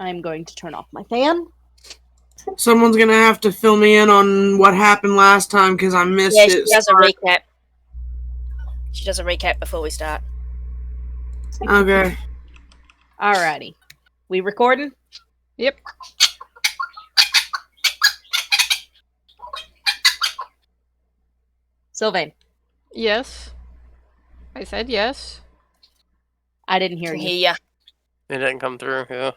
I'm going to turn off my fan. Someone's going to have to fill me in on what happened last time because I missed it. Yeah, she does a recap. She does a recap before we start. Okay. Alrighty. We recording? Yep. Sylvain. Yes. I said yes. I didn't hear you. Yeah. It didn't come through, yeah.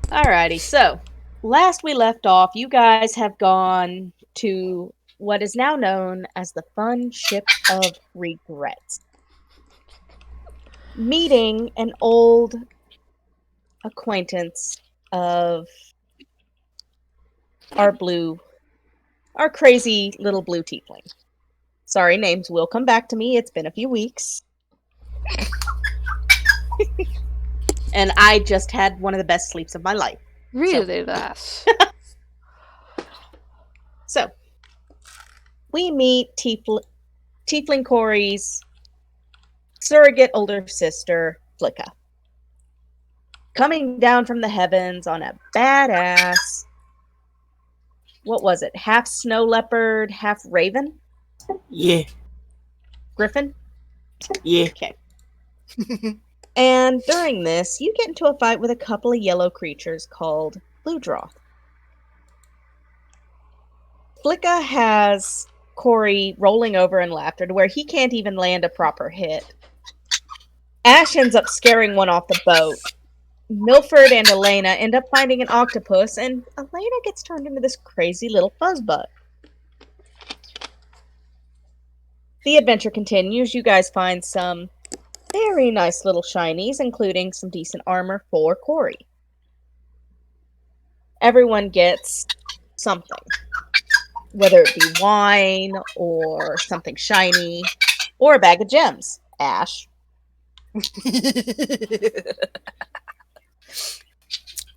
Alrighty, so last we left off, you guys have gone to what is now known as the Fun Ship of Regrets. Meeting an old acquaintance of our crazy little blue tiefling. Sorry, names will come back to me. It's been a few weeks. And I just had one of the best sleeps of my life. Really, that's. So, we meet Tiefling Corey's surrogate older sister, Flikk'a. Coming down from the heavens on a badass, what was it? Half snow leopard, half raven? Yeah. Griffin? Yeah. Okay. And during this, you get into a fight with a couple of yellow creatures called Blue Droth. Flikk'a has Corey rolling over in laughter to where he can't even land a proper hit. Ash ends up scaring one off the boat. Milford and Aleyna end up finding an octopus, and Aleyna gets turned into this crazy little fuzzbutt. The adventure continues. You guys find some very nice little shinies, including some decent armor for Corey. Everyone gets something. Whether it be wine, or something shiny, or a bag of gems. Ash.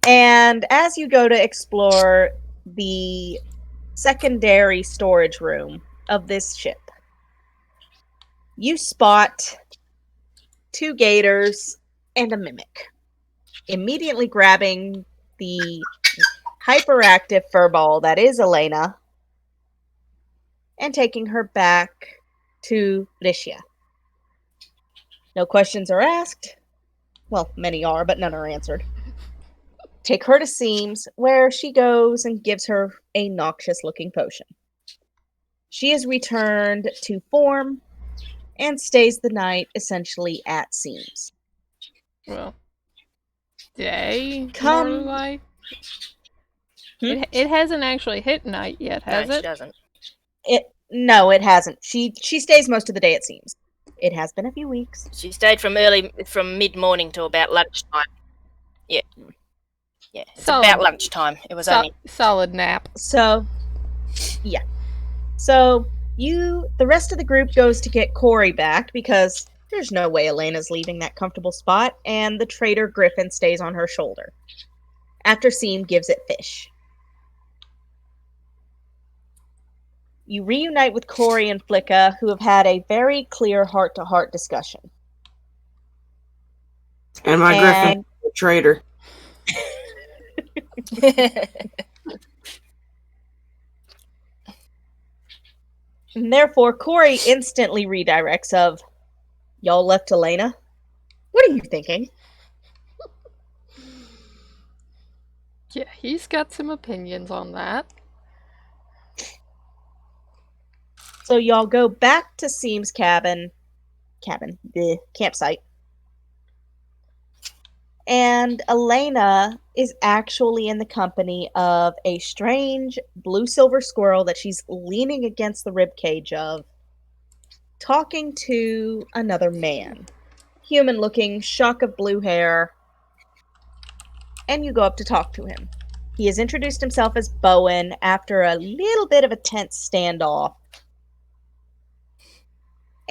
And as you go to explore the secondary storage room of this ship, you spot 2 gators and a mimic, immediately grabbing the hyperactive furball that is Aleyna and taking her back to Flikk'a. No questions are asked. Well, many are, but none are answered. Take her to Seams, where she goes and gives her a noxious-looking potion. She is returned to form and stays the night, essentially, at Seams. Well, day? Come. More like. It hasn't actually hit night yet, has No, it? she doesn't. No, it hasn't. She stays most of the day, it seems. It has been a few weeks. She stayed from mid-morning to about lunchtime. Yeah. Yeah, it's about lunchtime. It was only... Solid nap. So, yeah. So, the rest of the group goes to get Corey back, because there's no way Aleyna's leaving that comfortable spot, and the traitor Griffin stays on her shoulder. After Seam gives it fish. You reunite with Corey and Flikk'a, who have had a very clear heart-to-heart discussion. And my Griffin, the traitor. And therefore, Corey instantly redirects of, y'all left Aleyna? What are you thinking? Yeah, he's got some opinions on that. So y'all go back to Seam's campsite. And Aleyna is actually in the company of a strange blue-silver squirrel that she's leaning against the ribcage of, talking to another man. Human-looking, shock of blue hair. And you go up to talk to him. He has introduced himself as Bowen after a little bit of a tense standoff.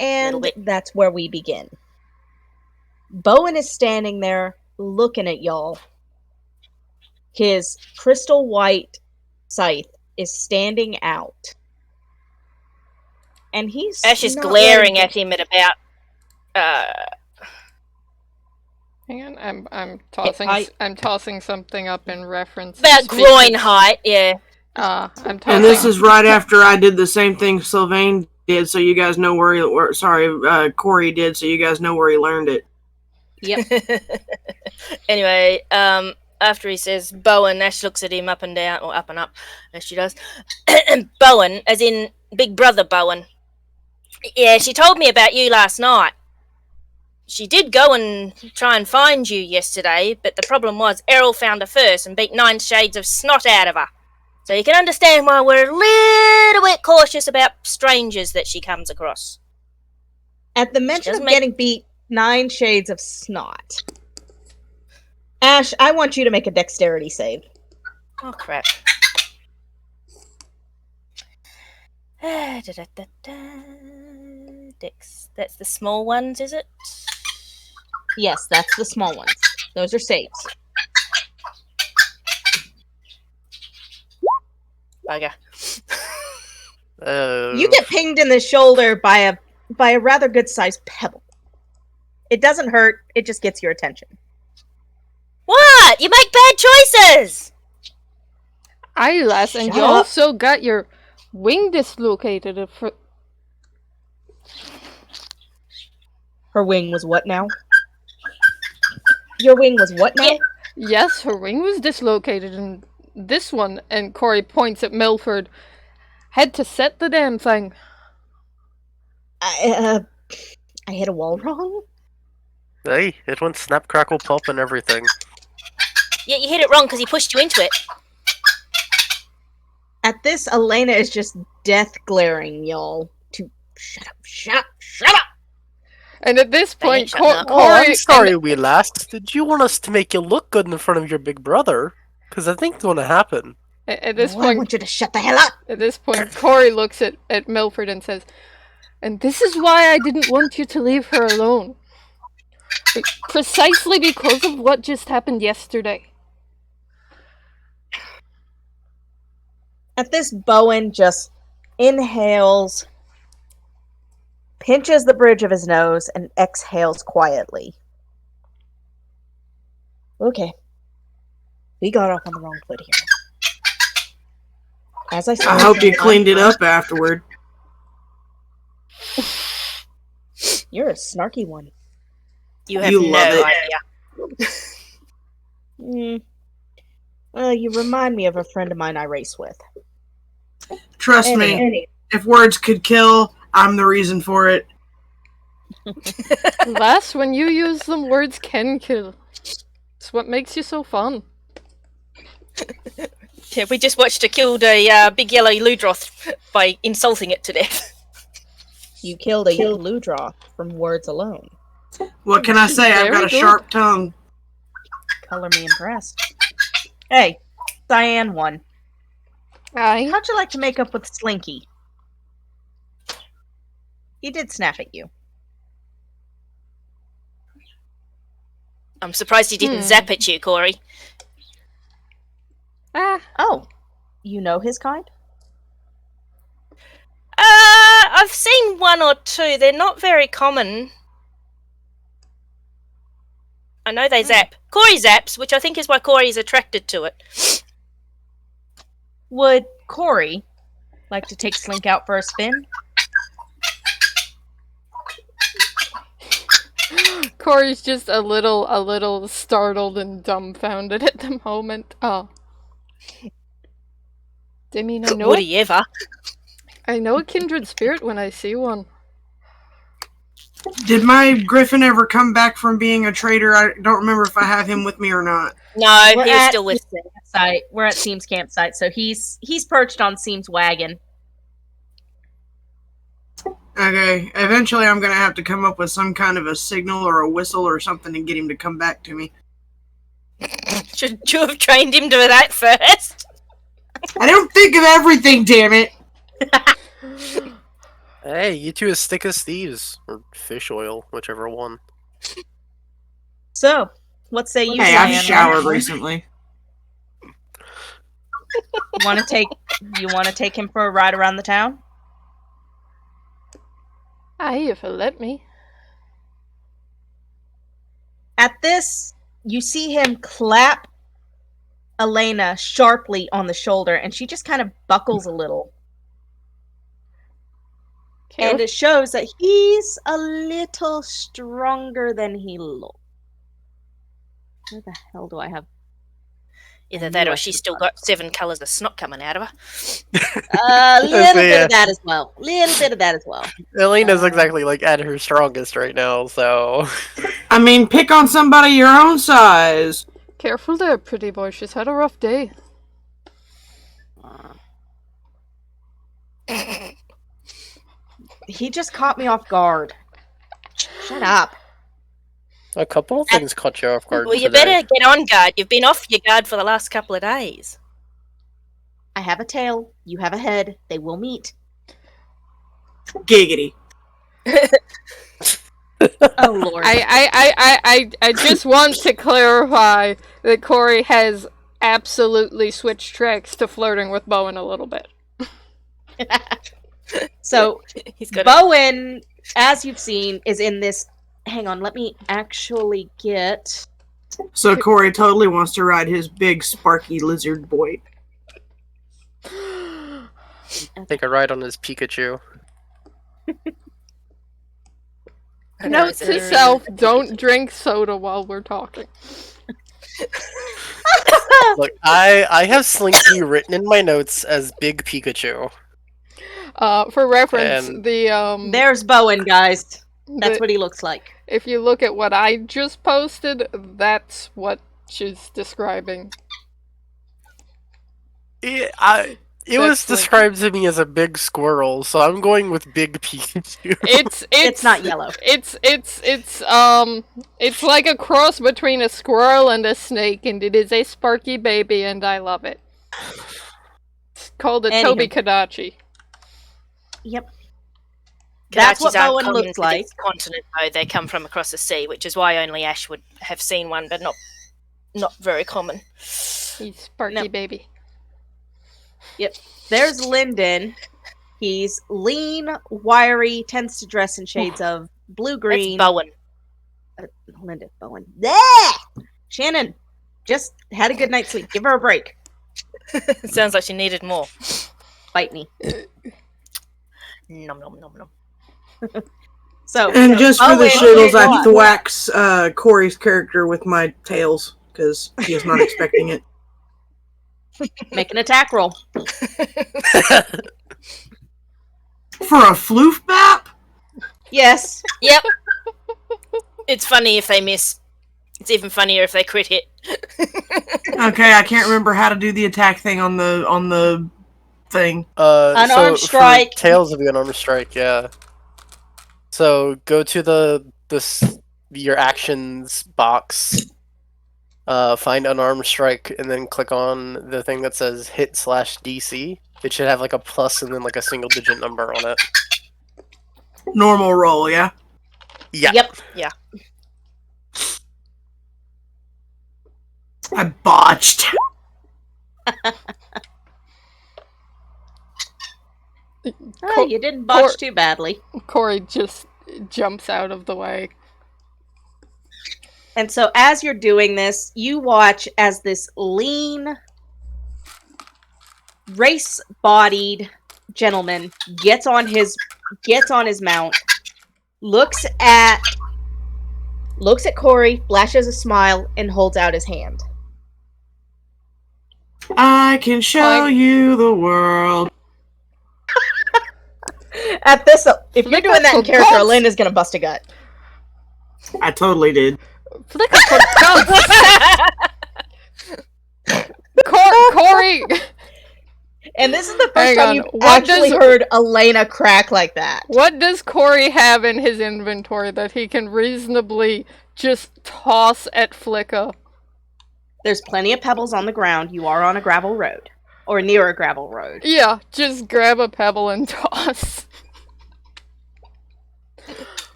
And that's where we begin. Bowen is standing there looking at y'all. His crystal white scythe is standing out. And he's Ash is glaring at him at about Hang on, I'm tossing I'm tossing something up in reference. About groin height, yeah. I'm tossing. And this is right after I did the same thing Sylvain did, so you guys know where Corey did, so you guys know where he learned it. Yep. Anyway, after he says Bowen, Ash looks at him up and down, or up and up, as she does. Bowen, as in Big Brother Bowen. Yeah, she told me about you last night. She did go and try and find you yesterday, but the problem was Errol found her first and beat 9 shades of snot out of her. So you can understand why we're a little bit cautious about strangers that she comes across. At the mention of getting beat 9 shades of snot, Ash, I want you to make a dexterity save. Oh, crap. Dex. That's the small ones, is it? Yes, that's the small ones. Those are saves. Bugger. You get pinged in the shoulder by a rather good-sized pebble. It doesn't hurt, it just gets your attention. What? You make bad choices! Eyelash, and you Shut up. also got your wing dislocated. Her wing was what now? Your wing was what now? Yeah. Yes, her wing was dislocated, and this one, and Corey points at Milford, had to set the damn thing. I hit a wall wrong? Hey, it went snap, crackle, pop, and everything. Yeah, you hit it wrong because he pushed you into it. At this, Aleyna is just death glaring y'all to shut up! And at this point, shutting up. Corey... I'm sorry we laughed. Did you want us to make you look good in front of your big brother? Because I think it's going to happen. At this I point, want you to shut the hell up! At this point, Corey looks at Milford and says, "And this is why I didn't want you to leave her alone. Precisely because of what just happened yesterday." At this, Bowen just inhales, pinches the bridge of his nose, and exhales quietly. Okay. We got off on the wrong foot here. As I said, I hope you cleaned it up afterward. You're a snarky one. You have You no love it. idea. Well, you remind me of a friend of mine I race with. Trust me, if words could kill, I'm the reason for it. Lass, when you use them, words can kill. It's what makes you so fun. Yeah, we just watched her kill a big yellow Ludroth by insulting it to death. You killed a Ludroth from words alone. What can I say? I've got a sharp tongue. Color me impressed. Hey, Cyan won. Aye. How'd you like to make up with Slinky? He did snap at you. I'm surprised he didn't zap at you, Corey. Oh, you know his kind? I've seen 1 or 2. They're not very common. I know they zap. Corey zaps, which I think is why Corey is attracted to it. Would Corey like to take Slink out for a spin? Corey's just a little startled and dumbfounded at the moment. Oh. I mean, Would he ever? I know a kindred spirit when I see one. Did my griffin ever come back from being a traitor? I don't remember if I have him with me or not. No, he was still with the campsite. We're at Seam's campsite, so he's perched on Seam's wagon. Okay, eventually I'm going to have to come up with some kind of a signal or a whistle or something to get him to come back to me. Should you have trained him to that first? I don't think of everything, damn it! Hey, you two is stick as thieves. Or fish oil, whichever one. So, what say you, Hey, Cyan? I've showered recently. You want to take him for a ride around the town? Aye, if he'll let me. At this, you see him clap Aleyna sharply on the shoulder, and she just kind of buckles a little. And it shows that he's a little stronger than he looks. Where the hell do I have? Either that or she's still got 7 colours of snot coming out of her. A little bit of that as well. Aleyna's exactly like at her strongest right now, so. I mean, pick on somebody your own size. Careful there, pretty boy. She's had a rough day. He just caught me off guard. Shut up. A couple of things caught you off guard. Well, you today. better get on guard. You've been off your guard for the last couple of days. I have a tail. You have a head. They will meet. Giggity. Oh Lord. I just want to clarify that Corey has absolutely switched tracks to flirting with Bowen a little bit. So Bowen, as you've seen, is in this. Hang on, let me actually get. So Corey totally wants to ride his big sparky lizard boy. Take a ride on his Pikachu. Note to self: don't drink soda while we're talking. Look, I have Slinky written in my notes as Big Pikachu. For reference, there's Bowen, guys. That's what he looks like. If you look at what I just posted, that's what she's describing. It was described to me as a big squirrel, so I'm going with Big Pikachu. It's not yellow. It's like a cross between a squirrel and a snake, and it is a sparky baby, and I love it. It's called a Toby Kadachi. Yep. That's what Kadachis Bowen looks like. Continent, though, they come from across the sea, which is why only Ash would have seen one, but not very common. He's sparky baby. Yep. There's Lyndon. He's lean, wiry, tends to dress in shades of blue-green. That's Bowen. Lyndon, Bowen. Yeah! Shannon, just had a good night's sleep. Give her a break. Sounds like she needed more. Bite me. Nom nom nom nom. And just for the shittles, I thwacks Corey's character with my tails because he is not expecting it. Make an attack roll. For a floof bap? Yes. Yep. It's funny if they miss. It's even funnier if they crit hit. Okay, I can't remember how to do the attack thing on the thing. Unarmed strike. Tails will be unarmed strike, yeah. So go to your actions box, find unarmed strike, and then click on the thing that says hit/DC. It should have like a plus and then like a single digit number on it. Normal roll, yeah? Yeah. Yep. Yeah. I botched. Oh, you didn't botch too badly. Corey just jumps out of the way. And so as you're doing this, you watch as this lean, race-bodied gentleman gets on his mount, looks at Corey, flashes a smile, and holds out his hand. I can show you the world. At this, if you're doing that in character, Aleyna's gonna bust a gut. I totally did. Flikk'a Corey! And this is the first time you've actually heard Aleyna crack like that. What does Corey have in his inventory that he can reasonably just toss at Flikk'a? There's plenty of pebbles on the ground. You are on a gravel road. Or near a gravel road. Yeah, just grab a pebble and toss.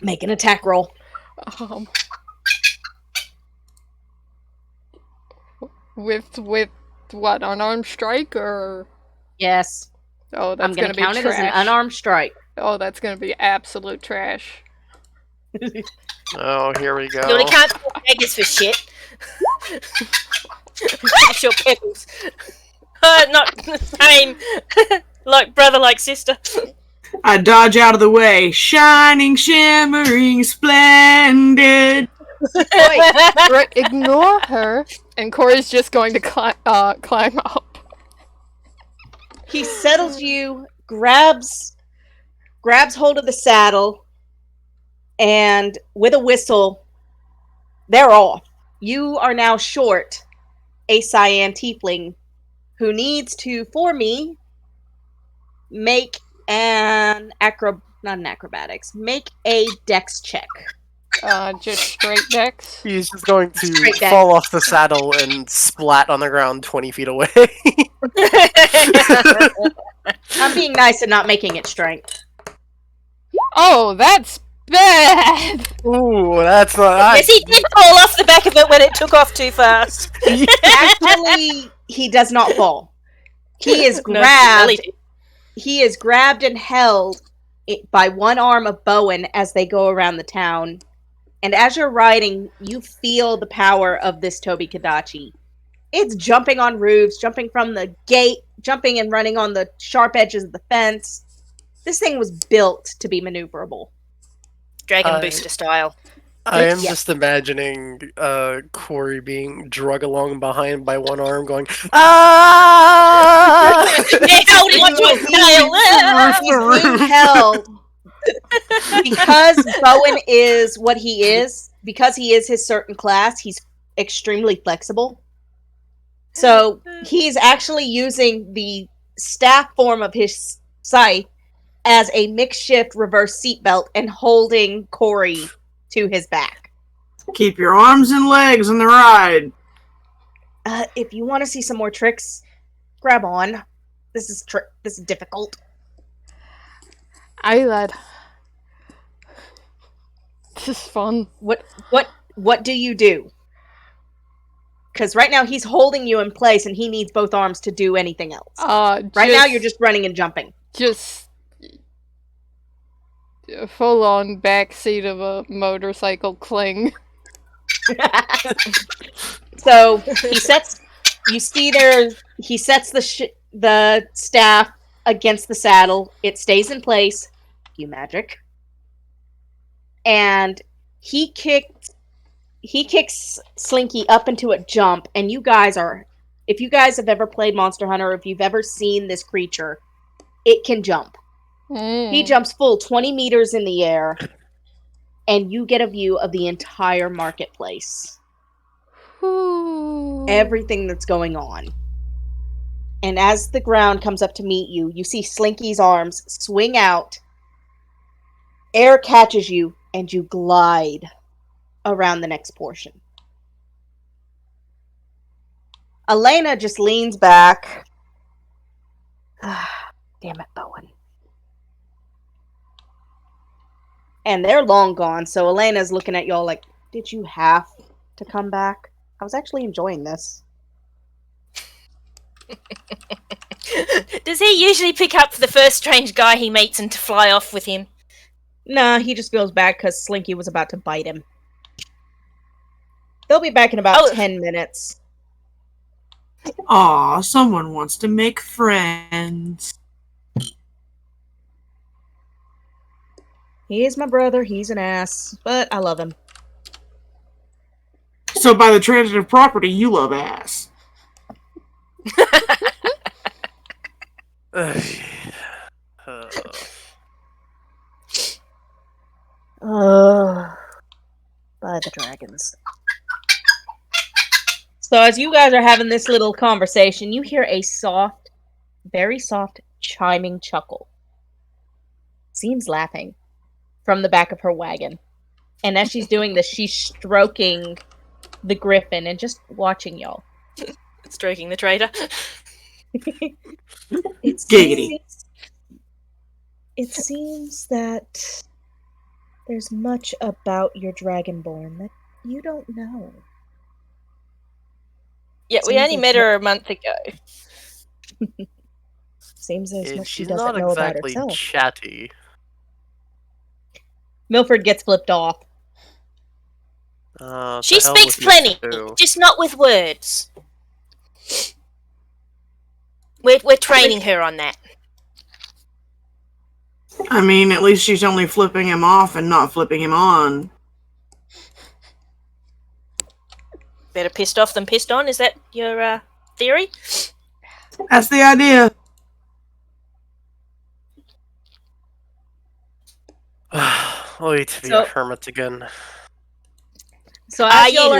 Make an attack roll. With what, unarmed strike or? Yes. Oh, that's I'm gonna count be it as an trash. unarmed strike. Oh, that's gonna be absolute trash. Oh, here we go. You only can't call beggars for shit. Sure, pickles. Not the same. Like brother, like sister. I dodge out of the way. Shining, shimmering, splendid. Ignore her. And Corey's just going to climb up. He settles you, grabs hold of the saddle, and with a whistle, they're off. You are now short a cyan tiefling who needs to, for me, make make a dex check. Just straight dex. He's just going to fall off the saddle and splat on the ground 20 feet away. I'm being nice and not making it strength. Oh, that's bad! Ooh, that's not... Yes, he did fall off the back of it when it took off too fast. Actually, he does not fall. He is grabbed. He is grabbed and held by one arm of Bowen as they go around the town. And as you're riding, you feel the power of this Toby Kadachi. It's jumping on roofs, jumping from the gate, jumping and running on the sharp edges of the fence. This thing was built to be maneuverable. Dragon booster style. I am just imagining Corey being drug along behind by one arm going, ah! He's holding onto his tail. He's being held. Because Bowen is what he is, because he is his certain class, he's extremely flexible. So he's actually using the staff form of his scythe as a makeshift reverse seatbelt and holding Corey to his back. Keep your arms and legs on the ride. If you want to see some more tricks, grab on. This is difficult. Aye, lad. This is fun. What do you do? Because right now he's holding you in place and he needs both arms to do anything else. Right now you're just running and jumping. Just full on backseat of a motorcycle cling. So he sets the staff against the saddle. It stays in place. You magic. And he kicks Slinky up into a jump, and if you guys have ever played Monster Hunter, or if you've ever seen this creature, it can jump. He jumps full 20 meters in the air, and you get a view of the entire marketplace. Everything that's going on. And as the ground comes up to meet you, you see Slinky's arms swing out, air catches you, and you glide around the next portion. Aleyna just leans back. Damn it, Bowen. And they're long gone, so Aleyna's looking at y'all like, did you have to come back? I was actually enjoying this. Does he usually pick up the first strange guy he meets and to fly off with him? Nah, he just feels bad because Slinky was about to bite him. They'll be back in about 10 minutes. Aw, someone wants to make friends. He is my brother, he's an ass, but I love him. So by the transitive property, you love ass. By the dragons. So as you guys are having this little conversation, you hear a soft, very soft, chiming chuckle. Seems laughing from the back of her wagon. And as she's doing this, she's stroking the griffin and just watching y'all. Stroking the traitor. Giggity. It seems that there's much about your dragonborn that you don't know. Yeah, we only met her a month ago. Seems there's much she She's doesn't not know about exactly herself. chatty. Milford gets flipped off. She speaks plenty, just not with words. We're training her on that. I mean, at least she's only flipping him off and not flipping him on. Better pissed off than pissed on, is that your theory? That's the idea. Oh, to be a hermit again. So as y'all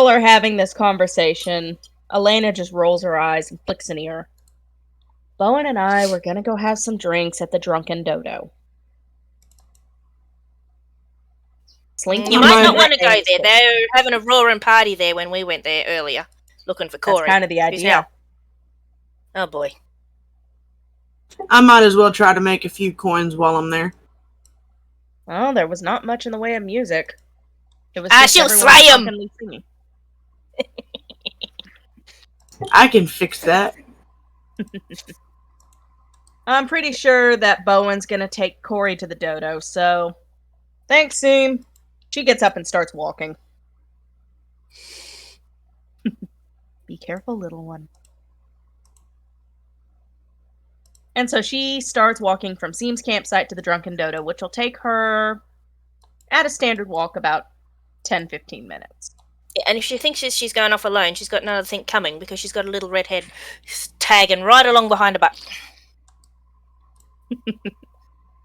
are having this conversation, Aleyna just rolls her eyes and flicks an ear. Bowen and I were gonna go have some drinks at the Drunken Dodo. Slinky you might not want to go there. They were having a roaring party there when we went there earlier, looking for Corey. That's kind of the idea. Oh boy. I might as well try to make a few coins while I'm there. Well, there was not much in the way of music. It was she'll slay him! I can fix that. I'm pretty sure that Bowen's gonna take Corey to the dodo, so... Thanks, Seam. She gets up and starts walking. Be careful, little one. And so she starts walking from Seam's campsite to the Drunken Dodo, which will take her, at a standard walk, about 10-15 minutes. Yeah, and if she thinks she's going off alone, she's got another thing coming, because she's got a little redhead tagging right along behind her butt.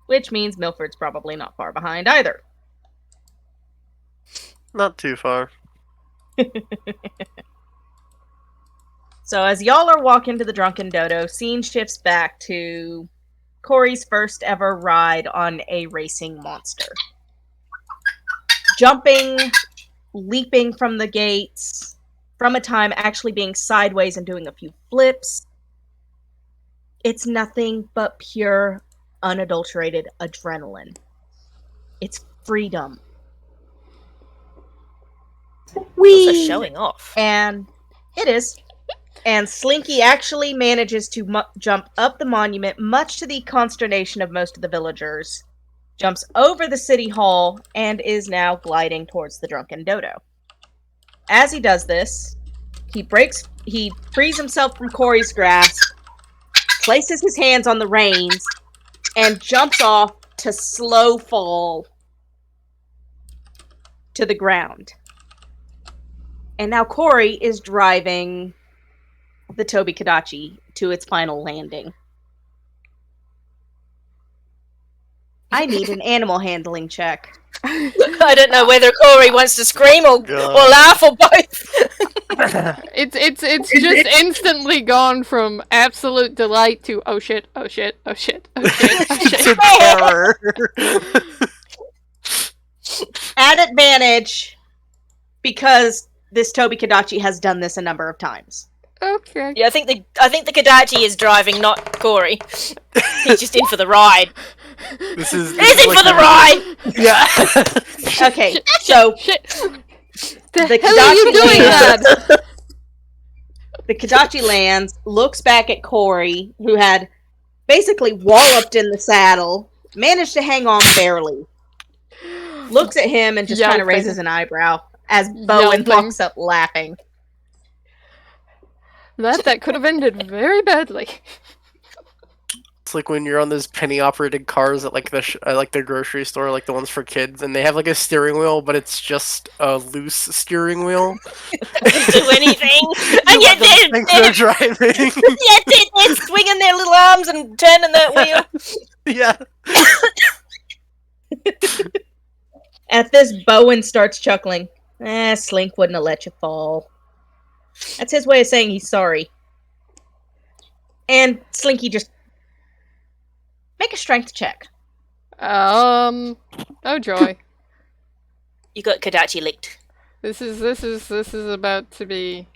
Which means Milford's probably not far behind either. Not too far. So as y'all are walking to the Drunken Dodo, scene shifts back to Corey's first ever ride on a racing monster. Jumping, leaping from the gates, from a time actually being sideways and doing a few flips. It's nothing but pure, unadulterated adrenaline. It's freedom. Also showing off. And it is. And Slinky actually manages to jump up the monument, much to the consternation of most of the villagers. Jumps over the city hall and is now gliding towards the Drunken Dodo. As he does this, he frees himself from Corey's grasp, places his hands on the reins, and jumps off to slow fall to the ground. And now Corey is driving the Toby Kadachi to its final landing. I need an animal handling check. I don't know whether Corey wants to scream or laugh or both. It's just instantly gone from absolute delight to oh shit, oh shit, oh shit, oh shit, oh shit. To terror. At advantage, because this Toby Kadachi has done this a number of times. Okay. Yeah, I think the Kadachi is driving, not Corey. He's just in for the ride. This is in for the ride. Yeah. Okay, so the hell are you doing, lad? The Kadachi lands, looks back at Corey, who had basically walloped in the saddle, managed to hang on barely. Looks at him and just kind of raises an eyebrow as Bowen walks up laughing. That could have ended very badly. It's like when you're on those penny-operated cars at like the grocery store, like the ones for kids, and they have like a steering wheel, but it's just a loose steering wheel. Doesn't do anything, and yet they're driving. Yet they're swinging their little arms and turning that wheel. Yeah. At this, Bowen starts chuckling. Slink wouldn't have let you fall. That's his way of saying he's sorry. And Slinky just... Make a strength check. Oh joy. You got Kadachi licked. This is about to be...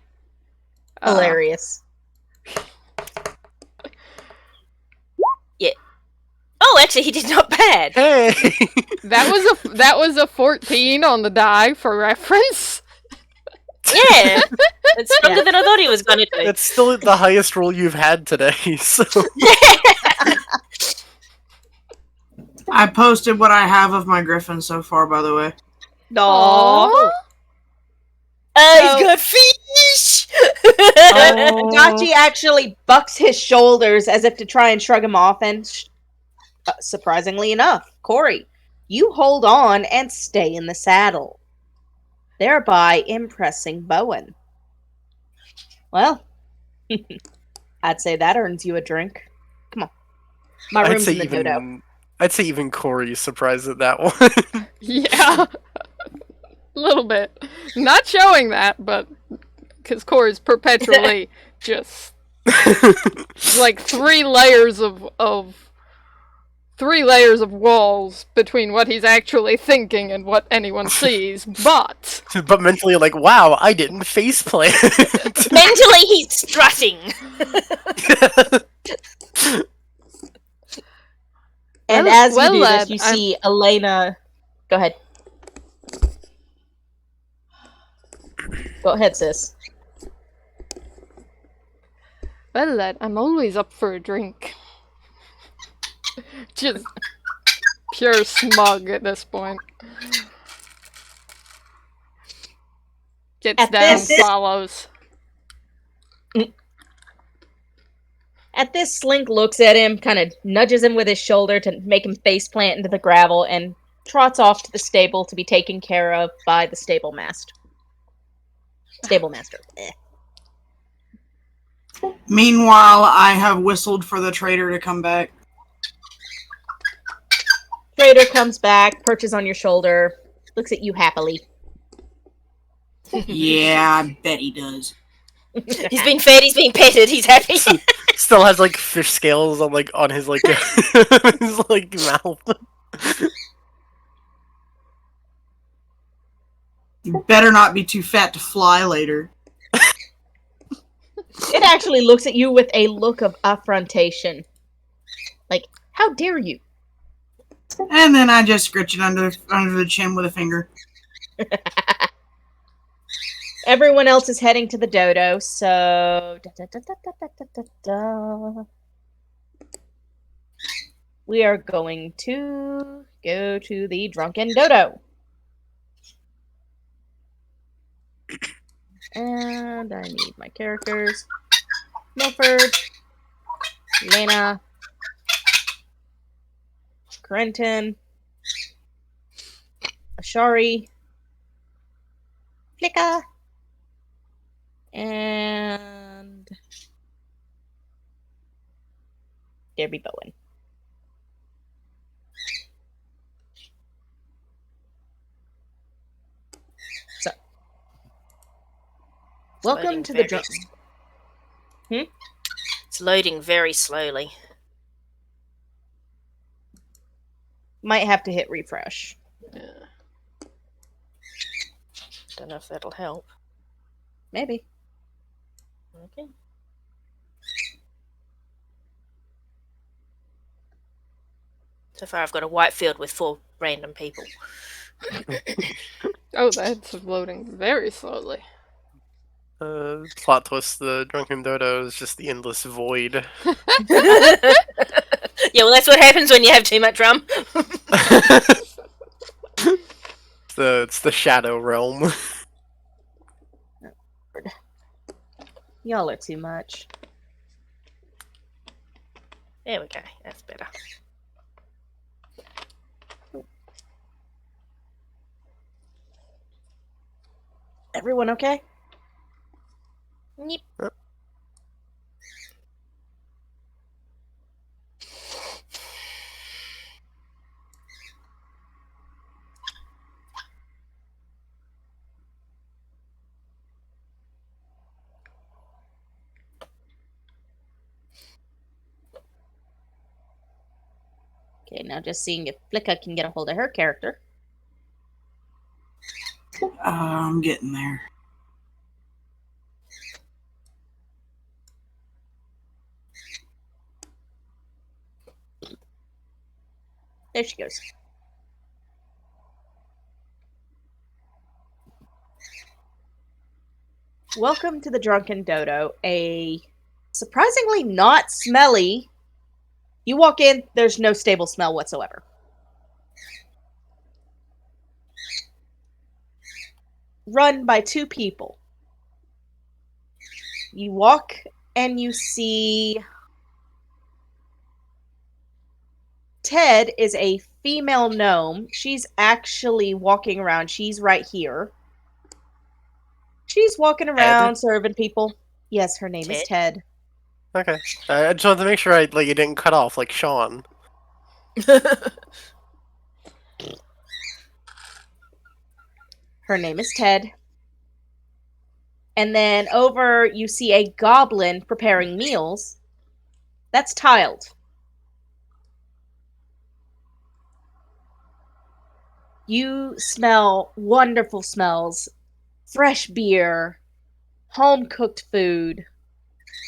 hilarious. Yeah. Oh, actually, he did not bad. Hey! That was a 14 on the die for reference. Yeah, it's stronger than I thought he was going to do. It's still the highest roll you've had today, so... I posted what I have of my griffin so far, by the way. No. He's got fish! Dachi actually bucks his shoulders as if to try and shrug him off, and surprisingly enough, Corey, you hold on and stay in the saddle, thereby impressing Bowen. Well, I'd say that earns you a drink. Come on. My room's in the dodo. I'd say even Corey's surprised at that one. Yeah. A little bit. Not showing that, but because Corey's perpetually just like three layers of walls between what he's actually thinking and what anyone sees, but mentally like, wow, I didn't faceplant. Mentally he's strutting. And as you do this, you see Aleyna. Go ahead. Go ahead, sis. Well, lad, I'm always up for a drink. Just pure smug at this point. Gets down, follows. At this, Slink looks at him, kind of nudges him with his shoulder to make him faceplant into the gravel, and trots off to the stable to be taken care of by the stable master. Meanwhile, I have whistled for the trader to come back. Trader comes back, perches on your shoulder, looks at you happily. Yeah, I bet he does. He's being fed, he's being petted, he's happy. Still has like fish scales on his like his like mouth. You better not be too fat to fly later. It actually looks at you with a look of affrontation. Like, how dare you? And then I just scratch it under the chin with a finger. Everyone else is heading to the dodo, so... We are going to go to the drunken dodo. And I need my characters. Milford. Aleyna. Corentin. Asheari. Flikk'a. And Derby Bowen. So, welcome to the drunk. It's loading very slowly. Might have to hit refresh. Yeah. Don't know if that'll help. Maybe. Okay. So far I've got a white field with 4 random people. Oh, that's loading very slowly. Plot twist, the Drunken Dodo is just the endless void. Yeah, well that's what happens when you have too much rum. It's the Shadow Realm. Y'all are too much. There we go, that's better. Everyone okay? Yep. Okay, now just seeing if Flikk'a can get a hold of her character. I'm getting there. There she goes. Welcome to the Drunken Dodo, a surprisingly not smelly... You walk in, there's no stable smell whatsoever. run by two people. You walk and you see Ted is a female gnome. She's actually walking around. She's right here. She's walking around serving people. Yes, her name is Ted. Okay. I just wanted to make sure it didn't cut off like Sean. Her name is Ted. And then over you see a goblin preparing meals. That's Tiled. You smell wonderful smells. Fresh beer, home-cooked food.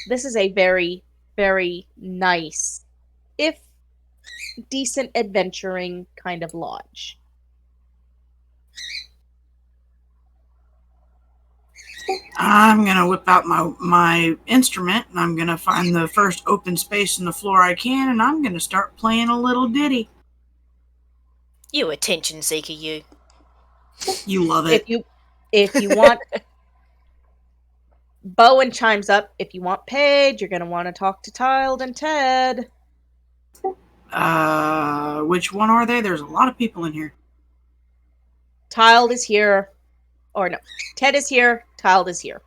This is a very, very nice, if decent adventuring kind of lodge. I'm going to whip out my instrument, and I'm going to find the first open space in the floor I can, and I'm going to start playing a little ditty. You attention seeker, you. You love it. If you want... Bowen chimes up. If you want Paige, you're going to want to talk to Tiled and Ted. Which one are they? There's a lot of people in here. Tiled is here. Or no, Ted is here. Tiled is here.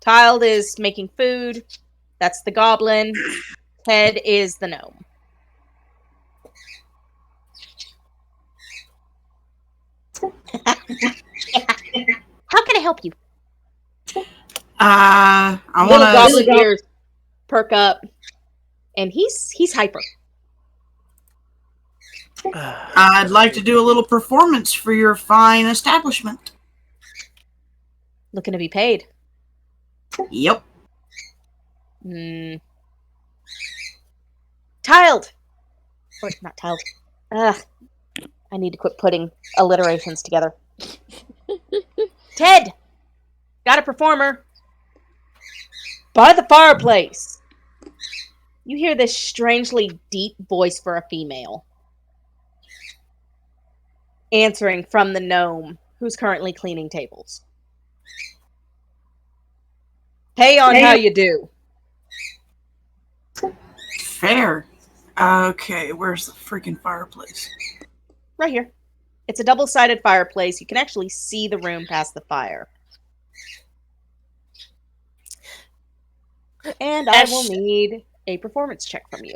Tiled is making food. That's the goblin. Ted is the gnome. How can I help you? I want Little goblin ears perk up, and he's hyper. I'd like to do a little performance for your fine establishment. Looking to be paid? Yep. Tiled! Or not tiled. I need to quit putting alliterations together. Ted! Got a performer. By the fireplace! You hear this strangely deep voice for a female. Answering from the gnome, who's currently cleaning tables. Pay on how you do. Fair. Okay, where's the freaking fireplace? Right here. It's a double-sided fireplace. You can actually see the room past the fire. And I will need a performance check from you.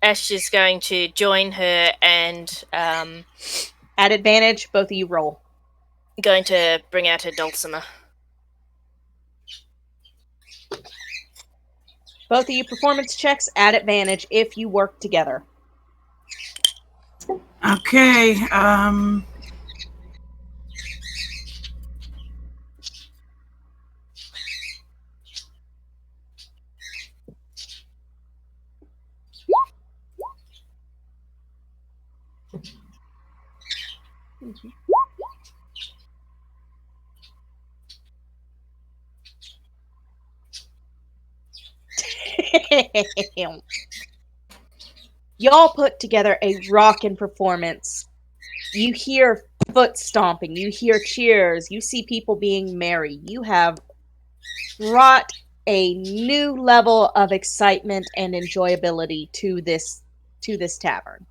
Ash is going to join her and... At advantage, both of you roll. Going to bring out her dulcimer. Both of you performance checks at advantage if you work together. Okay, Y'all put together a rockin' performance. You hear foot stomping, you hear cheers, you see people being merry. You have brought a new level of excitement and enjoyability to this tavern.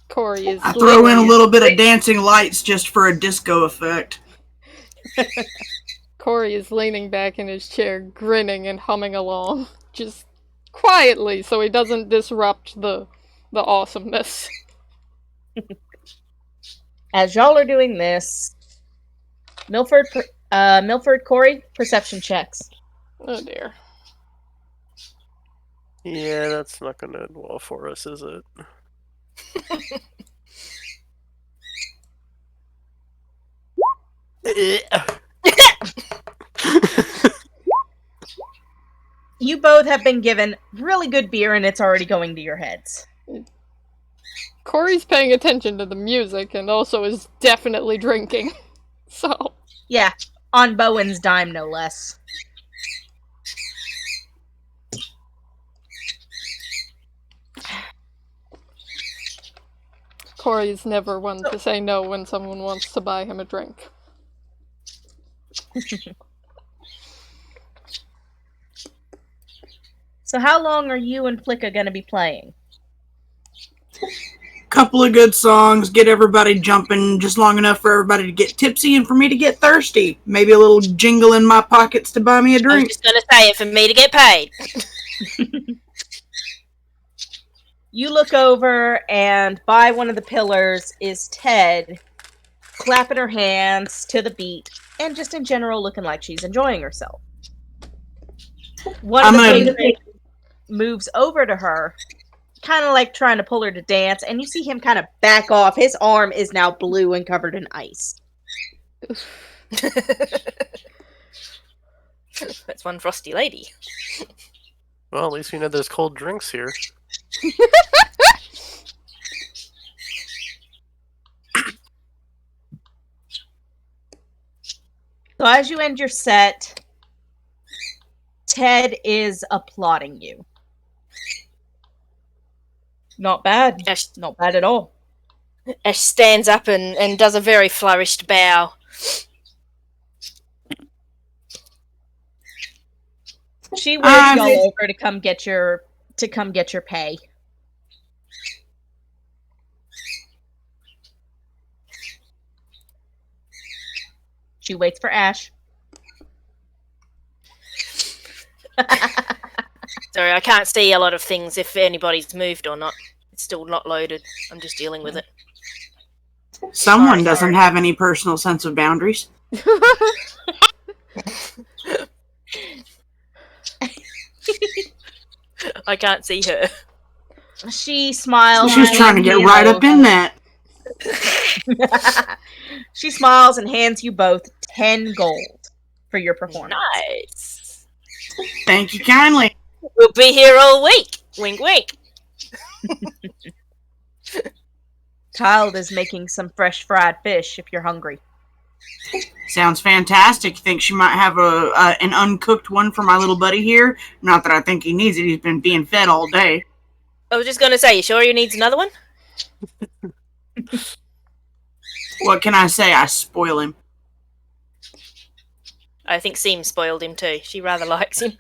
Corey is. I throw in a little bit of dancing lights just for a disco effect. Corey is leaning back in his chair, grinning and humming along, just quietly, so he doesn't disrupt the awesomeness. As y'all are doing this, Milford, Corey, perception checks. Oh dear. Yeah, that's not gonna end well for us, is it? You both have been given really good beer and it's already going to your heads. Corey's paying attention to the music and also is definitely drinking. So. Yeah, on Bowen's dime, no less. Corey's never one to say no when someone wants to buy him a drink. So how long are you and Flikk'a going to be playing? Couple of good songs, get everybody jumping just long enough for everybody to get tipsy and for me to get thirsty. Maybe a little jingle in my pockets to buy me a drink. I was just going to say it for me to get paid. You look over, and by one of the pillars is Ted, clapping her hands to the beat, and just in general looking like she's enjoying herself. One of the patrons moves over to her, kind of like trying to pull her to dance, and you see him kind of back off. His arm is now blue and covered in ice. That's one frosty lady. Well, at least we know there's cold drinks here. So as you end your set, Ted is applauding you. Not bad. Ash, Not bad at all. Ash stands up and does a very flourished bow. She waves y'all over to come get your pay. She waits for Ash. Sorry, I can't see a lot of things if anybody's moved or not. It's still not loaded. I'm just dealing with it. Someone doesn't have any personal sense of boundaries. I can't see her. She smiles. She's trying to get right up in that. She smiles and hands you both 10 gold for your performance. Nice. Thank you kindly. We'll be here all week. Wink, wink. Child is making some fresh fried fish if you're hungry. Sounds fantastic. Think she might have an uncooked one for my little buddy here? Not that I think he needs it. He's been being fed all day. I was just going to say, you sure you needs another one? What can I say? I spoil him. I think Seam spoiled him too. She rather likes him.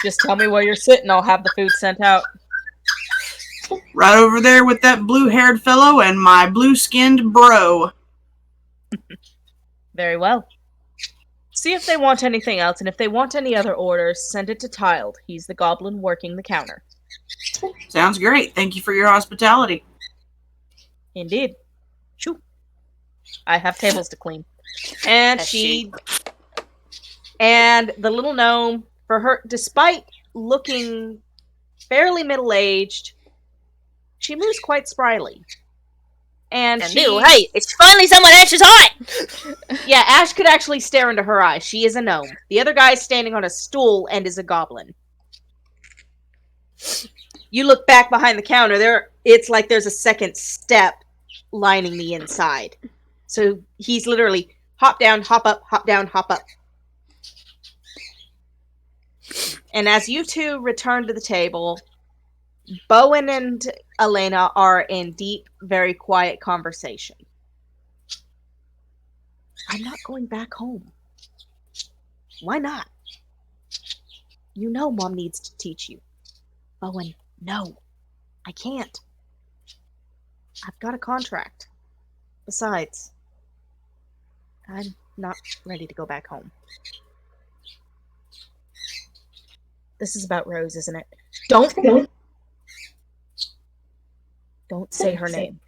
Just tell me where you're sitting. I'll have the food sent out. Right over there with that blue-haired fellow and my blue-skinned bro. Very well. See if they want anything else, and if they want any other orders, send it to Tiled. He's the goblin working the counter. Sounds great. Thank you for your hospitality. Indeed. Shoo. I have tables to clean. And and the little gnome, for her, despite looking fairly middle-aged, she moves quite spryly. And hey, it's finally someone Ash's height! Yeah, Ash could actually stare into her eyes. She is a gnome. The other guy is standing on a stool and is a goblin. You look back behind the counter, it's like there's a second step lining the inside. So he's literally hop down, hop up, hop down, hop up. And as you two return to the table, Bowen and Aleyna are in deep, very quiet conversation. I'm not going back home. Why not? You know Mom needs to teach you. Bowen, no. I can't. I've got a contract. Besides, I'm not ready to go back home. This is about Rose, isn't it? Don't say her name.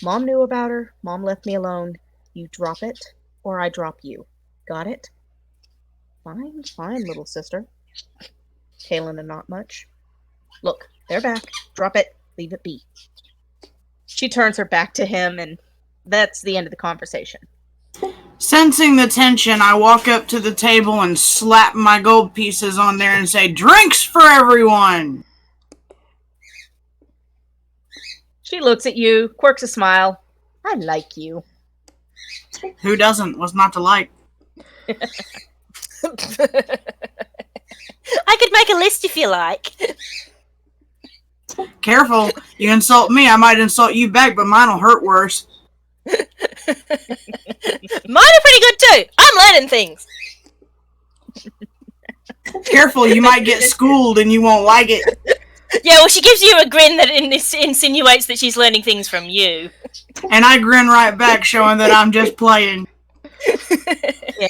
Mom knew about her. Mom left me alone. You drop it, or I drop you. Got it? Fine, little sister. Kaylin and not much. Look, they're back. Drop it. Leave it be. She turns her back to him, and that's the end of the conversation. Sensing the tension, I walk up to the table and slap my gold pieces on there and say, "Drinks for everyone!" She looks at you, quirks a smile. I like you. Who doesn't? What's not to like? I could make a list if you like. Careful, you insult me, I might insult you back, but mine'll hurt worse. Mine are pretty good too. I'm learning things. Careful, you might get schooled and you won't like it. Yeah, well, she gives you a grin that insinuates that she's learning things from you. And I grin right back, showing that I'm just playing. Yeah.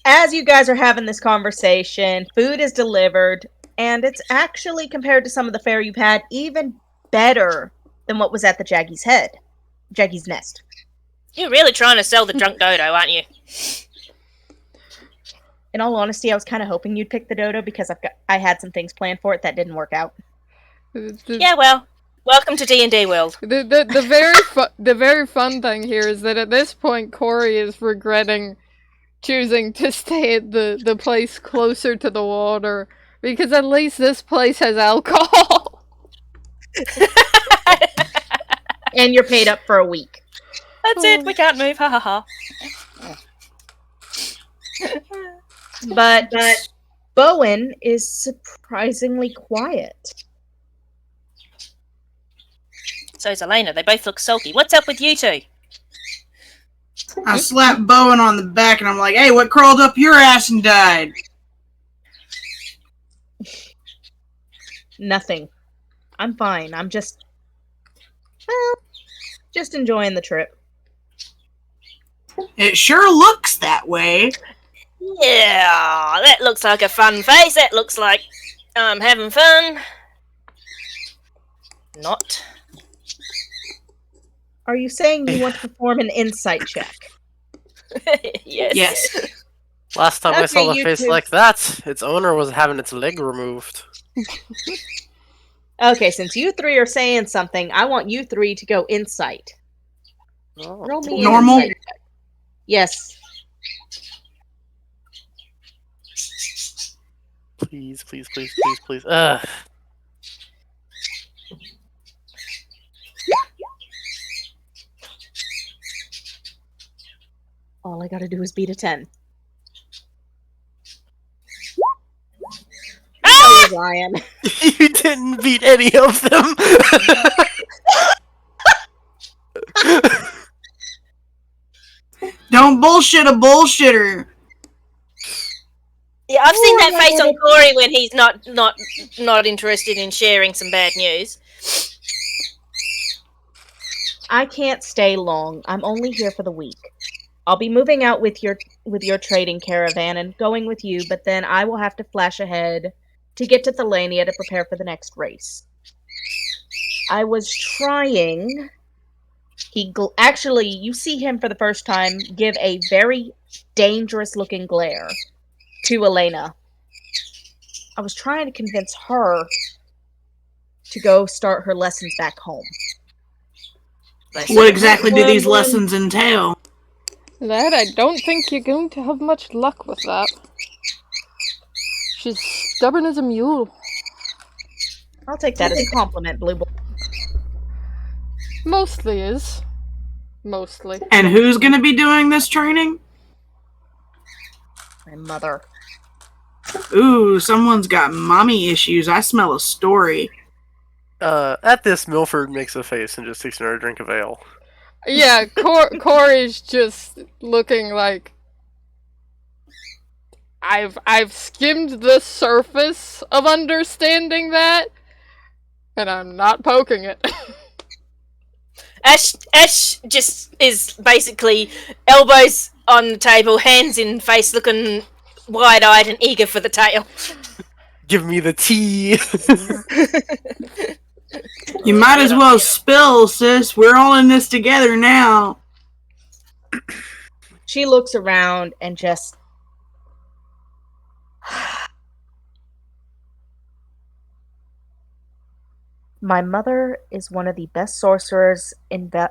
As you guys are having this conversation, food is delivered, and it's actually, compared to some of the fare you've had, even better than what was at the Jaggy's Nest. You're really trying to sell the drunk dodo, aren't you? In all honesty, I was kind of hoping you'd pick the dodo because I had some things planned for it that didn't work out. Yeah, well, welcome to D&D world. The very fun thing here is that at this point, Corey is regretting choosing to stay at the place closer to the water, because at least this place has alcohol. And you're paid up for a week. That's it, we can't move, ha ha ha. But Bowen is surprisingly quiet. So's Aleyna, they both look sulky. What's up with you two? I slapped Bowen on the back and I'm like, hey, what crawled up your ass and died? Nothing. I'm fine. I'm just enjoying the trip. It sure looks that way. Yeah, that looks like a fun face. That looks like I'm having fun. Not. Are you saying you want to perform an insight check? Yes. Yes. Last time I Okay, saw a you face two. like that, its owner was having its leg removed. Okay, since you three are saying something, I want you three to go insight. Oh. Roll me an Normal? insight check. Yes. Please, please, please, please, please. Ugh. All I gotta do is beat a 10. Ah! Ryan. You didn't beat any of them. Don't bullshit a bullshitter. Yeah, I've seen that my face God. on Corey when he's not interested in sharing some bad news. I can't stay long. I'm only here for the week. I'll be moving out with your trading caravan and going with you, but then I will have to flash ahead to get to Thelania to prepare for the next race. I was trying... Actually, you see him for the first time give a very dangerous-looking glare to Aleyna. I was trying to convince her to go start her lessons back home. What exactly do these lessons entail? Lad, I don't think you're going to have much luck with that. She's stubborn as a mule. I'll take that as a compliment, Blue Boy. Mostly is. Mostly. And who's gonna be doing this training? My mother. Ooh, someone's got mommy issues. I smell a story. At this, Milford makes a face and just takes another drink of ale. Yeah, Corey's just looking like I've skimmed the surface of understanding that, and I'm not poking it. Ash just is basically elbows on the table, hands in face, looking wide-eyed and eager for the tail. Give me the tea. You might as well spill, sis. We're all in this together now. She looks around and just... My mother is one of the best sorcerers in Betadine.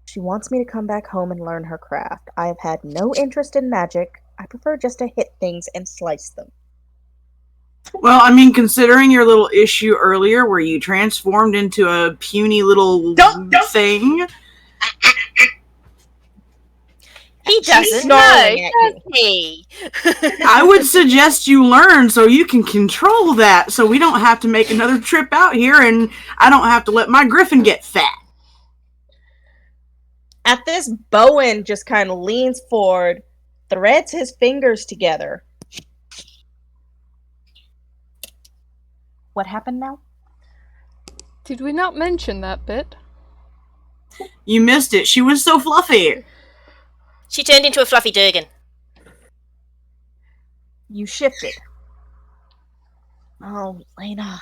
She wants me to come back home and learn her craft. I have had no interest in magic. I prefer just to hit things and slice them. Well, I mean, considering your little issue earlier where you transformed into a puny little thing. He doesn't snarling know, at does you. he? I would suggest you learn so you can control that, so we don't have to make another trip out here, and I don't have to let my griffin get fat. At this, Bowen just kind of leans forward, threads his fingers together. What happened now? Did we not mention that bit? You missed it. She was so fluffy. She turned into a fluffy Durgan. You shifted. Oh, Lena.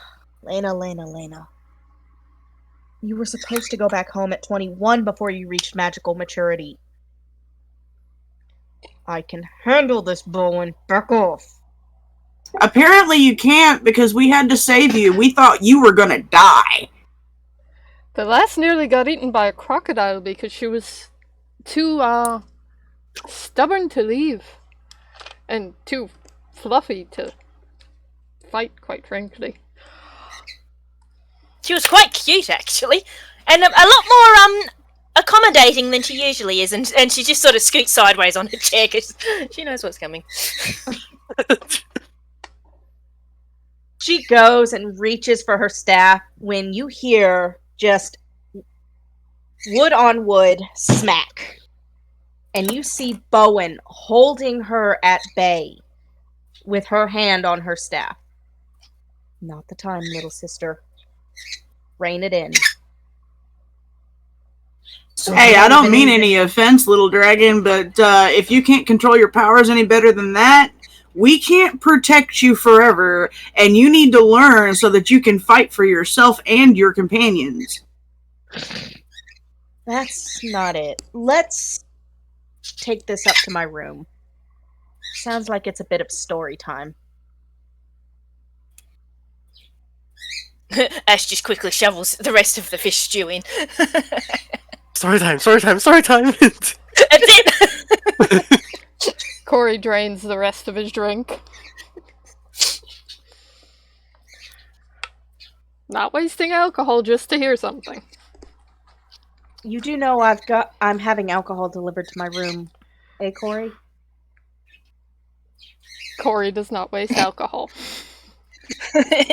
You were supposed to go back home at 21 before you reached magical maturity. I can handle this, Bowen. Back off. Apparently you can't because we had to save you. We thought you were gonna die. The last nearly got eaten by a crocodile because she was too, stubborn to leave. And too fluffy to fight, quite frankly. She was quite cute, actually. And a lot more, accommodating than she usually is. And she just sort of scoots sideways on her chair because she knows what's coming. She goes and reaches for her staff when you hear just wood on wood smack. And you see Bowen holding her at bay with her hand on her staff. Not the time, little sister. Rein it in. Hey, I don't mean any offense, little dragon, but if you can't control your powers any better than that, we can't protect you forever, and you need to learn so that you can fight for yourself and your companions. That's not it. Let's take this up to my room. Sounds like it's a bit of story time. Ash just quickly shovels the rest of the fish stew in. Story time. That's it! Corey drains the rest of his drink. Not wasting alcohol just to hear something. You do know I'm having alcohol delivered to my room. Eh, Corey? Corey does not waste alcohol.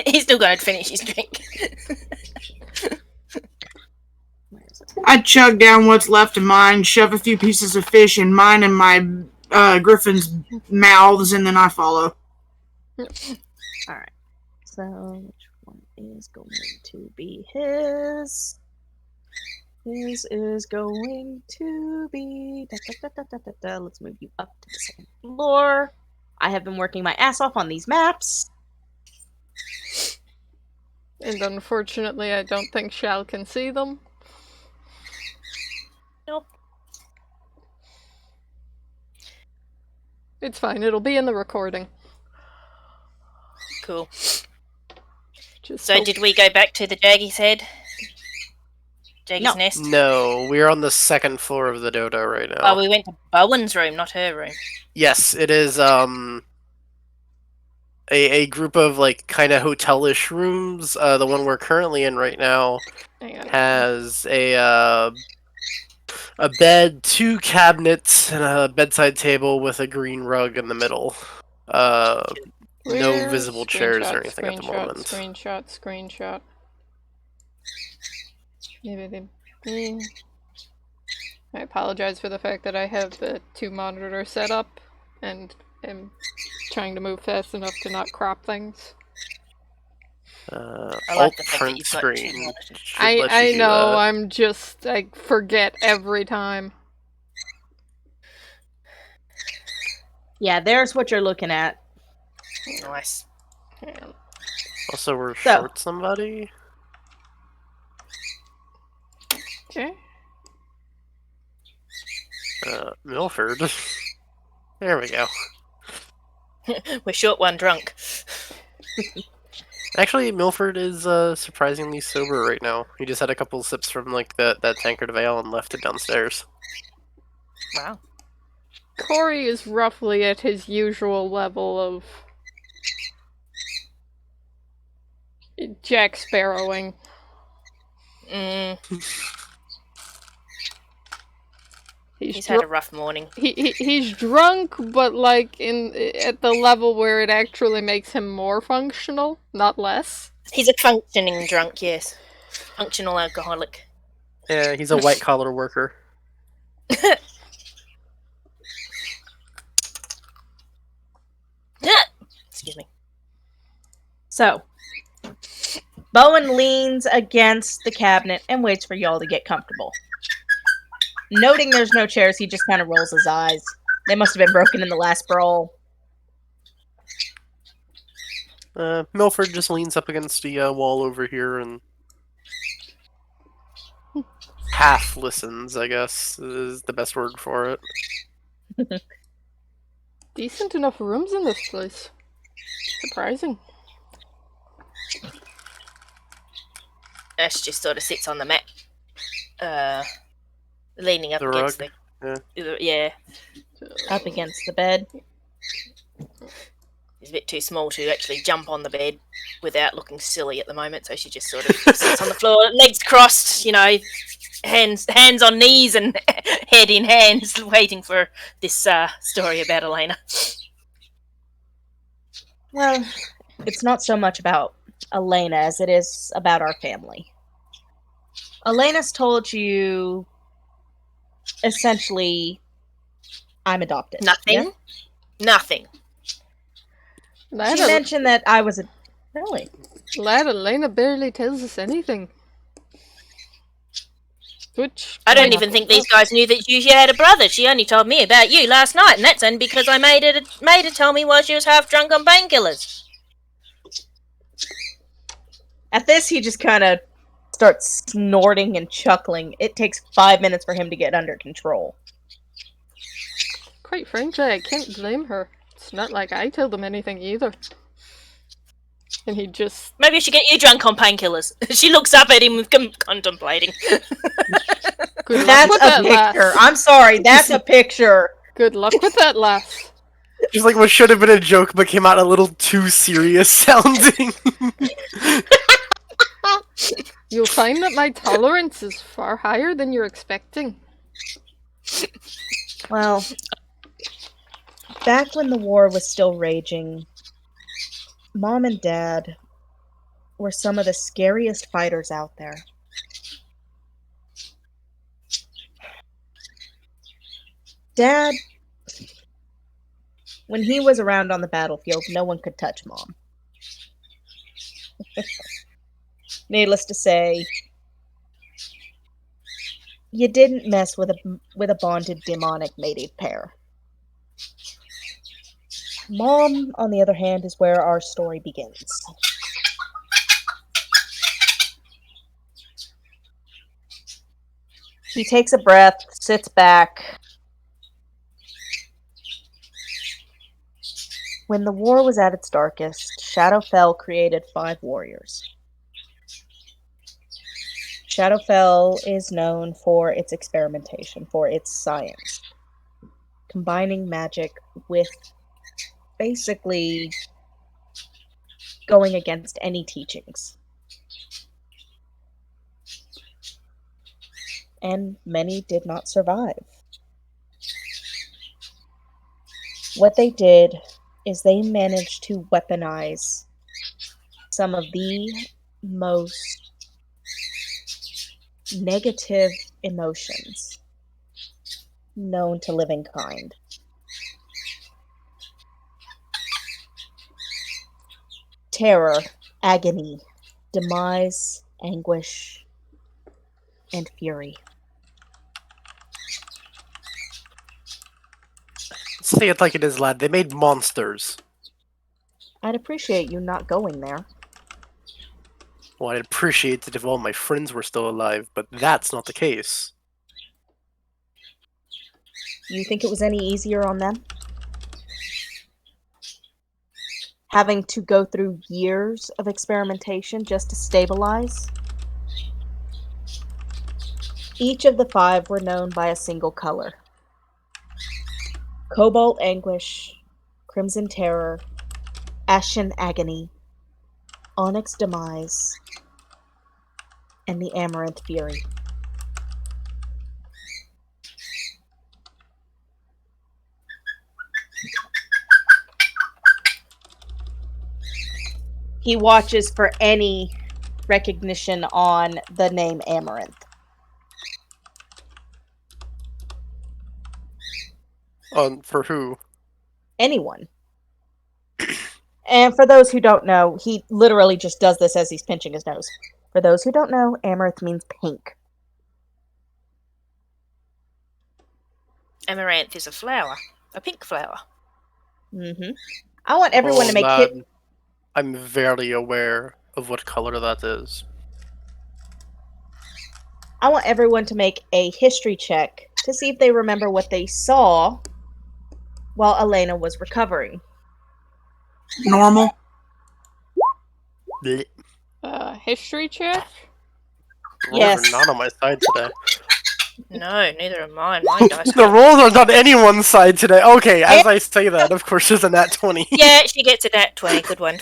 He's still going to finish his drink. I chug down what's left of mine, shove a few pieces of fish in mine and my griffin's mouths, and then I follow. Alright. So, which one is going to be his? His is going to be... Let's move you up to the second floor. I have been working my ass off on these maps. And unfortunately, I don't think Shal can see them. Nope. It's fine, it'll be in the recording. Cool. Just So did we go back to the Jaggy's head? Jaggy's nest? No, we're on the second floor of the dodo right now. Oh, we went to Bowen's room, not her room. Yes, it is a group of like kind of hotel-ish rooms. The one we're currently in right now has a bed, 2 cabinets, and a bedside table with a green rug in the middle. No visible chairs or anything at the moment. Screenshot. I apologize for the fact that I have the 2 monitors set up and am trying to move fast enough to not crop things. Alt print screen. I know, I forget every time. Yeah, there's what you're looking at. Nice. Also, we're short somebody. Okay. Milford. There we go. We're short one drunk. Actually, Milford is surprisingly sober right now. He just had a couple sips from like that tankard of ale and left it downstairs. Wow. Corey is roughly at his usual level of Jack Sparrowing. He's had a rough morning. He's drunk, but like at the level where it actually makes him more functional, not less. He's a functioning drunk, yes. Functional alcoholic. Yeah, he's a white collar worker. Excuse me. So, Bowen leans against the cabinet and waits for y'all to get comfortable. Noting there's no chairs, he just kind of rolls his eyes. They must have been broken in the last brawl. Milford just leans up against the wall over here and half listens, I guess, is the best word for it. Decent enough rooms in this place. Surprising. Ash just sort of sits on the mat, leaning up The against rug? yeah. Up against the bed. He's a bit too small to actually jump on the bed without looking silly at the moment, so she just sort of sits on the floor, legs crossed, you know, hands on knees and head in hands, waiting for this story about Aleyna. Well, it's not so much about Aleyna as it is about our family. Aleyna's told you, essentially, I'm adopted. Nothing. Yeah? Nothing. She mentioned that I was a... Really? Lad, Aleyna barely tells us anything. Which I don't even think these guys knew that you had a brother. She only told me about you last night, and that's only because I made her tell me while she was half drunk on painkillers. At this, he just kind of starts snorting and chuckling. It takes 5 minutes for him to get under control. Quite frankly, I can't blame her. It's not like I tell them anything either. And he just... Maybe I should get you drunk on painkillers. She looks up at him contemplating. That's a picture. I'm sorry, that's a picture. Good luck with that, lass. Just like what should have been a joke but came out a little too serious sounding. You'll find that my tolerance is far higher than you're expecting. Well, back when the war was still raging, Mom and Dad were some of the scariest fighters out there. Dad, when he was around on the battlefield, no one could touch Mom. Needless to say, you didn't mess with a bonded demonic mated pair. Mom, on the other hand, is where our story begins. He takes a breath, sits back. When the war was at its darkest, Shadowfell created 5 warriors. Shadowfell is known for its experimentation, for its science, combining magic with basically going against any teachings. And many did not survive. What they did is they managed to weaponize some of the most negative emotions known to living kind. Terror, agony, demise, anguish, and fury. Say it like it is, lad. They made monsters. I'd appreciate you not going there. Well, I'd appreciate it if all my friends were still alive, but that's not the case. You think it was any easier on them? Having to go through years of experimentation just to stabilize? Each of the 5 were known by a single color. Cobalt Anguish, Crimson Terror, Ashen Agony, Onyx Demise, and the Amaranth Fury. He watches for any recognition on the name Amaranth. For who? Anyone. And for those who don't know, he literally just does this as he's pinching his nose. For those who don't know, Amaranth means pink. Amaranth is a flower. A pink flower. Mm-hmm. I want everyone to make it. I'm very aware of what color that is. I want everyone to make a history check to see if they remember what they saw while Aleyna was recovering. Normal. Blech. History check? Rolls Yes. are not on my side today. No, neither are mine. My dice. The rolls aren't on anyone's side today. Okay, as I say that, of course, there's a nat 20. Yeah, she gets a nat 20. Good one.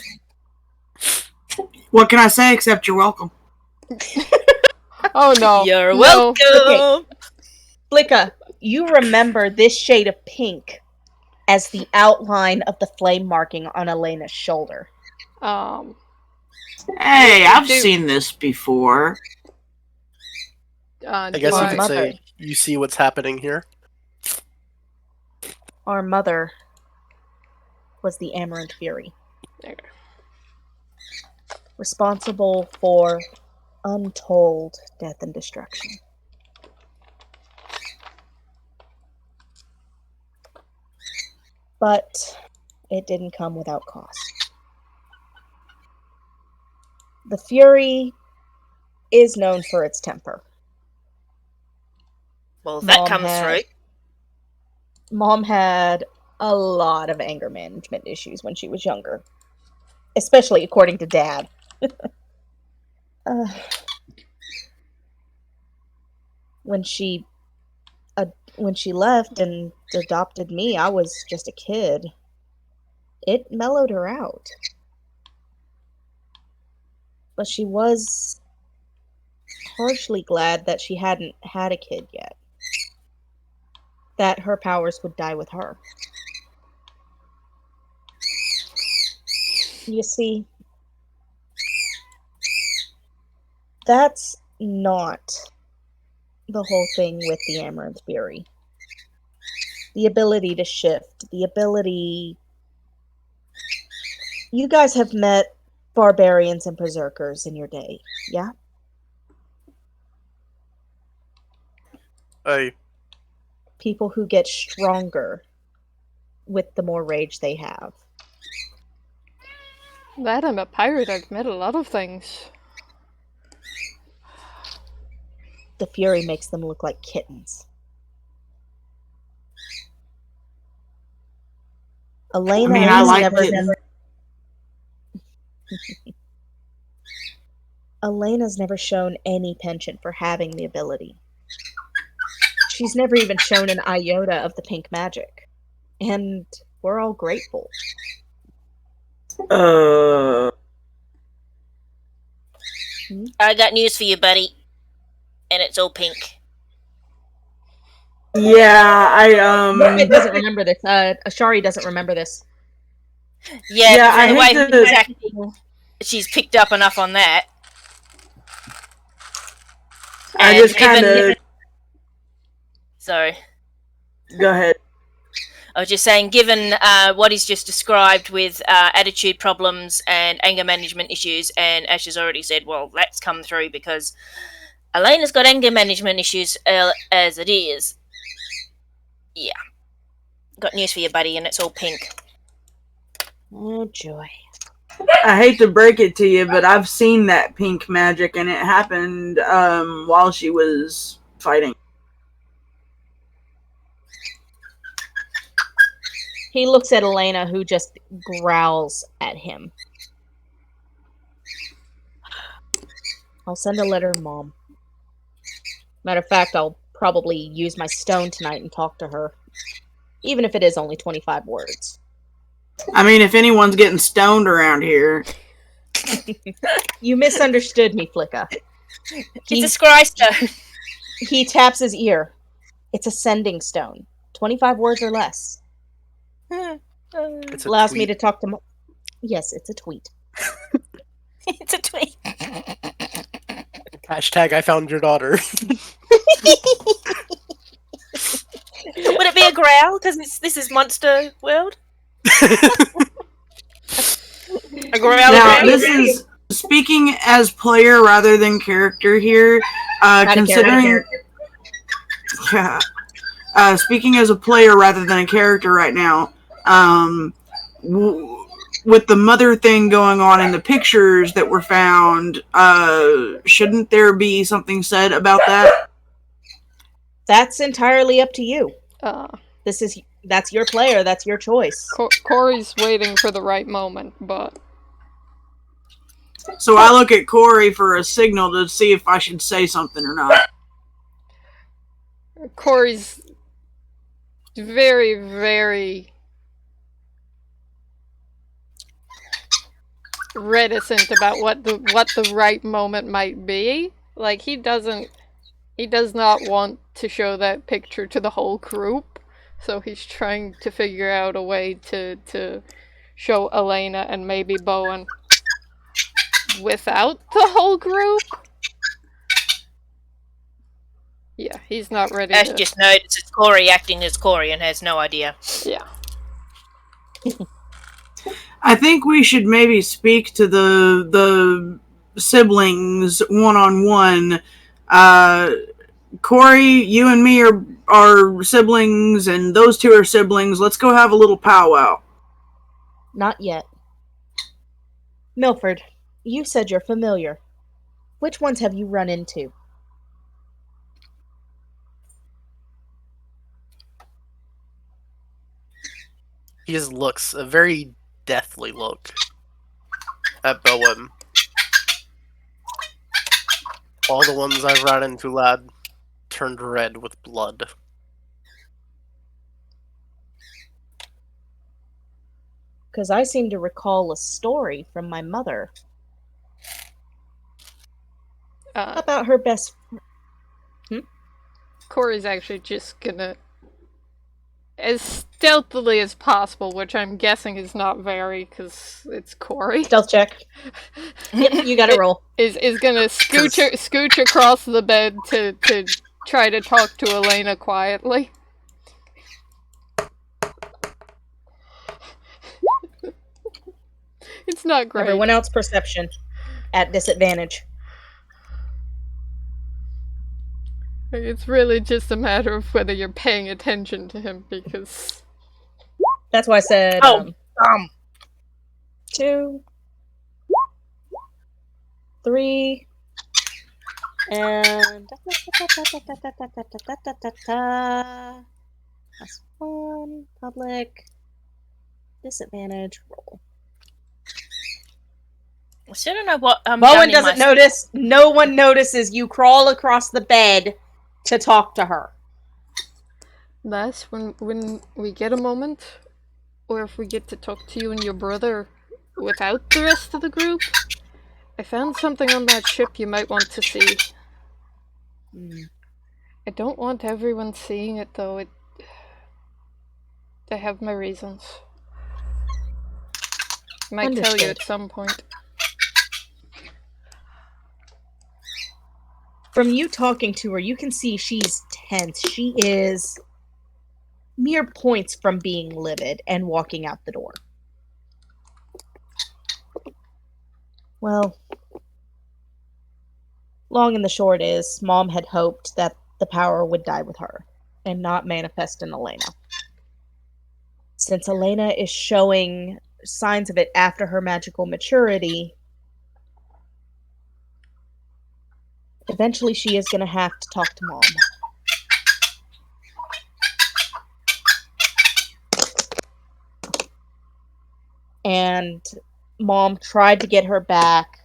What can I say except you're welcome? Oh no. You're No. welcome. Flikk'a, you remember this shade of pink as the outline of the flame marking on Aleyna's shoulder. Hey, I've seen this before. I guess you Our could mother. say you see what's happening here. Our mother was the Amaranth Fury. There. Responsible for untold death and destruction. But it didn't come without cost. The Fury is known for its temper. Well, that Mom comes had- through. Mom had a lot of anger management issues when she was younger. Especially according to Dad. When she left and adopted me, I was just a kid. It mellowed her out. But she was partially glad that she hadn't had a kid yet. That her powers would die with her. You see, that's not the whole thing with the Amaranth Fury. The ability to shift, the ability... You guys have met barbarians and berserkers in your day, yeah? People who get stronger with the more rage they have. That I'm a pirate, I've met a lot of things. The Fury makes them look like kittens. Aleyna I mean, I has like never... kittens. Aleyna's never shown any penchant for having the ability. She's never even shown an iota of the pink magic. And we're all grateful. I got news for you, buddy. And it's all pink. Yeah, It doesn't remember this. Asheari doesn't remember this. Yeah, Yeah, but I from the hate way to- he's acting, she's picked up enough on that. I And just kind of... given- Sorry. Go ahead. I was just saying, given what he's just described with attitude problems and anger management issues, and Ash has already said, well, that's come through because Aleyna's got anger management issues as it is. Yeah. Got news for you, buddy, and it's all pink. Oh, joy. I hate to break it to you, but I've seen that pink magic, and it happened while she was fighting. He looks at Aleyna, who just growls at him. I'll send a letter to Mom. Matter of fact, I'll probably use my stone tonight and talk to her. Even if it is only 25 words. I mean, if anyone's getting stoned around here... You misunderstood me, Flikk'a. It's a scry stone. He taps his ear. It's a sending stone. 25 words or less. It's a Allows me tweet. to talk to Mom. Yes, it's a tweet. It's a twig. Hashtag I found your daughter. Would it be a growl? Because this is monster world. A growl. Now, this is speaking as player rather than character here. Considering, speaking as a player rather than a character right now. With the mother thing going on in the pictures that were found, shouldn't there be something said about that? That's entirely up to you. Uh, That's your player. That's your choice. Corey's waiting for the right moment, but So I look at Corey for a signal to see if I should say something or not. Corey's very, very reticent about what the right moment might be. Like, he does not want to show that picture to the whole group, so he's trying to figure out a way to show Aleyna and maybe Bowen without the whole group. Yeah, he's not ready Ash to... just notices Corey acting as Corey and has no idea. Yeah. I think we should maybe speak to the siblings one-on-one. Corey, you and me are siblings, and those two are siblings. Let's go have a little powwow. Not yet. Milford, you said you're familiar. Which ones have you run into? He just looks a very deathly look at Bowen. All the ones I've run into, lad, turned red with blood. Because I seem to recall a story from my mother about her best... Corey's actually just gonna, as stealthily as possible, which I'm guessing is not very, because it's Corey. Stealth check. Yep, you gotta roll. Is gonna scooch across the bed to try to talk to Aleyna quietly. It's not great. Everyone else perception at disadvantage. It's really just a matter of whether you're paying attention to him, because... That's why I said... 2, 3, and... Plus 1, public, disadvantage, roll. I still don't know what Bowen doesn't notice. No one notices you crawl across the bed to talk to her. Lass, when we get a moment, or if we get to talk to you and your brother without the rest of the group, I found something on that ship you might want to see. I don't want everyone seeing it, though. I have my reasons. I might tell you at some point. From you talking to her, you can see she's tense. She is mere points from being livid and walking out the door. Well, long and the short is, Mom had hoped that the power would die with her and not manifest in Aleyna. Since Aleyna is showing signs of it after her magical maturity, eventually she is going to have to talk to Mom. And Mom tried to get her back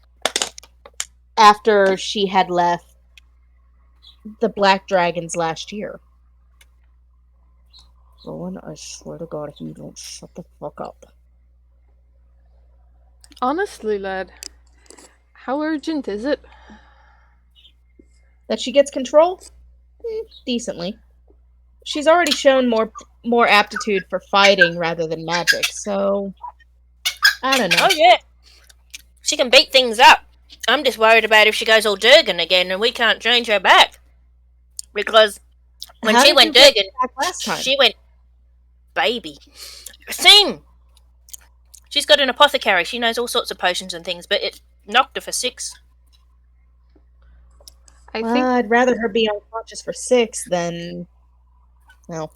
after she had left the Black Dragons last year. Rowan, I swear to God, if you don't shut the fuck up. Honestly, lad, how urgent is it? That she gets control? Decently. She's already shown more aptitude for fighting rather than magic, so I don't know. Oh yeah, She can beat things up. I'm just worried about if she goes all Durgan again and we can't change her back. Because when How she did went you get Durgan, back last time? she went baby. Same. She's got an apothecary. She knows all sorts of potions and things, but it knocked her for 6. I think I'd rather her be unconscious for 6 than... Well,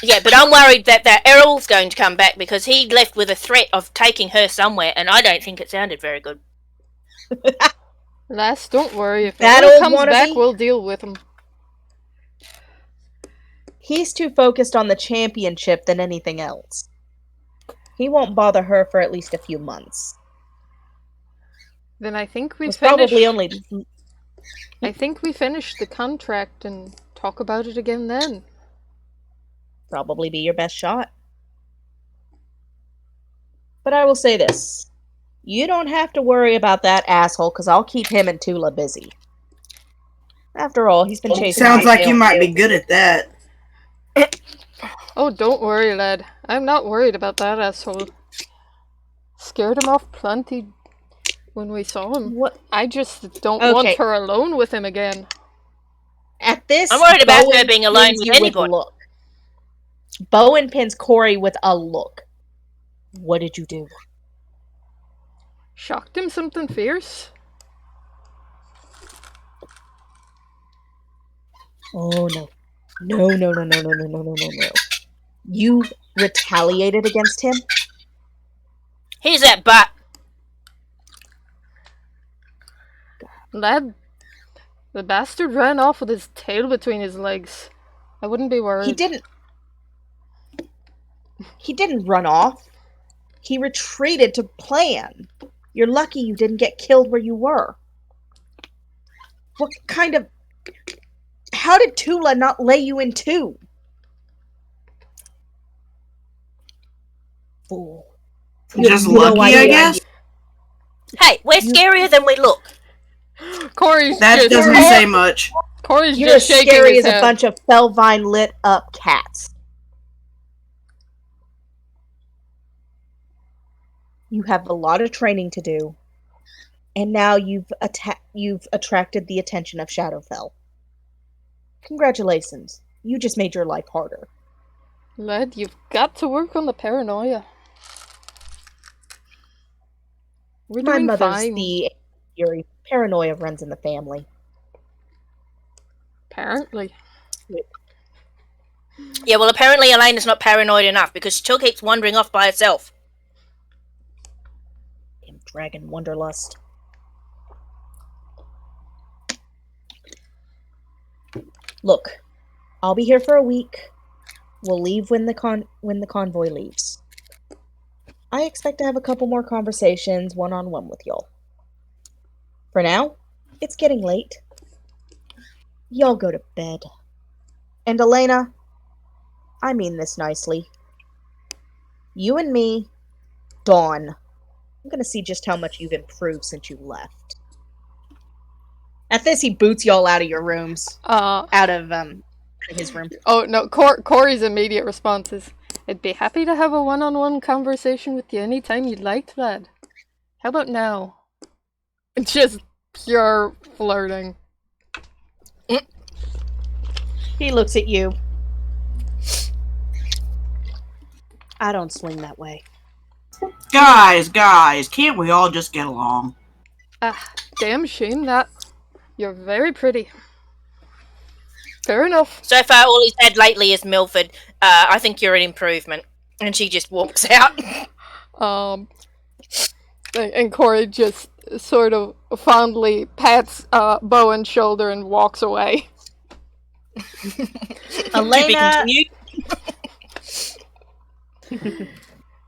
Yeah, but I'm worried that Errol's going to come back because he left with a threat of taking her somewhere, and I don't think it sounded very good. Lass, don't worry. If That Errol old comes back, wannabe? we'll deal with him. he's too focused on the championship than anything else. He won't bother her for at least a few months. Then I think we It's finish. probably only... I think we finish the contract and talk about it again then. Probably be your best shot. But I will say this. You don't have to worry about that asshole, because I'll keep him and Tula busy. After all, he's been chasing Sounds my like tail you might too. be good at that. Oh, don't worry, lad. I'm not worried about that asshole. Scared him off plenty when we saw him. What? I just don't Okay. want her alone with him again. At this, I'm worried about Bowen her being alone pins with you anybody. look. Bowen pins Corey with a look. What did you do? Shocked him something fierce? Oh no. No. You retaliated against him? He's that butt. Lad, the bastard ran off with his tail between his legs. I wouldn't be worried. He didn't run off. He retreated to plan. You're lucky you didn't get killed where you were. What kind of... How did Tula not lay you in two? Fool. You Just have no lucky, I idea. guess? Hey, we're scarier than we look. Corey's That just doesn't say much. Corey's You're just as shaking scary his as a head. bunch of Felvine lit up cats. You have a lot of training to do, and now you've attracted the attention of Shadowfell. Congratulations, you just made your life harder. Lad, you've got to work on the paranoia. We're My doing mother's fine. the Asheari. Paranoia runs in the family. Apparently. Yeah, well, apparently Aleyna's not paranoid enough because she still keeps wandering off by herself. Damn dragon wanderlust. Look, I'll be here for a week. We'll leave when the convoy leaves. I expect to have a couple more conversations one-on-one with y'all. For now, it's getting late. Y'all go to bed. And Aleyna, I mean this nicely. You and me, Dawn. I'm gonna see just how much you've improved since you left. At this, he boots y'all out of your rooms. Out of his room. Oh no, Corey's immediate response is, I'd be happy to have a one-on-one conversation with you anytime you'd like, lad. How about now? Just pure flirting. He looks at you. I don't swing that way. Guys, can't we all just get along? Ah, damn shame that. You're very pretty. Fair enough. So far, all he's had lately is Milford. I think you're an improvement. And she just walks out. And Corey just sort of fondly pats Bowen's shoulder and walks away. Aleyna...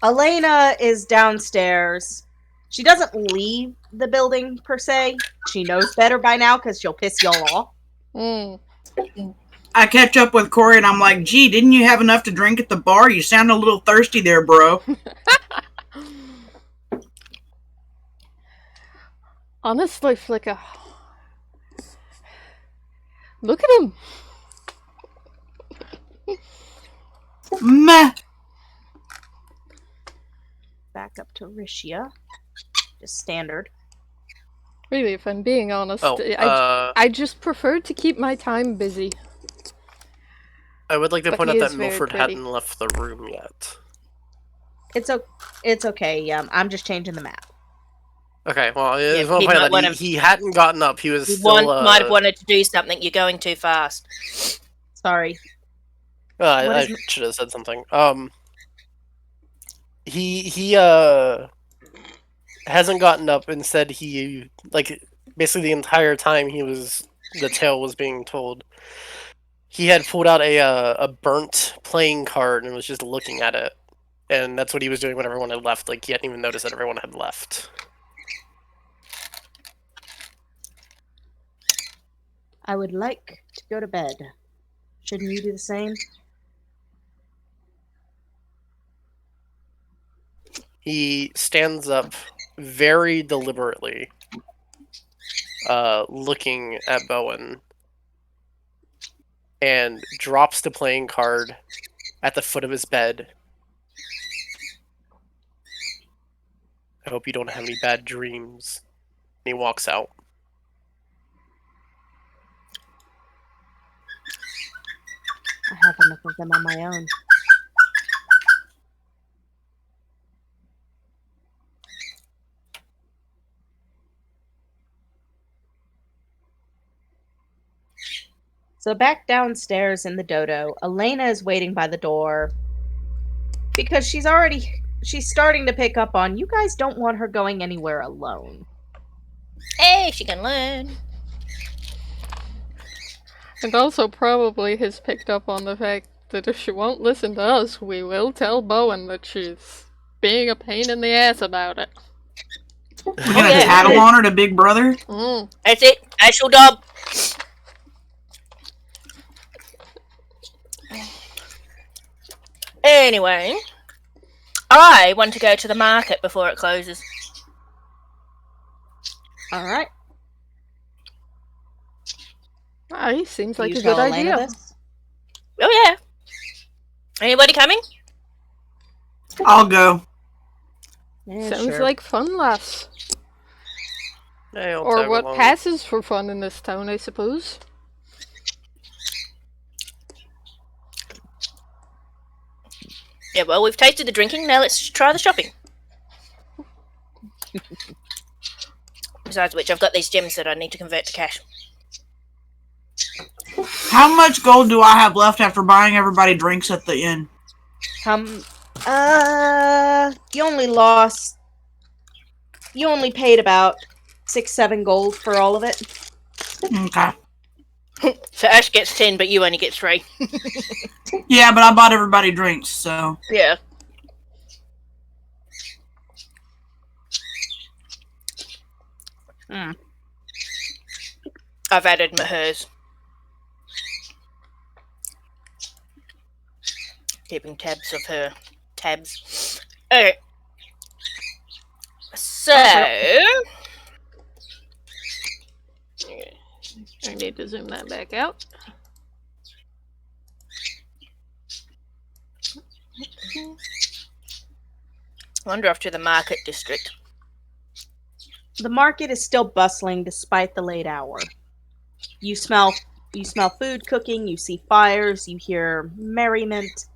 Aleyna is downstairs. She doesn't leave the building, per se. She knows better by now, because she'll piss y'all off. I catch up with Corey and I'm like, gee, didn't you have enough to drink at the bar? You sound a little thirsty there, bro. Honestly, Flikk'a. Look at him. Meh. back up to Rishia. Just standard. Really, if I'm being honest, Oh, I just prefer to keep my time busy. I would like to But point he out is that very Milford pretty. hadn't left the room yet. It's okay. I'm just changing the map. Okay, well, I Yeah, just want he to point might out that wanna- he hadn't gotten up. He was You still. might have wanted to do something. You're going too fast. Sorry. I should have said something. He hasn't gotten up. Instead, he basically the entire time the tale was being told, he had pulled out a burnt playing card and was just looking at it, and that's what he was doing when everyone had left. Like he hadn't even noticed that everyone had left. I would like to go to bed. Shouldn't you do the same? He stands up very deliberately, looking at Bowen, and drops the playing card at the foot of his bed. I hope you don't have any bad dreams. And he walks out. I have enough of them on my own. So back downstairs in the dodo, Aleyna is waiting by the door because she's starting to pick up on you guys don't want her going anywhere alone. Hey, she can learn. And also probably has picked up on the fact that if she won't listen to us, we will tell Bowen that she's being a pain in the ass about it. We're gonna tattle on her to Big Brother? That's it. Actual dub. Anyway, I want to go to the market before it closes. Alright. Aye, seems like You a good tell Aleyna idea. this? Oh yeah. Anybody coming? I'll go. Yeah, Sounds sure. like fun, lass. I'll Or tag what along. passes for fun in this town, I suppose. Yeah, well, we've tasted the drinking, now let's try the shopping. Besides which, I've got these gems that I need to convert to cash. How much gold do I have left after buying everybody drinks at the inn? You only paid about 6-7 gold for all of it. Okay. So Ash gets 10, but you only get 3. Yeah, but I bought everybody drinks, so. Yeah. I've added hers. Keeping tabs of her tabs. Okay. So. I need to zoom that back out. Wander off to the market district. The market is still bustling despite the late hour. You smell food cooking, you see fires, you hear merriment.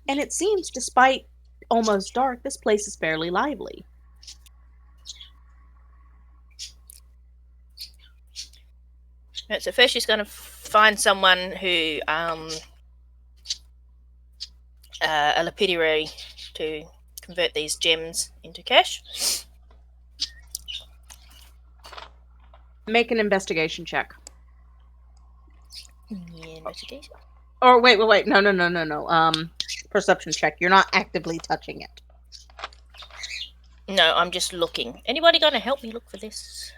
And it seems, despite almost dark, this place is fairly lively. Right, so first she's going to find someone who, a lapidary to convert these gems into cash. Make an investigation check. Yeah, investigation. Or wait. No. Perception check. You're not actively touching it. No, I'm just looking. Anybody going to help me look for this?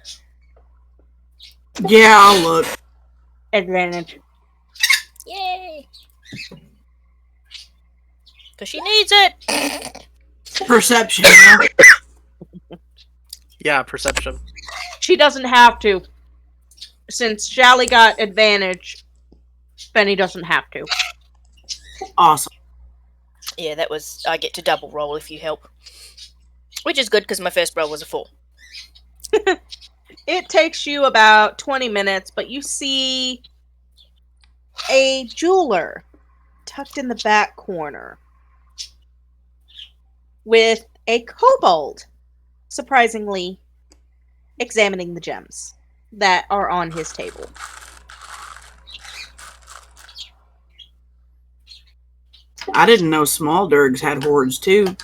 Yeah, I'll look. Advantage. Yay! Because she needs it! Perception, yeah. Yeah, perception. She doesn't have to. Since Shally got advantage, Fenni doesn't have to. Awesome. Yeah, that was... I get to double roll if you help. Which is good, because my first roll was a 4. It takes you about 20 minutes, but you see a jeweler tucked in the back corner with a kobold, surprisingly, examining the gems that are on his table. I didn't know small dergs had hordes too.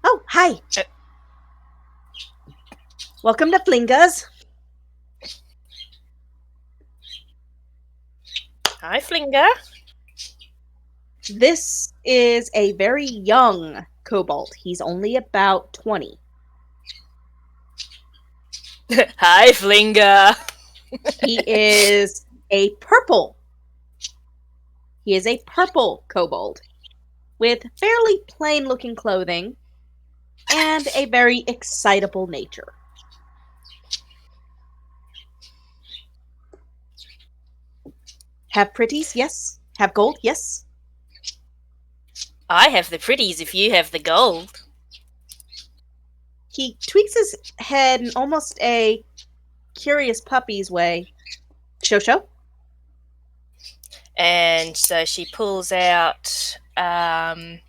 Oh, hi. Welcome to Flikk'a's. Hi, Flikk'a. This is a very young kobold. He's only about 20. Hi, Flikk'a. He is a purple. He is a purple kobold with fairly plain-looking clothing and a very excitable nature. Have pretties? Yes. Have gold? Yes. I have the pretties if you have the gold. He tweaks his head in almost a curious puppy's way. Show. And so she pulls out... Damn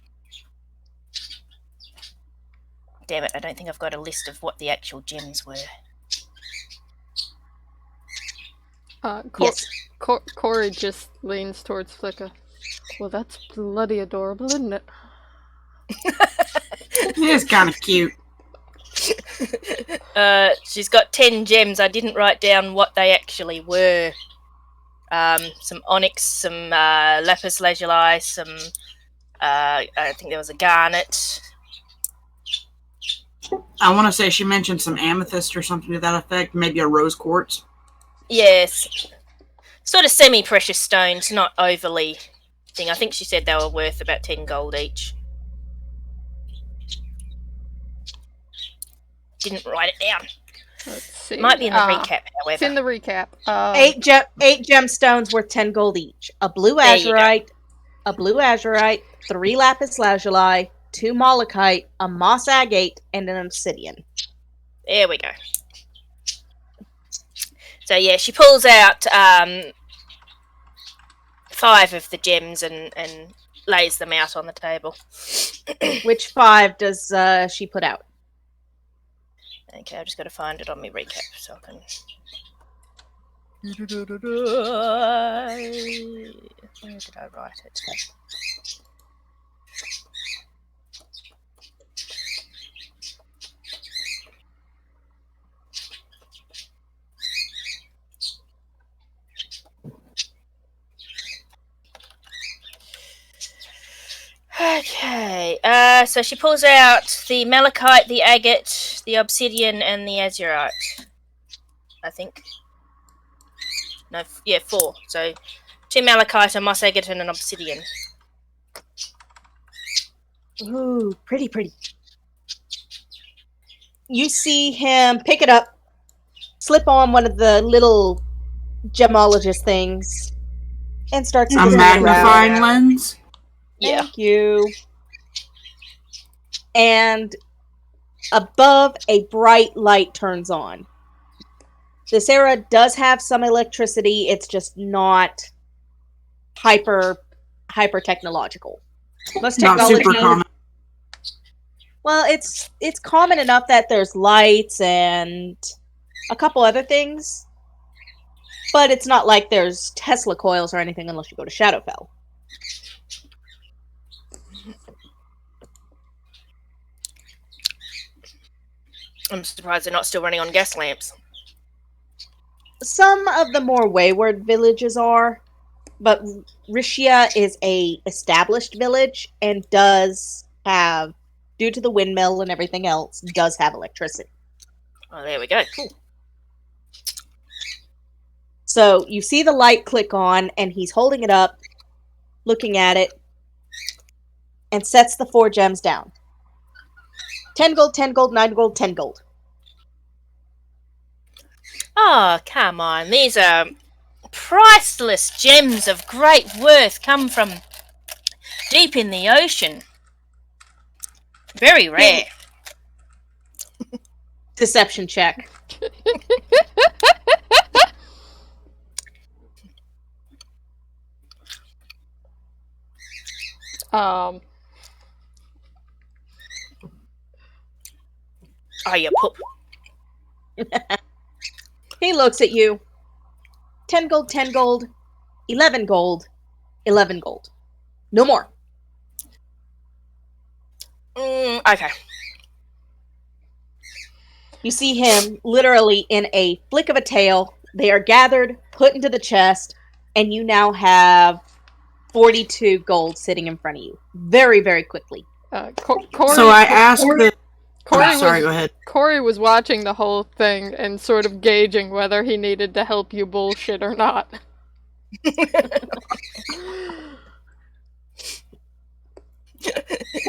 it, I don't think I've got a list of what the actual gems were. Yes. Corey just leans towards Flikk'a. Well, that's bloody adorable, isn't it? It is kind of cute. She's got 10 gems. I didn't write down what they actually were. Some onyx, some lapis lazuli, some... I think there was a garnet. I want to say she mentioned some amethyst or something to that effect. Maybe a rose quartz. Yes. Sort of semi-precious stones, not overly thing. I think she said they were worth about 10 gold each. Didn't write it down. Let's see. Might be in the recap, however. It's in the recap. 8 gemstones worth 10 gold each. A blue azurite, 3 lapis lazuli, 2 malachite, a moss agate, and an obsidian. There we go. So yeah, she pulls out 5 of the gems and lays them out on the table. Which 5 does she put out? Okay, I've just got to find it on my recap so I can... Where did I write it? Okay, so she pulls out the malachite, the agate, the obsidian, and the azurite. I think. No, yeah, 4. So 2 malachite, a moss agate, and an obsidian. Ooh, pretty. You see him pick it up, slip on one of the little gemologist things, and start A magnifying lens? Yeah. Thank you. And above, a bright light turns on. This era does have some electricity. It's just not hyper technological. Most technology, not super common. well, it's common enough that there's lights and a couple other things, but it's not like there's Tesla coils or anything unless you go to Shadowfell. I'm surprised they're not still running on gas lamps. Some of the more wayward villages are, but Rishia is a established village and does have, due to the windmill and everything else, does have electricity. Oh, there we go. Cool. So you see the light click on, and he's holding it up, looking at it, and sets the 4 gems down. 10 gold, 10 gold, 9 gold, 10 gold. Oh, come on. These are priceless gems of great worth come from deep in the ocean. Very rare. Deception check. Oh, you poop. He looks at you. 10 gold, 10 gold, 11 gold, 11 gold. No more. Okay. You see him literally in a flick of a tail. They are gathered, put into the chest, and you now have 42 gold sitting in front of you. Very, very quickly. Corey, So I asked the... Corey sorry, go ahead. Corey was watching the whole thing and sort of gauging whether he needed to help you bullshit or not.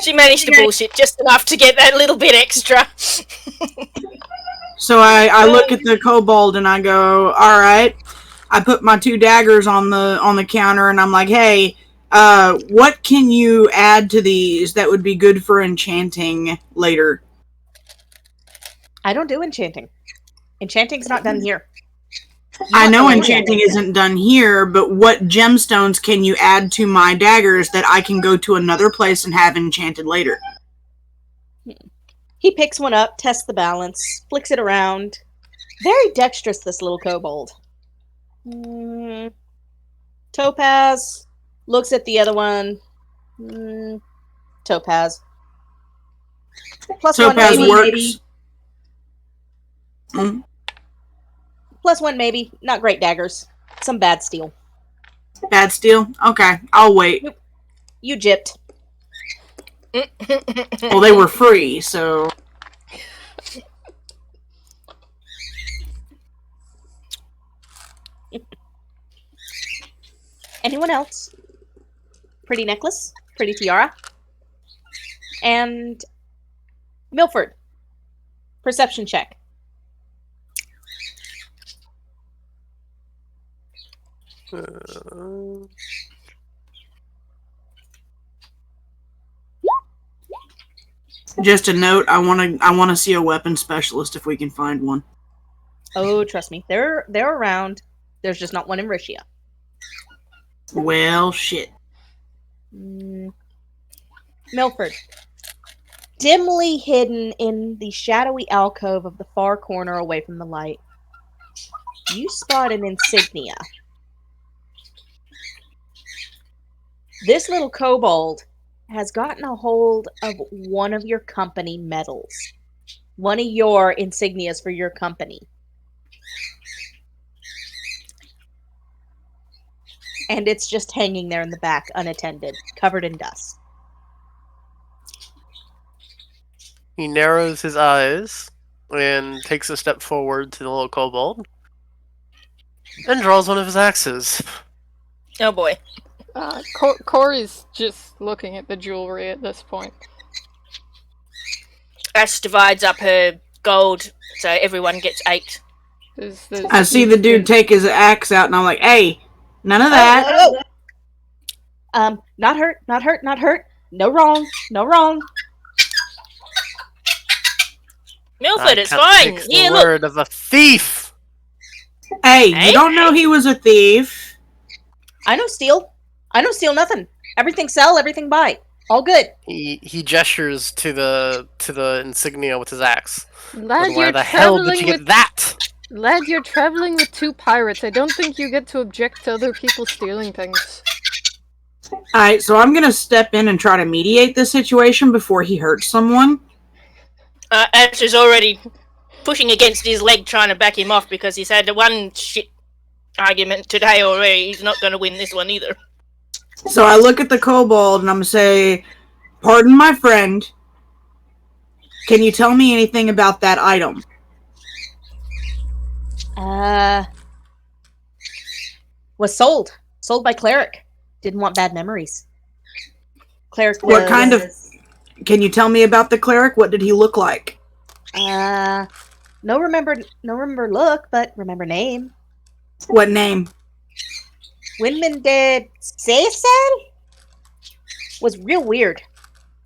She managed to bullshit just enough to get that little bit extra. So I look at the kobold and I go, all right. I put my 2 daggers on the counter and I'm like, hey, what can you add to these that would be good for enchanting later? I don't do enchanting. Enchanting's not done here. I know enchanting isn't done here, but what gemstones can you add to my daggers that I can go to another place and have enchanted later? He picks one up, tests the balance, flicks it around. Very dexterous, this little kobold. Topaz. Looks at the other one. Topaz. Plus Topaz 1 maybe. works. Plus 1 maybe. Not great daggers. Some bad steel. Bad steel? Okay, I'll wait. You gypped. Well, they were free, so... Anyone else? Pretty necklace. Pretty tiara. And... Milford. Perception check. Just a note, I want to see a weapon specialist if we can find one. Oh, trust me. They're around. There's just not one in Rishia. Well, shit. Milford. Dimly hidden in the shadowy alcove of the far corner away from the light, you spot an insignia. This little kobold has gotten a hold of one of your company medals. One of your insignias for your company. And it's just hanging there in the back, unattended, covered in dust. He narrows his eyes and takes a step forward to the little kobold and draws one of his axes. Oh boy. Corey's just looking at the jewelry at this point. Ash divides up her gold so everyone gets 8. I see the dude take his axe out and I'm like, hey, none of that. Not hurt, not hurt, not hurt. No wrong, no wrong. Milford, it's fine. The word of a thief. Hey, you don't know he was a thief. I don't steal. I don't steal nothing. Everything sell, everything buy. All good. He gestures to the insignia with his axe. Lad, Where the hell did you get that? Lad, you're traveling with 2 pirates. I don't think you get to object to other people stealing things. Alright, so I'm gonna step in and try to mediate this situation before he hurts someone. Ash is already pushing against his leg trying to back him off because he's had one shit argument today already. He's not going to win this one either. So I look at the kobold and I'm gonna say, pardon my friend, can you tell me anything about that item? Was sold. Sold by cleric. Didn't want bad memories. Cleric was... What kind of... Can you tell me about the cleric? What did he look like? No remember look, but remember name. What name? Winman de Cecil was real weird.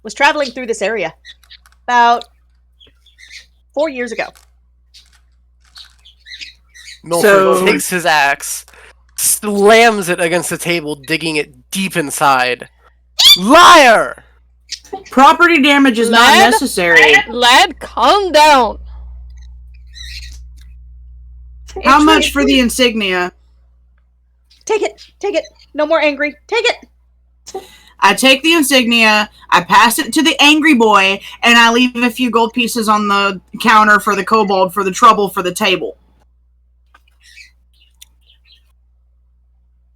Was traveling through this area about 4 years ago. Milford takes his axe, slams it against the table, digging it deep inside. Liar! Property damage is not necessary. Lad, calm down. How much for the insignia? Take it. No more angry. Take it. I take the insignia, I pass it to the angry boy, and I leave a few gold pieces on the counter for the kobold for the trouble for the table.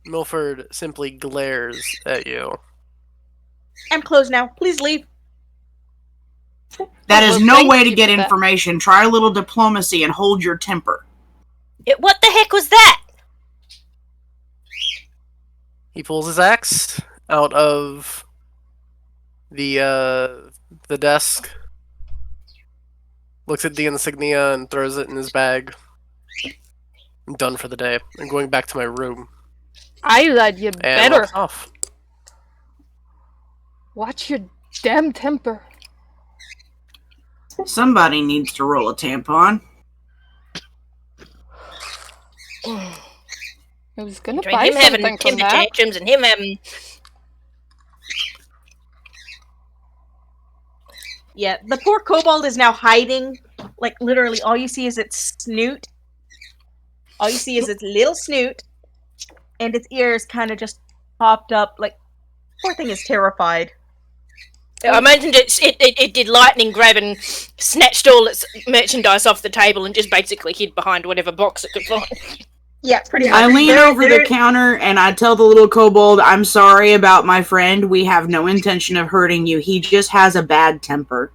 Milford simply glares at you. I'm closed now. Please leave. That is no way to get information. Try a little diplomacy and hold your temper. What the heck was that? He pulls his axe out of the desk, looks at the insignia and throws it in his bag. I'm done for the day. I'm going back to my room. Lad, you And better walks off. watch your damn temper. Somebody needs to roll a tampon. I was gonna Between buy him having something from temper that. tantrums and him having... Yeah, the poor kobold is now hiding. Like, literally, all you see is its snoot. All you see is its little snoot. And its ears kind of just popped up. Like, poor thing is terrified. I imagined it did lightning grab and snatched all its merchandise off the table and just basically hid behind whatever box it could find. Yeah, pretty much. I lean over the counter and I tell the little kobold, I'm sorry about my friend. We have no intention of hurting you. He just has a bad temper.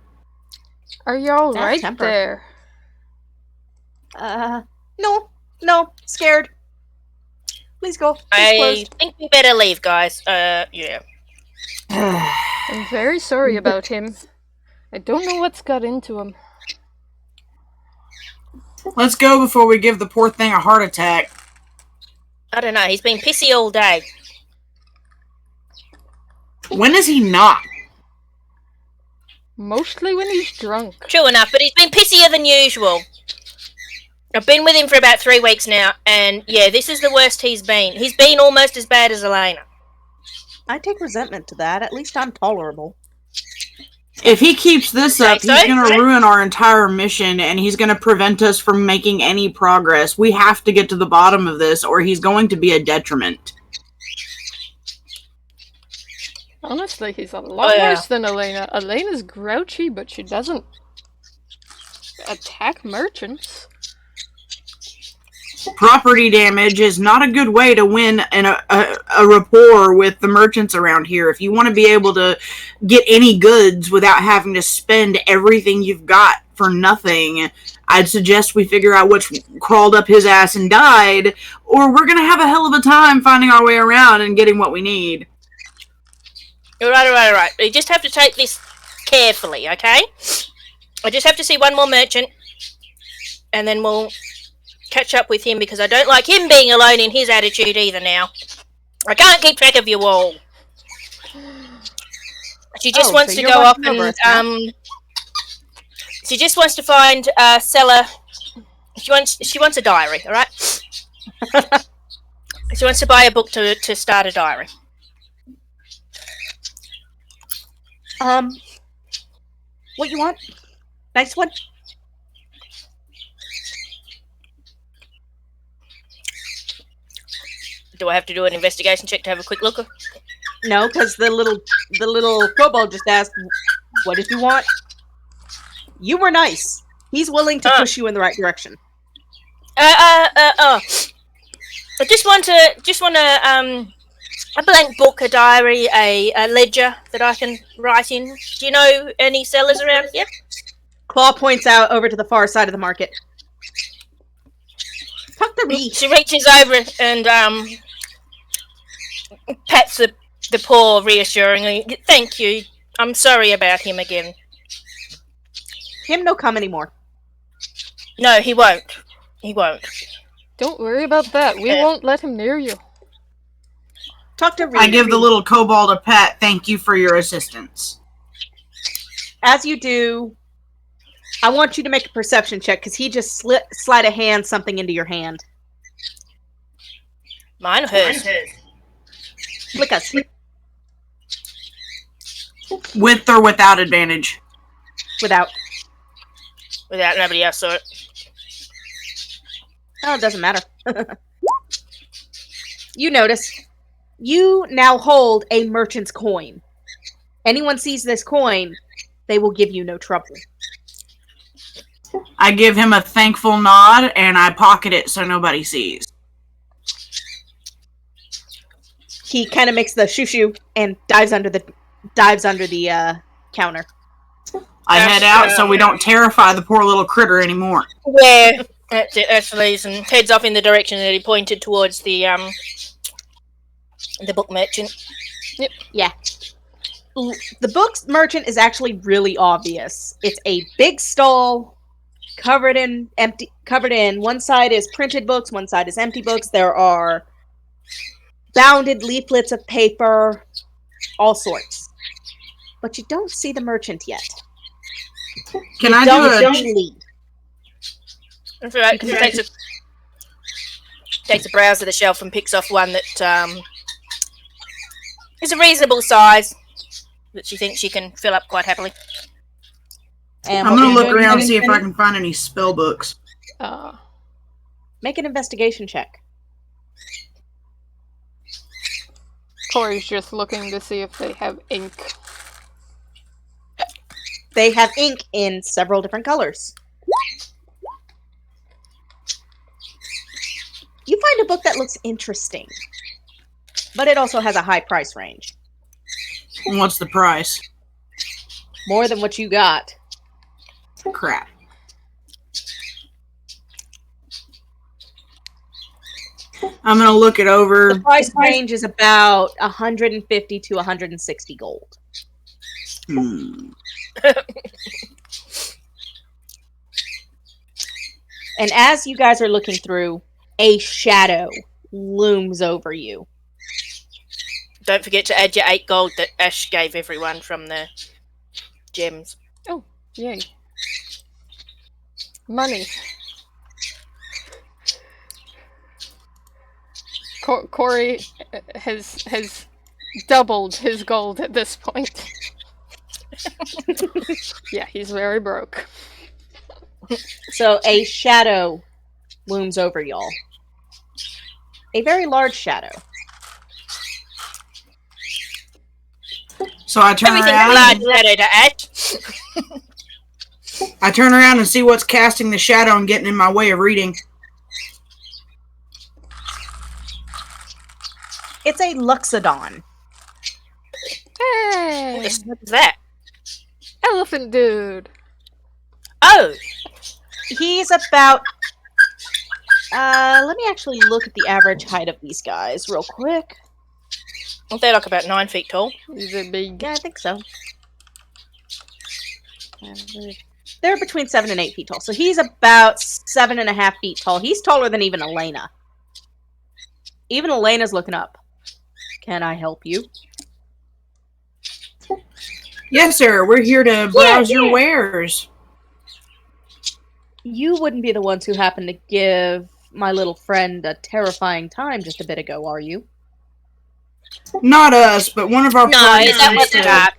Are you all Bad right temper. there? No, scared. Please go. Please I close. think we better leave, guys. Yeah. I'm very sorry about him. I don't know what's got into him. Let's go before we give the poor thing a heart attack. I don't know, he's been pissy all day. When is he not? Mostly when he's drunk. True enough, but he's been pissier than usual. I've been with him for about 3 weeks now, and yeah, this is the worst he's been. He's been almost as bad as Aleyna. I take resentment to that. At least I'm tolerable. If he keeps this up, So? he's going to ruin our entire mission, and he's going to prevent us from making any progress. We have to get to the bottom of this, or he's going to be a detriment. Honestly, he's a lot worse than Aleyna. Aleyna's grouchy, but she doesn't attack merchants. Property damage is not a good way to win a rapport with the merchants around here. If you want to be able to get any goods without having to spend everything you've got for nothing, I'd suggest we figure out which crawled up his ass and died, or we're going to have a hell of a time finding our way around and getting what we need. Alright. You just have to take this carefully, okay? I just have to see one more merchant, and then we'll catch up with him, because I don't like him being alone in his attitude either now. I can't keep track of you all. She just wants to go off and, she just wants to find a seller. She wants a diary, alright? She wants to buy a book to start a diary. What you want? Nice one? Do I have to do an investigation check to have a quick look? No, because the little kobold just asked, what did you want? You were nice. He's willing to push you in the right direction. I just want a blank book, a diary, a ledger that I can write in. Do you know any sellers around here? Claw points out over to the far side of the market. Tuck the reach. She reaches over and pats the paw reassuringly. Thank you. I'm sorry about him again. Him no come anymore. No, he won't. He won't. Don't worry about that. We won't let him near you. Talk to Reed. I give the little kobold a pat. Thank you for your assistance. As you do, I want you to make a perception check because he just sleight of hand something into your hand. Mine or hers? Flikk'a's. With or without advantage? Without. Without nobody else saw it. Oh, it doesn't matter. You notice. You now hold a merchant's coin. Anyone sees this coin, they will give you no trouble. I give him a thankful nod, and I pocket it so nobody sees. He kind of makes the shoo-shoo and dives under the counter. I head out so we don't terrify the poor little critter anymore. Yeah, that's it. Actually, and heads off in the direction that he pointed towards the book merchant. Yep. Yeah. The books merchant is actually really obvious. It's a big stall covered in one side is printed books, one side is empty books. There are bounded leaflets of paper, all sorts. But you don't see the merchant yet. Can I do leave. That's right. He takes a browse of the shelf and picks off one that is a reasonable size that she thinks she can fill up quite happily. And I'm going to look around and see if I can find any spell books. Make an investigation check. Corey's just looking to see if they have ink. They have ink in several different colors. You find a book that looks interesting, but it also has a high price range. What's the price? More than what you got. Crap. I'm going to look it over. The price range is about 150 to 160 gold. And as you guys are looking through, a shadow looms over you. Don't forget to add your 8 gold that Ash gave everyone from the gems. Oh, yay. Money. Corey has doubled his gold at this point. Yeah, he's very broke. So a shadow looms over y'all. A very large shadow. So I turn around. I turn around and see what's casting the shadow and getting in my way of reading. It's a Luxodon. Hey! What is that? Elephant dude. Oh! He's about... let me actually look at the average height of these guys real quick. Aren't they like about 9 feet tall? He's a big... Yeah, I think so. They're between 7 and 8 feet tall. So he's about 7.5 feet tall. He's taller than even Aleyna. Even Aleyna's looking up. Can I help you? Yes, sir. We're here to browse your wares. You wouldn't be the ones who happened to give my little friend a terrifying time just a bit ago, are you? Not us, but one of our party. No, that wasn't that.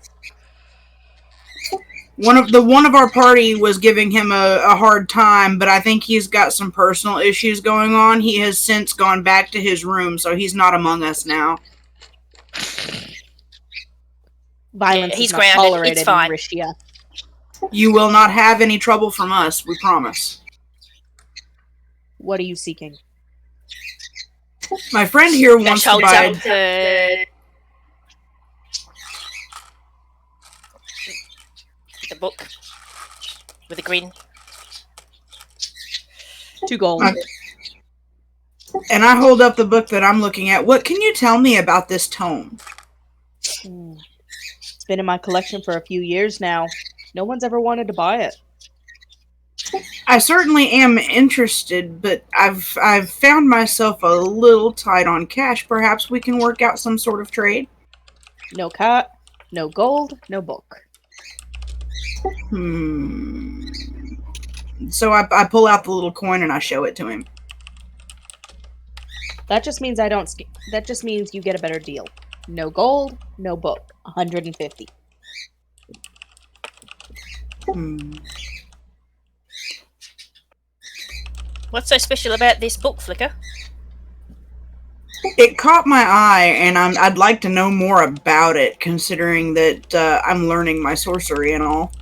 One of our party was giving him a hard time, but I think he's got some personal issues going on. He has since gone back to his room, so he's not among us now. Violence he's is not grounded. tolerated It's fine. in Rishia. You will not have any trouble from us, we promise. What are you seeking? My friend here wants to buy... The book with the green. 2 gold. And I hold up the book that I'm looking at. What can you tell me about this tome? It's been in my collection for a few years now. No one's ever wanted to buy it. I certainly am interested, but I've found myself a little tight on cash. Perhaps we can work out some sort of trade. No cut, no gold, no book. So I pull out the little coin and I show it to him. That just means that just means you get a better deal. No gold, no book. 150. What's so special about this book, Flikk'a? It caught my eye, and I'd like to know more about it, considering that I'm learning my sorcery and all.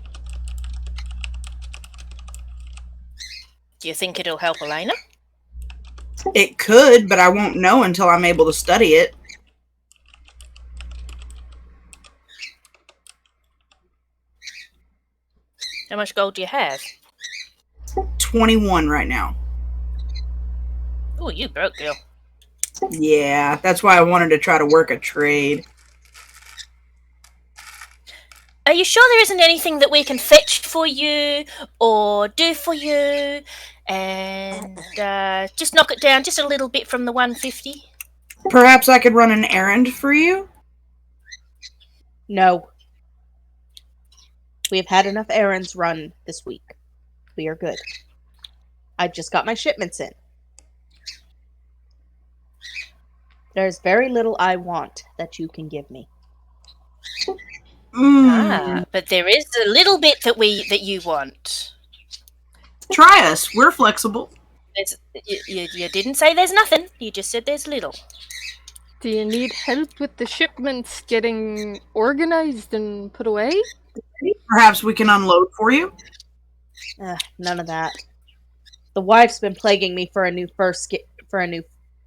Do you think it'll help Aleyna? It could, but I won't know until I'm able to study it. How much gold do you have? 21 right now. Oh, you broke, girl. Yeah, that's why I wanted to try to work a trade. Are you sure there isn't anything that we can fetch for you or do for you and just knock it down just a little bit from the 150? Perhaps I could run an errand for you? No. We have had enough errands run this week. We are good. I just got my shipments in. There's very little I want that you can give me. But there is a little bit that you want. Try us. We're flexible. You didn't say there's nothing. You just said there's little. Do you need help with the shipments getting organized and put away? Perhaps we can unload for you? None of that. The wife's been plaguing me for a new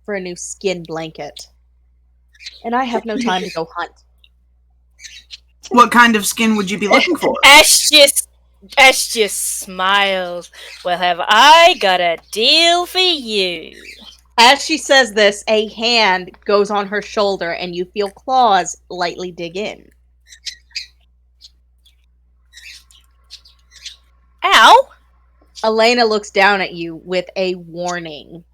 new skin blanket. And I have no time to go hunt. What kind of skin would you be looking for? Ash just smiles. Well, have I got a deal for you? As she says this, a hand goes on her shoulder and you feel claws lightly dig in. Ow! Aleyna looks down at you with a warning.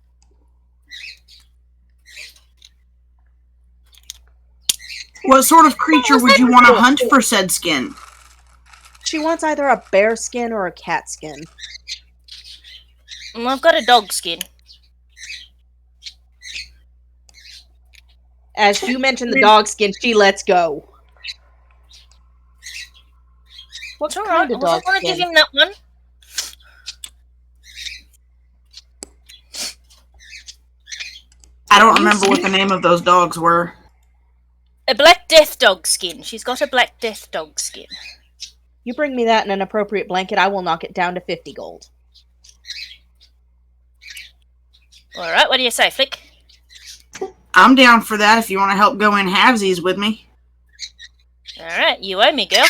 What sort of creature would you want to hunt for said skin? She wants either a bear skin or a cat skin. I've got a dog skin. As you mention the dog skin, she lets go. What All kind right, of dog I want to skin? give him that one. I don't remember what the name of those dogs were. A black death dog skin. She's got a black death dog skin. You bring me that in an appropriate blanket, I will knock it down to 50 gold. Alright, what do you say, Flick? I'm down for that if you want to help go in halvesies with me. Alright, you owe me, girl.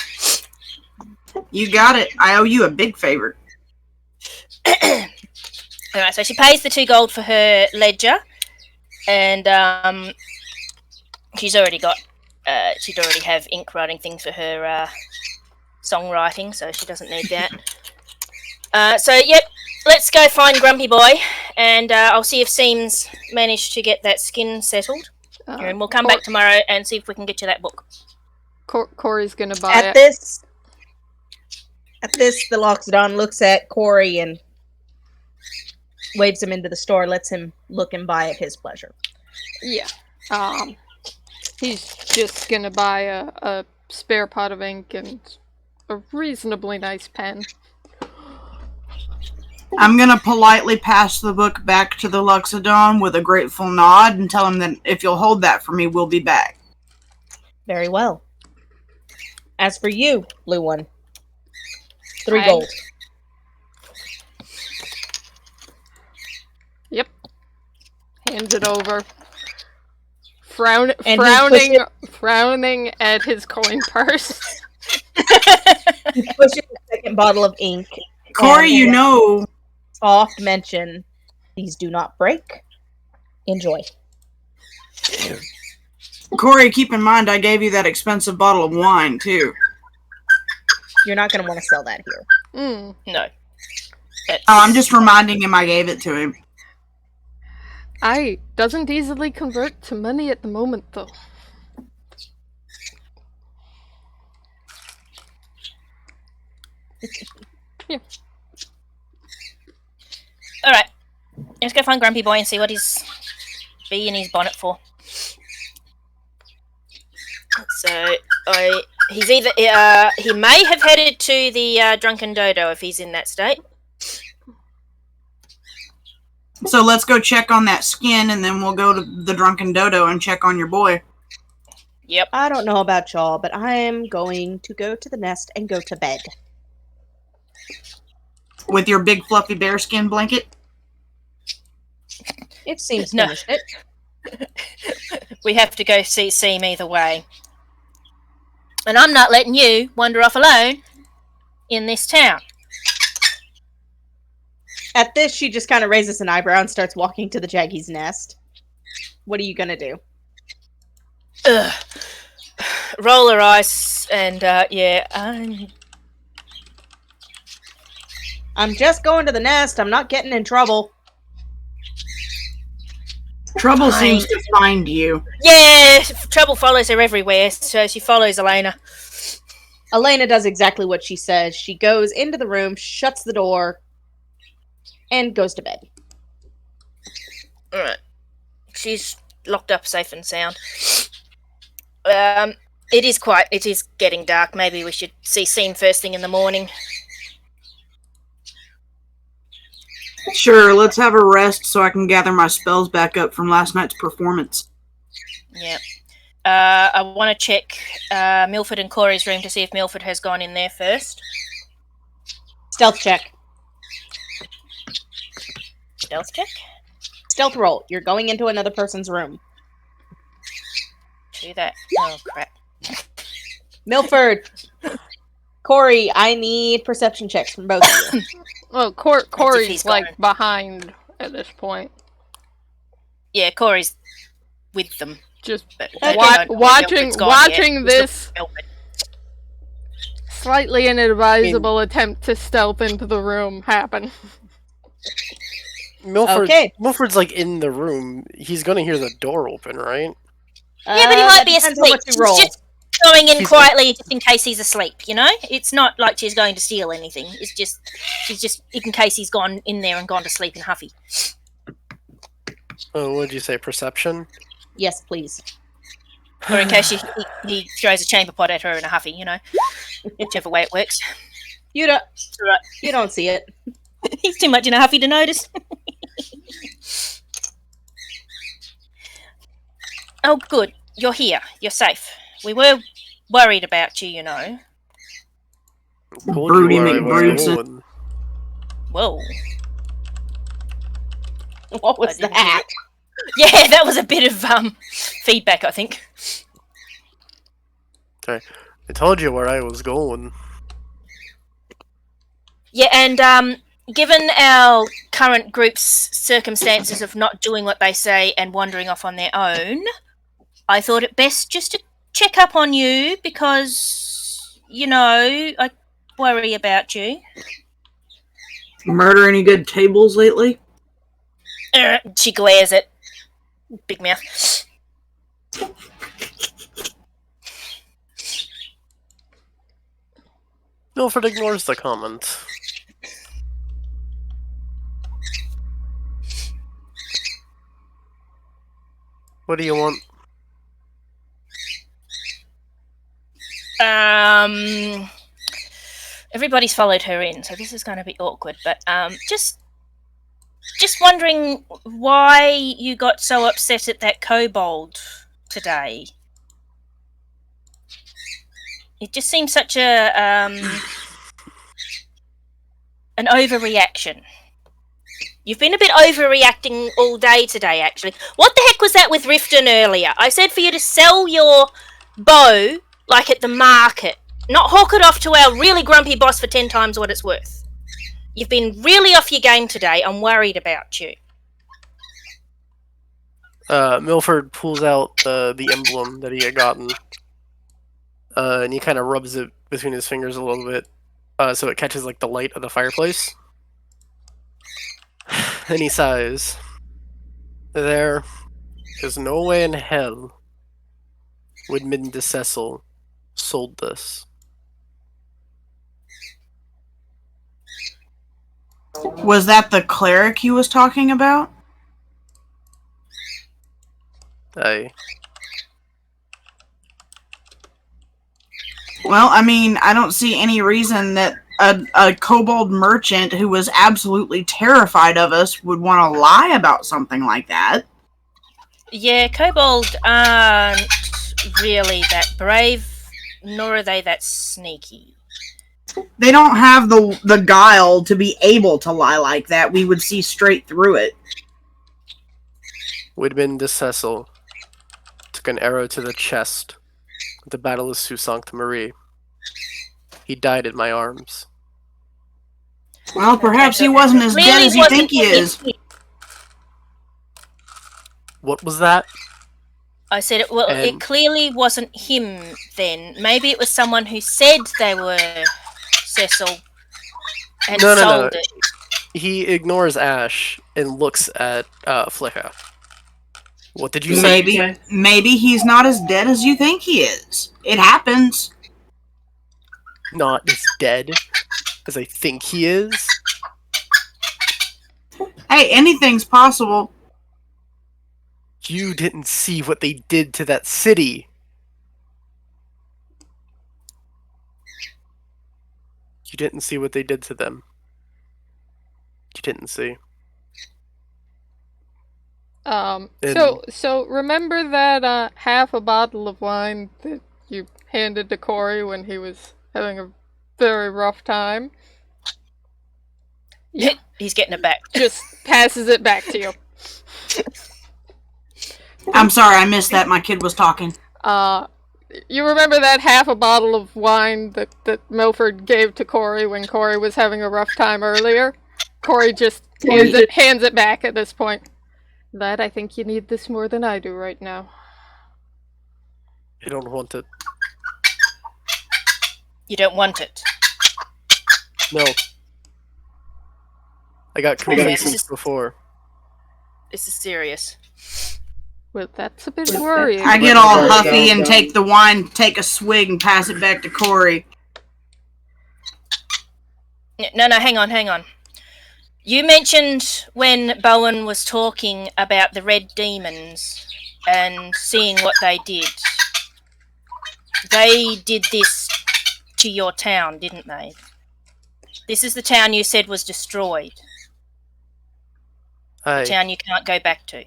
You got it. I owe you a big favor. Alright, so she pays the 2 gold for her ledger. And, she'd already have ink writing things for her, songwriting, so she doesn't need that. So, yep, let's go find Grumpy Boy, and I'll see if Seams managed to get that skin settled. And we'll come back tomorrow and see if we can get you that book. Corey's gonna buy At it. this, the Loxodon looks at Corey and waves him into the store, lets him look and buy at his pleasure. Yeah. He's just gonna buy a spare pot of ink and a reasonably nice pen. I'm gonna politely pass the book back to the Loxodon with a grateful nod and tell him that if you'll hold that for me, we'll be back. Very well. As for you, blue one, 3 Hi. gold. Yep. Hands it over. And Frowning at his coin purse. He pushes a second bottle of ink. Corey, and you know... Soft mention, these do not break. Enjoy. Corey, keep in mind I gave you that expensive bottle of wine, too. You're not going to want to sell that here. No. I'm just reminding him I gave it to him. I doesn't easily convert to money at the moment, though. Yeah. Alright. Let's go find Grumpy Boy and see what he's in his bonnet for. So, he's either... he may have headed to the Drunken Dodo if he's in that state. So let's go check on that skin, and then we'll go to the Drunken Dodo and check on your boy. Yep. I don't know about y'all, but I am going to go to the nest and go to bed. With your big fluffy bearskin blanket? It seems to No. finish it. We have to go see him either way. And I'm not letting you wander off alone in this town. At this, she just kind of raises an eyebrow and starts walking to the Jaggy's nest. What are you gonna do? Ugh. Roll her eyes and, yeah, I'm just going to the nest. I'm not getting in trouble. Trouble Fine. seems to find you. Yeah, trouble follows her everywhere, so she follows Aleyna. Aleyna does exactly what she says. She goes into the room, shuts the door, and goes to bed. Alright. She's locked up safe and sound. It is getting dark. Maybe we should see Seam first thing in the morning. Sure, let's have a rest so I can gather my spells back up from last night's performance. Yeah. I want to check Milford and Corey's room to see if Milford has gone in there first. Stealth check. Stealth check? Stealth roll. You're going into another person's room. Do that. Oh, crap. Milford. Corey, I need perception checks from both of you. Well, he's Corey's, gone. like, behind at this point. Yeah, Corey's with them. Just But Okay. Milford's gone watching yet. this Milford. slightly inadvisable attempt to stealth into the room happen. Milford's like in the room. He's gonna hear the door open, right? Yeah, but he might that be depends on asleep. what you She's roll. just going in She's- quietly just in case he's asleep, you know? It's not like she's going to steal anything. It's just, she's just in case he's gone in there and gone to sleep in Huffy. Oh, what did you say? Perception? Yes, please. Or in case he throws a chamber pot at her in a Huffy, you know? Whichever way it works. You don't. Right. You don't see it. He's too much in a Huffy to notice. Oh, good. You're here. You're safe. We were worried about you, you know. Told Broody you where I was McBroodson. going. Whoa. What was I didn't that? Yeah, that was a bit of feedback, I think. I told you where I was going. Yeah, and given our current group's circumstances of not doing what they say and wandering off on their own, I thought it best just to check up on you because, you know, I worry about you. Murder any good tables lately? She glares at Big Mouth. Milford ignores the comment. What do you want? Everybody's followed her in, so this is going to be awkward. But just wondering why you got so upset at that kobold today. It just seems such a an overreaction. You've been a bit overreacting all day today, actually. What the heck was that with Riften earlier? I said for you to sell your bow, like at the market. Not hawk it off to our really grumpy boss for 10 times what it's worth. You've been really off your game today. I'm worried about you. Milford pulls out the emblem that he had gotten. And he kind of rubs it between his fingers a little bit. So it catches like the light of the fireplace. And he sighs. There is no way in hell Widmund de Cecil sold this. Was that the cleric he was talking about? Aye. Well, I mean, I don't see any reason that a kobold merchant who was absolutely terrified of us would want to lie about something like that. Yeah, kobold aren't really that brave, nor are they that sneaky. They don't have the guile to be able to lie like that. We would see straight through it. Widmund de Cecil took an arrow to the chest at the Battle of Sault-Sainte Marie. He died in my arms. Well, perhaps he wasn't as dead as you think he is. What was that? I said, it clearly wasn't him then. Maybe it was someone who said they were Cecil and sold it. He ignores Ash and looks at Flikk'a. What did you say? Maybe he's not as dead as you think he is. It happens. Not as dead as I think he is? Hey, anything's possible. You didn't see what they did to that city. You didn't see what they did to them. You didn't see. So remember that half a bottle of wine that you handed to Corey when he was having a very rough time? Yeah, he's getting it back. Just passes it back to you. I'm sorry, I missed that. My kid was talking. You remember that half a bottle of wine that Milford gave to Corey when Corey was having a rough time earlier? Corey just hands it back at this point. Lad, I think you need this more than I do right now. I don't want it. You don't want it? No. I got complacent before. This is serious. Well, that's a bit worrying. I get all huffy and take the wine, take a swig, and pass it back to Corey. No, hang on. You mentioned when Bowen was talking about the red demons and seeing what they did. They did this to your town, didn't they? This is the town you said was destroyed. Aye. The town you can't go back to.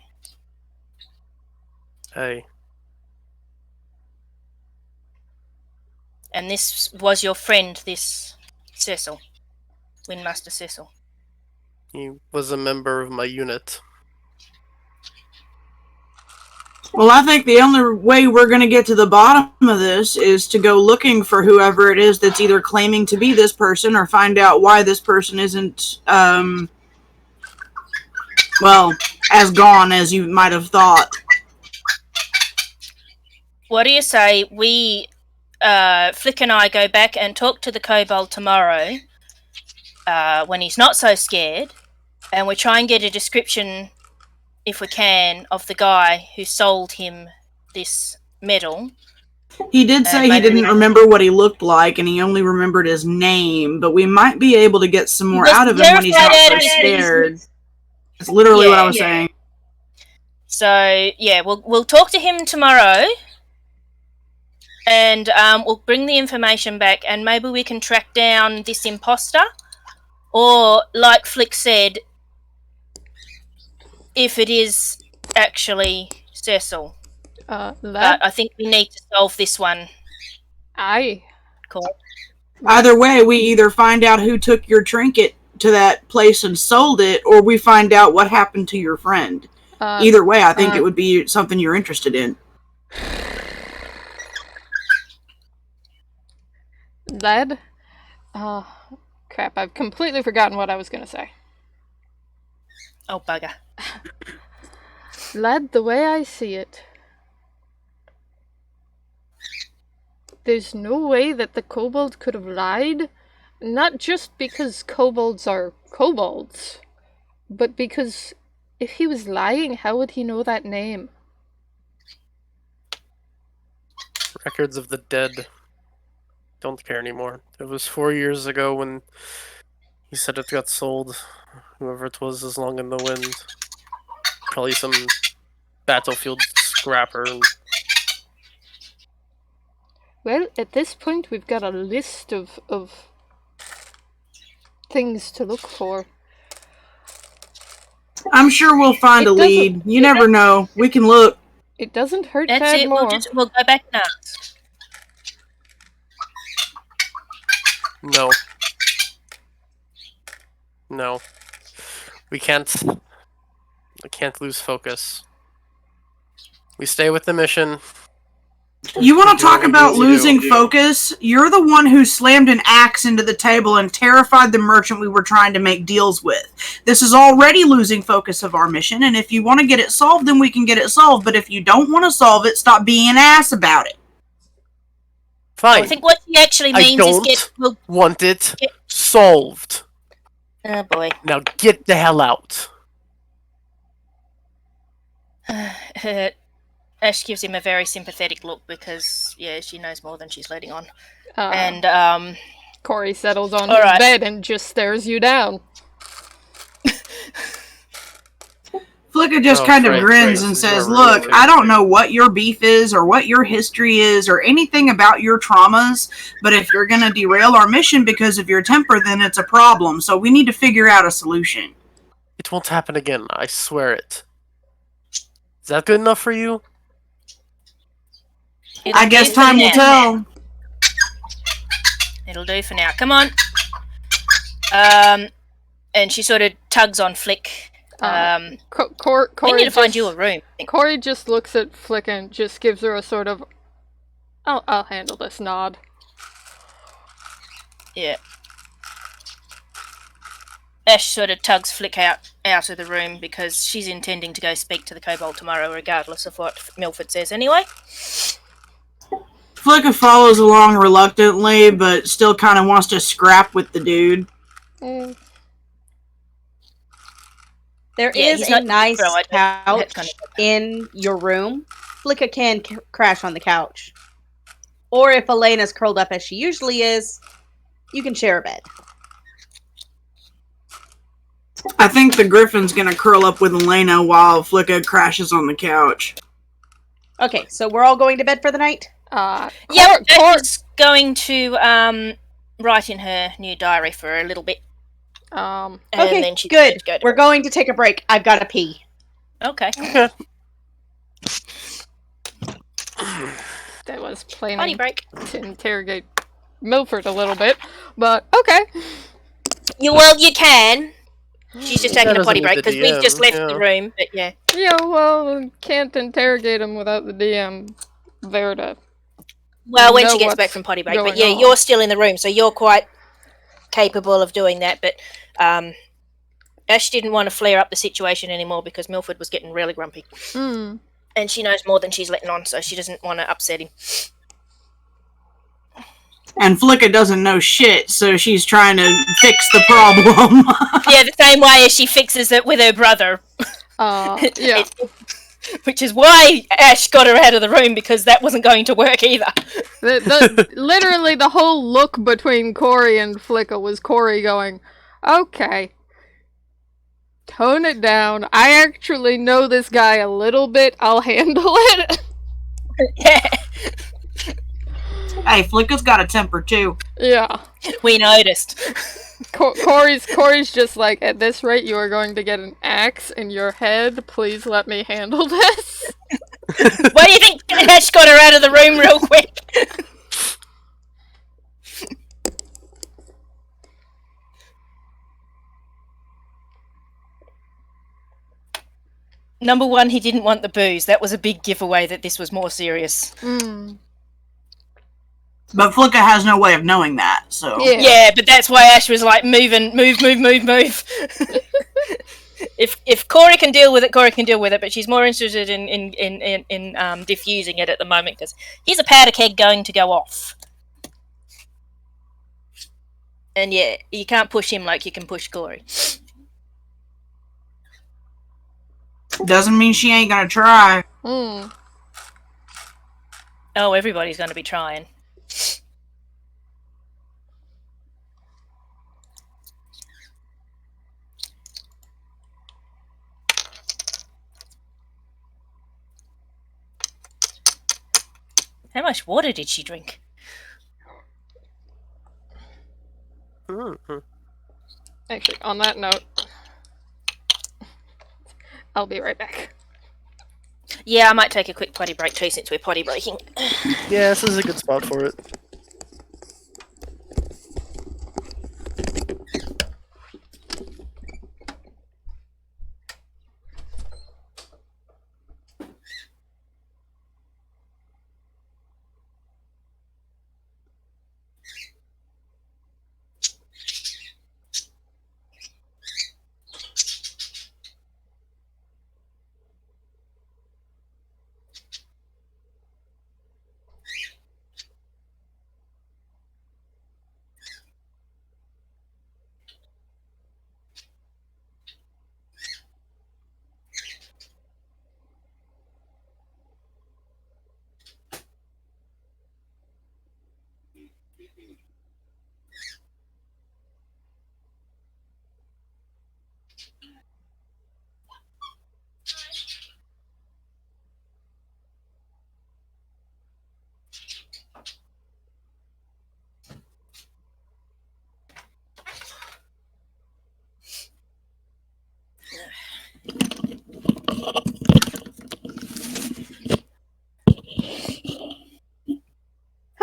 Aye. And this was your friend, this Cecil, Windmaster Cecil. He was a member of my unit. Well, I think the only way we're going to get to the bottom of this is to go looking for whoever it is that's either claiming to be this person or find out why this person isn't, as gone as you might have thought. What do you say we, Flikk'a and I go back and talk to the kobold tomorrow, when he's not so scared, and we try and get a description, if we can, of the guy who sold him this medal. He did say he didn't remember what he looked like, and he only remembered his name, but we might be able to get some more out of him when he's not so scared. That's literally what I was saying. So, yeah, we'll talk to him tomorrow, and we'll bring the information back, and maybe we can track down this imposter, or, like Flick said, if it is actually Cecil. But I think we need to solve this one. Aye. Cool. Either way, we either find out who took your trinket to that place and sold it, or we find out what happened to your friend. Either way, I think it would be something you're interested in. Lad? Crap, I've completely forgotten what I was gonna say. Oh, bugger. Lad, the way I see it, there's no way that the kobold could have lied. Not just because kobolds are kobolds, But because if he was lying, how would he know that name? Records of the dead. Don't care anymore. It was 4 years ago when he said it got sold. Whoever it was is long in the wind. Probably some battlefield scrapper. Well, at this point, we've got a list of things to look for. I'm sure we'll find a lead. You never know. We can look. It doesn't hurt That's to add it. more. We'll go back now. No. No. We can't lose focus. We stay with the mission. You want to talk about losing focus? You're the one who slammed an axe into the table and terrified the merchant we were trying to make deals with. This is already losing focus of our mission, and if you want to get it solved, then we can get it solved. But if you don't want to solve it, stop being an ass about it. Fine. I think what he actually means is want it solved. Oh boy. Now get the hell out. Ash gives him a very sympathetic look because, yeah, she knows more than she's letting on. Corey settles on his bed and just stares you down. Flikk'a just kind of grins and says, look, I don't know what your beef is or what your history is or anything about your traumas, but if you're going to derail our mission because of your temper, then it's a problem. So we need to figure out a solution. It won't happen again. I swear it. Is that good enough for you? I guess time will tell. It'll do for now. Come on. And she sort of tugs on Flick. Corey we need to find you a room. Corey just looks at Flick and just gives her a sort of, I'll handle this nod. Yeah. Ash sort of tugs Flick out of the room because she's intending to go speak to the kobold tomorrow, regardless of what Milford says anyway. Flikk'a follows along reluctantly, but still kind of wants to scrap with the dude. There is a nice couch in your room. Flikk'a can crash on the couch. Or if Aleyna's curled up as she usually is, you can share a bed. I think the Griffin's gonna curl up with Aleyna while Flikk'a crashes on the couch. Okay, so we're all going to bed for the night? Yeah, Cora's going to write in her new diary for a little bit. And okay, then she's good. Go we're going to take a break. I've got to pee. Okay. That was planning Potty break. to interrogate Milford a little bit, but okay. You can. She's just taking a potty break because we've just left the room, but yeah. Yeah, well, can't interrogate him without the DM there to. Well, when she gets back from potty break, but yeah, you're still in the room, so you're quite capable of doing that. But Ash didn't want to flare up the situation anymore because Milford was getting really grumpy, and she knows more than she's letting on, so she doesn't want to upset him. And Flikk'a doesn't know shit, so she's trying to fix the problem. Yeah, the same way as she fixes it with her brother. Yeah. Which is why Ash got her out of the room, because that wasn't going to work either. Literally, the whole look between Corey and Flikk'a was Corey going, okay, tone it down. I actually know this guy a little bit. I'll handle it. Yeah. Hey, Flikka''s got a temper too. Yeah. We noticed. Corey's just like, at this rate, you are going to get an axe in your head. Please let me handle this. Why do you think Ash got her out of the room real quick? Number one, he didn't want the booze. That was a big giveaway that this was more serious. But Flikk'a has no way of knowing that, so... Yeah, but that's why Ash was like, move. If Corey can deal with it, Corey can deal with it, but she's more interested in diffusing it at the moment, because he's a powder keg going to go off. And yeah, you can't push him like you can push Corey. Doesn't mean she ain't gonna try. Hmm. Oh, everybody's going to be trying. How much water did she drink? Mm-hmm. Actually, on that note, I'll be right back. Yeah, I might take a quick potty break too, since we're potty breaking. Yeah, this is a good spot for it.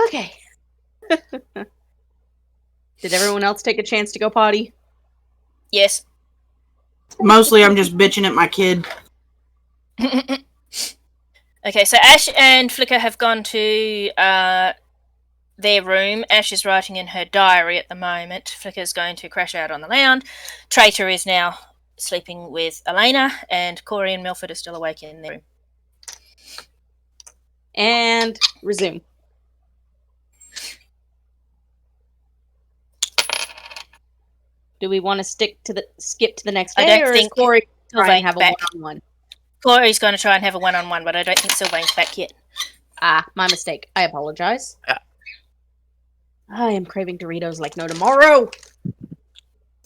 Okay. Did everyone else take a chance to go potty? Yes. Mostly I'm just bitching at my kid. Okay, so Ash and Flikk'a have gone to their room. Ash is writing in her diary at the moment. Flikka''s going to crash out on the lounge. Traitor is now sleeping with Aleyna, and Corey and Milford are still awake in their room. And resume. Do we want to skip to the next day, I don't or think is Corey trying to Sylvain's have a back. one-on-one? Corey's going to try and have a one-on-one, but I don't think Sylvain's back yet. Ah, my mistake. I apologize. Yeah. I am craving Doritos like no tomorrow.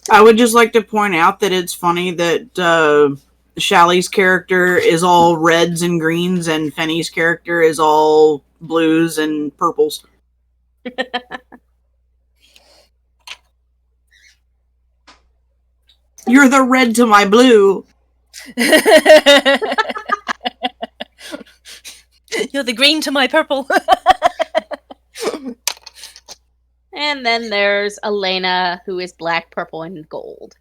I would just like to point out that it's funny that Shally's character is all reds and greens and Fenni's character is all blues and purples. You're the red to my blue. You're the green to my purple. And then there's Aleyna, who is black, purple, and gold.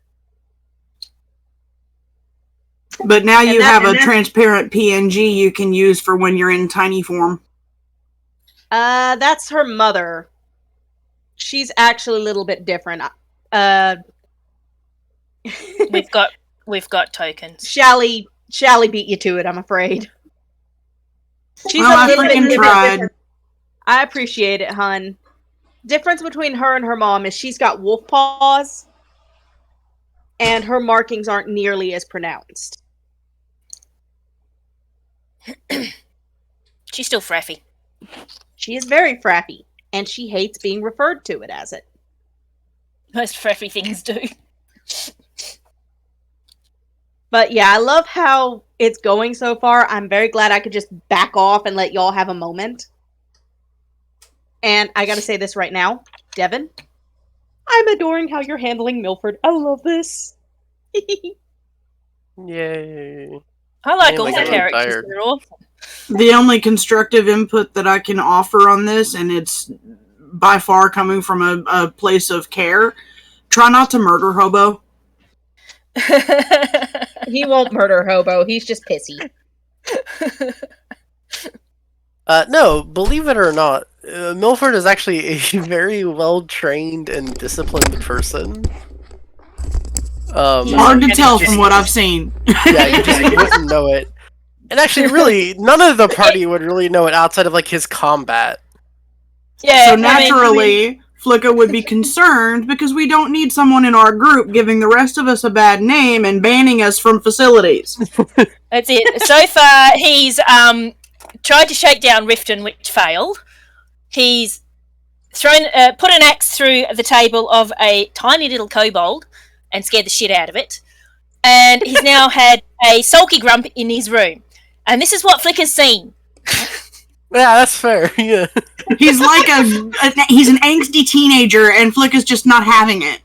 But now you have a transparent PNG you can use for when you're in tiny form. That's her mother. She's actually a little bit different. We've got tokens. Shally beat you to it, I'm afraid. She's Well, a little I bit freaking tried. different. I appreciate it, hun. Difference between her and her mom is she's got wolf paws, and her markings aren't nearly as pronounced. She's still fraffy. She is very frappy, and she hates being referred to it as it. Most fraffy things do. But yeah, I love how it's going so far. I'm very glad I could just back off and let y'all have a moment. And I gotta say this right now, Devon, I'm adoring how you're handling Milford. I love this. Yay. I like Oh all my the God, I'm characters. tired. They're awesome. The only constructive input that I can offer on this, and it's by far coming from a place of care, try not to murder Hobo. He won't murder Hobo. He's just pissy. No, believe it or not, Milford is actually a very well-trained and disciplined person. Hard to tell from what I've seen. Yeah, you just wouldn't know it. And actually, really, none of the party would really know it outside of, like, his combat. Yeah, So naturally, Flikk'a would be concerned because we don't need someone in our group giving the rest of us a bad name and banning us from facilities. That's it. So far, he's tried to shake down Riften, which failed. He's put an axe through the table of a tiny little kobold and scared the shit out of it. And he's now had a sulky grump in his room. And this is what Flikk'a's seen. Yeah, that's fair. Yeah. He's like he's an angsty teenager, and Flikk'a's just not having it.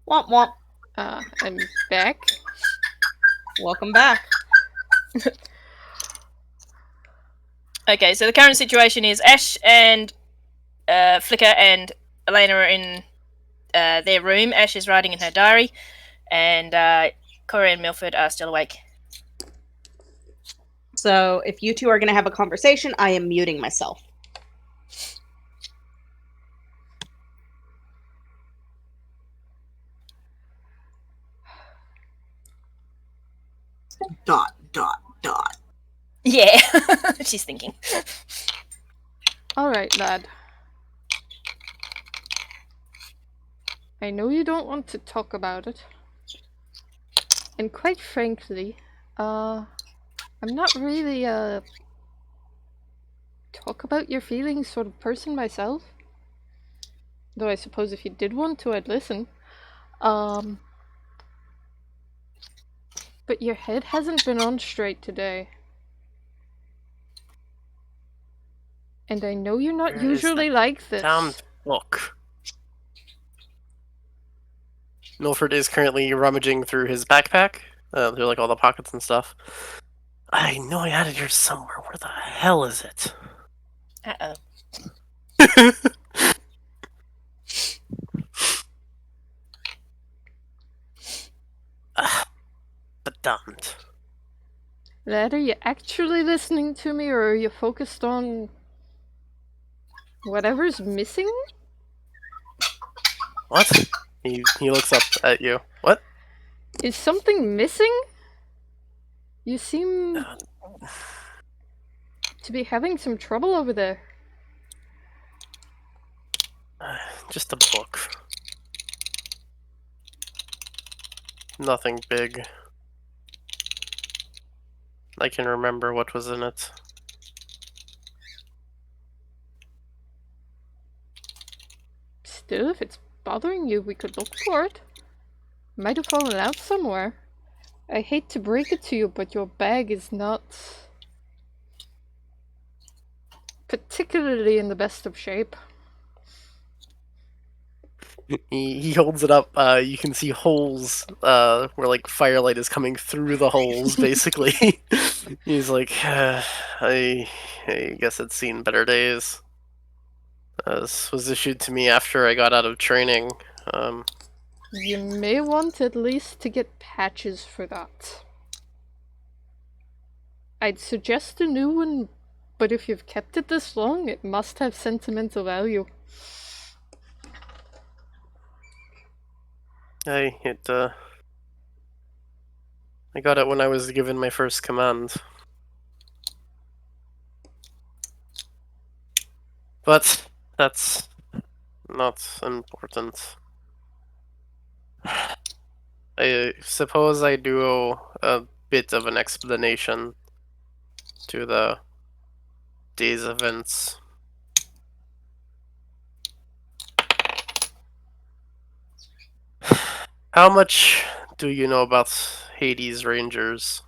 Womp womp. I'm back. Welcome back. Okay, so the current situation is Ash and Flikk'a and Aleyna are in their room. Ash is writing in her diary, and Corey and Milford are still awake. So if you two are going to have a conversation, I am muting myself. ... Yeah, she's thinking. Alright, lad. I know you don't want to talk about it. And quite frankly, I'm not really a talk about your feelings sort of person myself. Though I suppose if you did want to, I'd listen. But your head hasn't been on straight today. And I know you're not usually like this. Damned book. Milford is currently rummaging through his backpack. Through like all the pockets and stuff. I know I had it here somewhere. Where the hell is it? Uh-oh. But damned. Lad, are you actually listening to me, or are you focused on whatever's missing? What? He looks up at you. What? Is something missing? You seem to be having some trouble over there. Just a book. Nothing big. I can remember what was in it. Still, if it's bothering you, we could look for it. Might have fallen out somewhere. I hate to break it to you, but your bag is not particularly in the best of shape. He holds it up. You can see holes where like firelight is coming through the holes, basically. He's like, I guess it's seen better days. This was issued to me after I got out of training. You may want at least to get patches for that. I'd suggest a new one, but if you've kept it this long, it must have sentimental value. I got it when I was given my first command. But that's not important. I suppose I do owe a bit of an explanation to the day's events. How much do you know about Hades Rangers?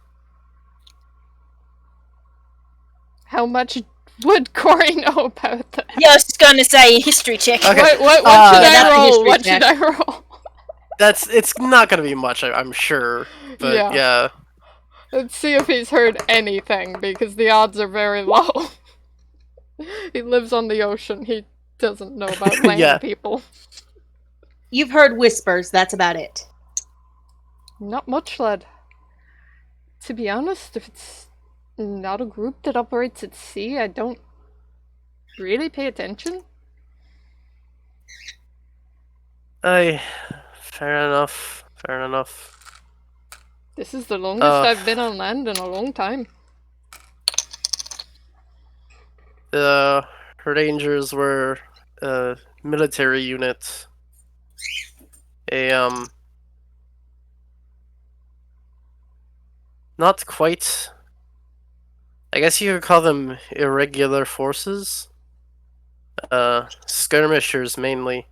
How much would Corey know about that? Yeah, I was just going to say a history check. Okay. What should I that's a roll? history What check. should I roll? It's not gonna be much, I'm sure. But yeah. Let's see if he's heard anything, because the odds are very low. He lives on the ocean. He doesn't know about land Yeah. people. You've heard whispers, that's about it. Not much, lad. To be honest, if it's not a group that operates at sea, I don't really pay attention. Fair enough. This is the longest I've been on land in a long time. The Rangers were military unit. Not quite. I guess you could call them irregular forces. Skirmishers mainly.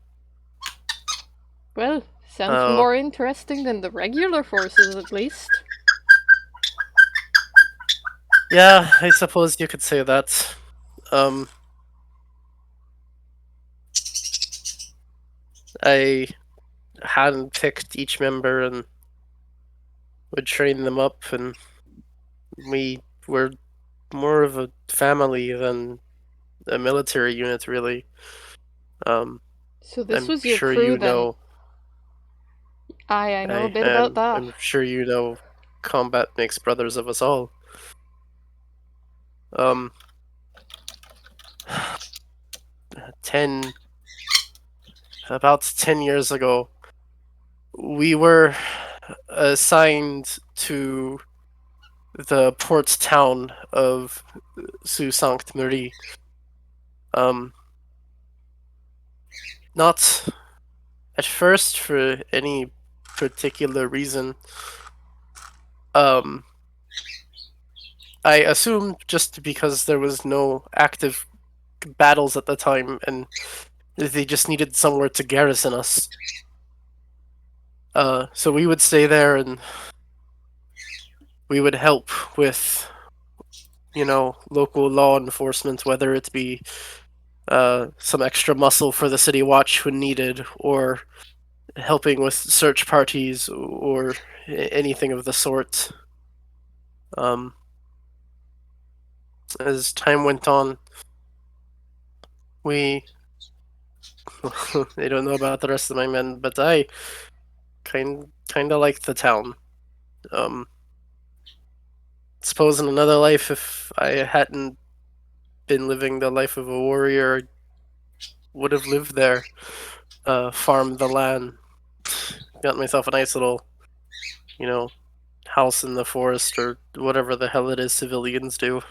Well, sounds more interesting than the regular forces, at least. Yeah, I suppose you could say that. I handpicked each member and would train them up, and we were more of a family than a military unit, really. So this I'm was your sure crew you then? know. I know a bit about that. I'm sure you know combat makes brothers of us all. Um, about 10 years ago, we were assigned to the port town of Sault Sainte Marie. Not at first for any particular reason. I assume just because there was no active battles at the time, and they just needed somewhere to garrison us. So we would stay there, and we would help with, local law enforcement, whether it be some extra muscle for the city watch when needed, or helping with search parties, or anything of the sort. As time went on, I don't know about the rest of my men, but I kind of liked the town. Suppose in another life, if I hadn't been living the life of a warrior, I would have lived there, farmed the land, got myself a nice little, house in the forest, or whatever the hell it is civilians do.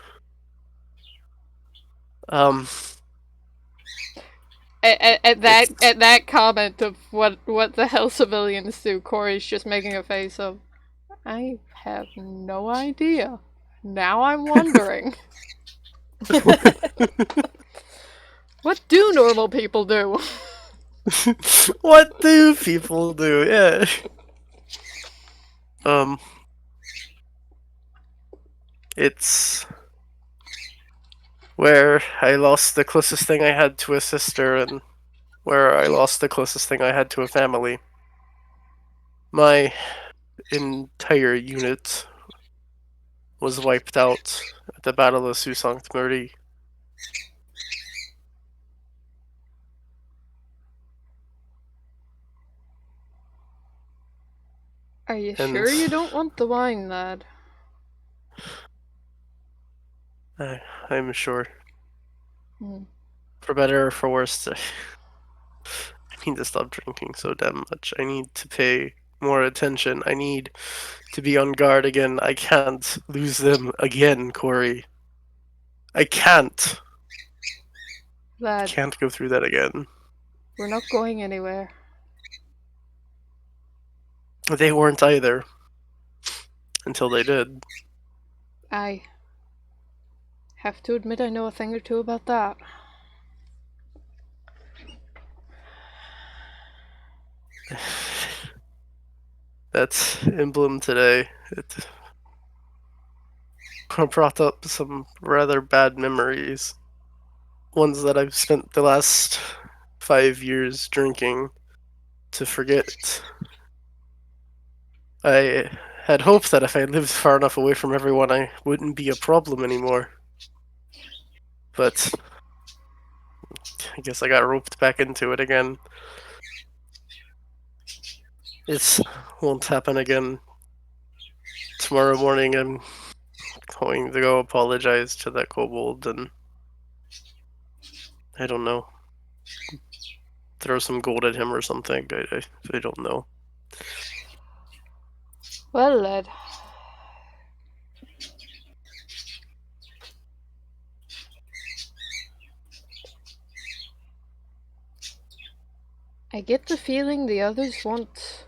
At that comment of what the hell civilians do, Corey's just making a face of, I have no idea. Now I'm wondering. What do normal people do? What do people do? Yeah. It's where I lost the closest thing I had to a sister, and where I lost the closest thing I had to a family. My entire unit was wiped out at the Battle of Sault Sainte Marie. Are you sure you don't want the wine, lad? I'm sure. Hmm. For better or for worse, I need to stop drinking so damn much. I need to pay more attention. I need to be on guard again. I can't lose them again, Corey. I can't. Lad, Can't go through that again. we're not going anywhere. They weren't either. Until they did. I have to admit I know a thing or two about that. That emblem today, it brought up some rather bad memories. Ones that I've spent the last 5 years drinking to forget. I had hoped that if I lived far enough away from everyone, I wouldn't be a problem anymore. But I guess I got roped back into it again. It won't happen again. Tomorrow morning, I'm going to go apologize to that kobold, and I don't know, throw some gold at him or something. I don't know. Well, lad. I get the feeling the others want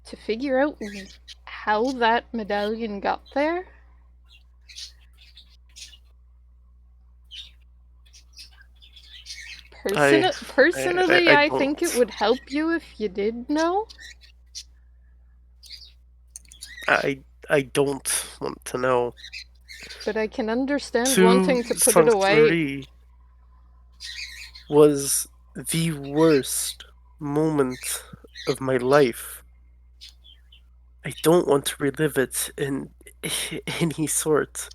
to figure out how that medallion got there. Personally, I think it would help you if you did know. I don't want to know. But I can understand wanting to put it away. Was the worst moment of my life. I don't want to relive it in any sort.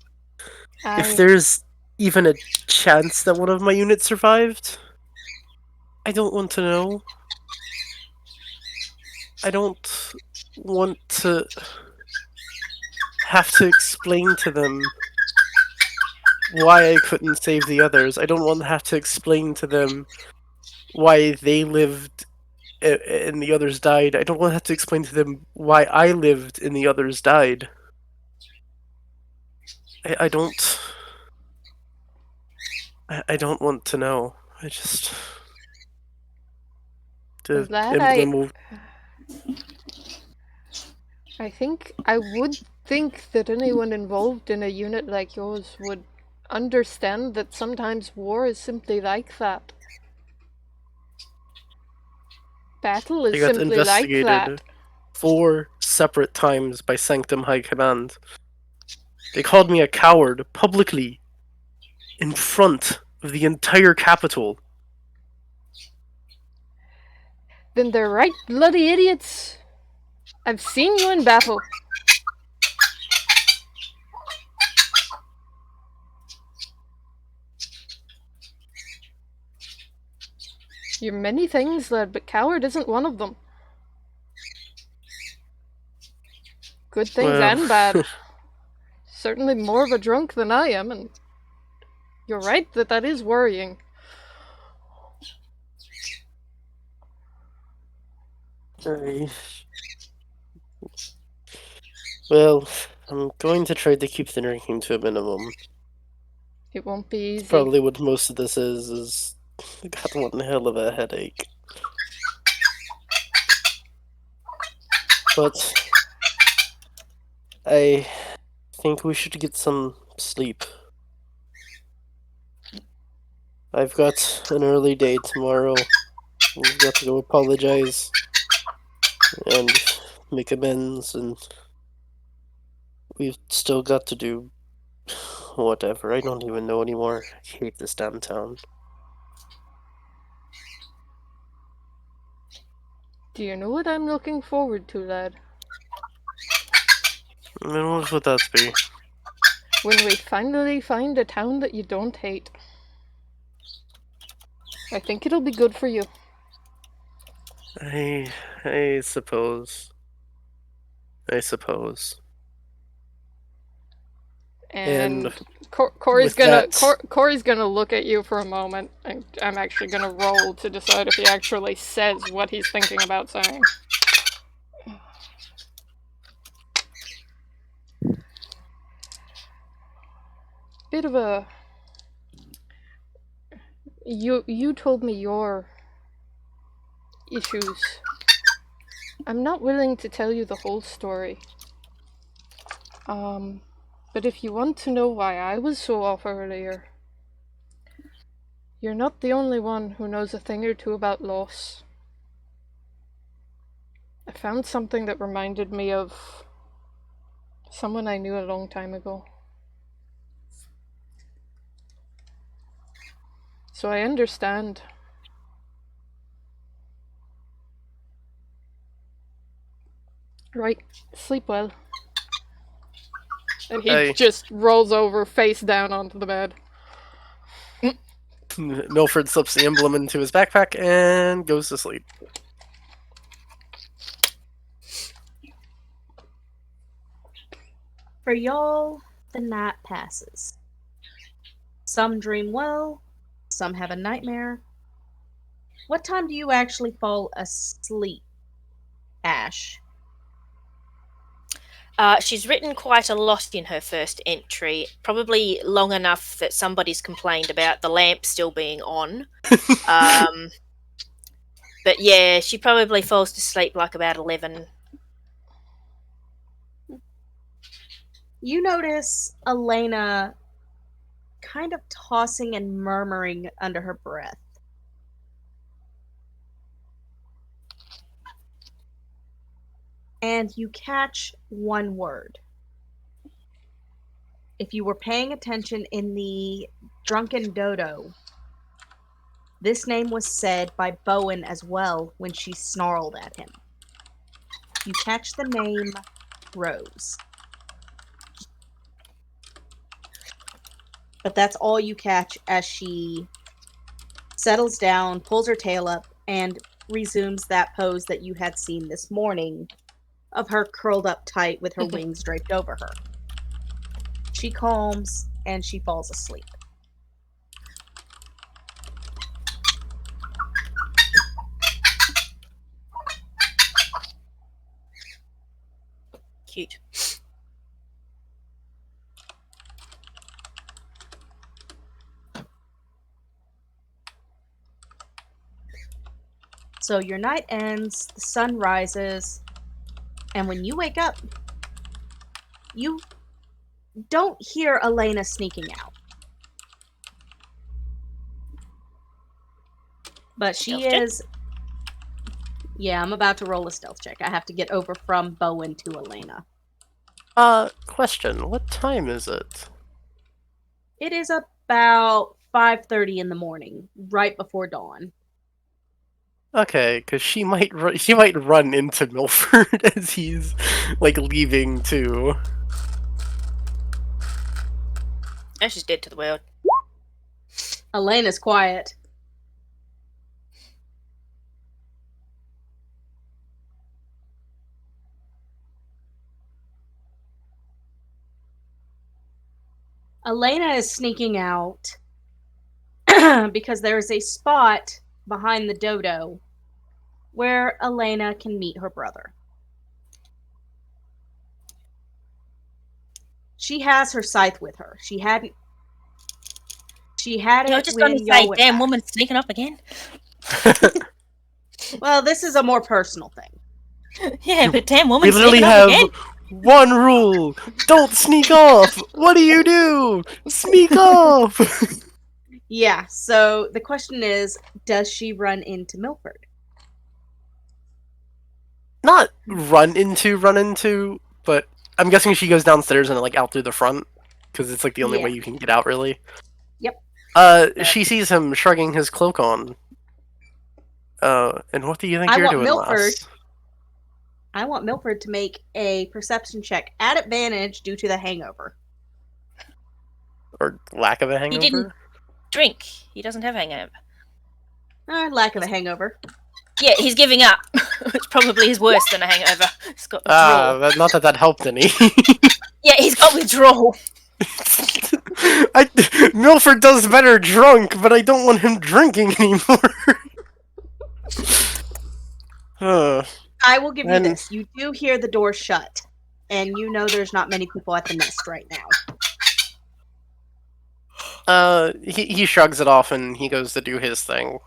If there's even a chance that one of my units survived, I don't want to know. I don't want to have to explain to them why I couldn't save the others. I don't want to have to explain to them why they lived and the others died. I don't want to have to explain to them why I lived and the others died. I don't want to know. I just... I would think that anyone involved in a unit like yours would understand that sometimes war is simply like that. Battle is simply like that. 4 separate times by Sanctum High Command. They called me a coward publicly in front of the entire capital. Then they're right bloody idiots. I've seen you in battle. You're many things, lad, but coward isn't one of them. Good things and bad. Certainly more of a drunk than I am, and you're right that is worrying. Well, I'm going to try to keep the drinking to a minimum. It won't be easy. Probably what most of this is I got one hell of a headache. But I think we should get some sleep. I've got an early day tomorrow. We've got to go apologize and make amends, and we've still got to do whatever. I don't even know anymore. I hate this damn town. Do you know what I'm looking forward to, lad? And what would that be? When we finally find a town that you don't hate. I think it'll be good for you. I suppose. And Corey's gonna look at you for a moment, and I'm actually gonna roll to decide if he actually says what he's thinking about saying. Bit of a... You told me your issues. I'm not willing to tell you the whole story. But if you want to know why I was so off earlier, you're not the only one who knows a thing or two about loss. I found something that reminded me of someone I knew a long time ago. So I understand. Right, sleep well. And he just rolls over face down onto the bed. Milford slips the emblem into his backpack and goes to sleep. For y'all, the night passes. Some dream well, some have a nightmare. What time do you actually fall asleep, Ash? She's written quite a lot in her first entry, probably long enough that somebody's complained about the lamp still being on. But yeah, she probably falls to sleep like about 11. You notice Aleyna kind of tossing and murmuring under her breath. And you catch one word. If you were paying attention in the drunken dodo, this name was said by Bowen as well when she snarled at him. You catch the name Rose. But that's all you catch as she settles down, pulls her tail up, and resumes that pose that you had seen this morning of her curled up tight with her wings draped over her. She calms and she falls asleep. Cute. So your night ends, the sun rises, and when you wake up, you don't hear Aleyna sneaking out. But she Stealth check? is... Yeah, I'm about to roll a stealth check. I have to get over from Bowen to Aleyna. Question. What time is it? It is about 5:30 in the morning, right before dawn. Okay, because she might run into Milford as he's like leaving too. Oh, she's dead to the world. Aleyna's quiet. Aleyna is sneaking out because there is a spot behind the dodo where Aleyna can meet her brother. She has her scythe with her. She had it You're just going when to y'all say, went damn back. woman sneaking up again? Well, this is a more personal thing. Yeah, but damn We woman literally sneaking up have again? one rule: don't sneak off. What do? Sneak off. Yeah, so the question is, does she run into Milford? Not run into, but I'm guessing she goes downstairs and like out through the front because it's like the only Yeah. way you can get out, really. Yep. She sees him shrugging his cloak on. And what do you think you're doing, lass? I want Milford to make a perception check at advantage due to the hangover. Or lack of a hangover? He didn't drink. He doesn't have hangover. Lack of a hangover. Yeah, he's giving up, which probably is worse than a hangover. He's got withdrawal. Not that helped any. Yeah, he's got withdrawal. Milford does better drunk, but I don't want him drinking anymore. I will give you this. You do hear the door shut, and you know there's not many people at the nest right now. He shrugs it off and he goes to do his thing.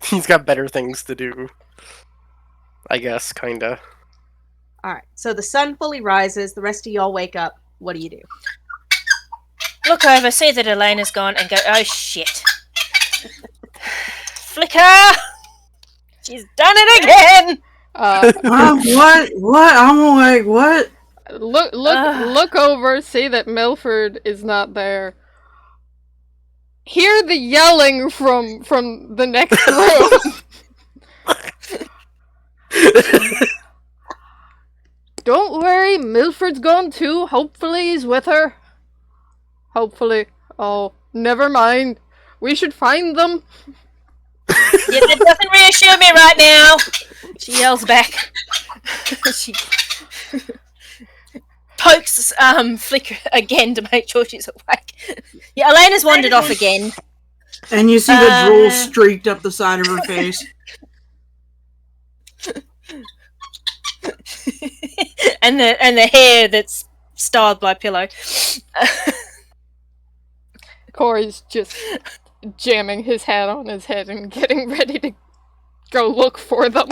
He's got better things to do. I guess, kinda. Alright, so the sun fully rises, the rest of y'all wake up. What do you do? Look over, see that Aleyna's gone, and go, oh shit. Flikk'a! She's done it again! What? I'm like, what? Look over, see that Milford is not there. Hear the yelling from the next room. Don't worry, Milford's gone too. Hopefully he's with her. Hopefully. Oh, never mind. We should find them. Yeah, that doesn't reassure me right now. She yells back. She pokes Flikk'a again to make sure she's awake. Yeah, Aleyna's wandered off again. And you see the drool streaked up the side of her face. and the hair that's styled by Pillow. Corey's just jamming his hat on his head and getting ready to go look for them.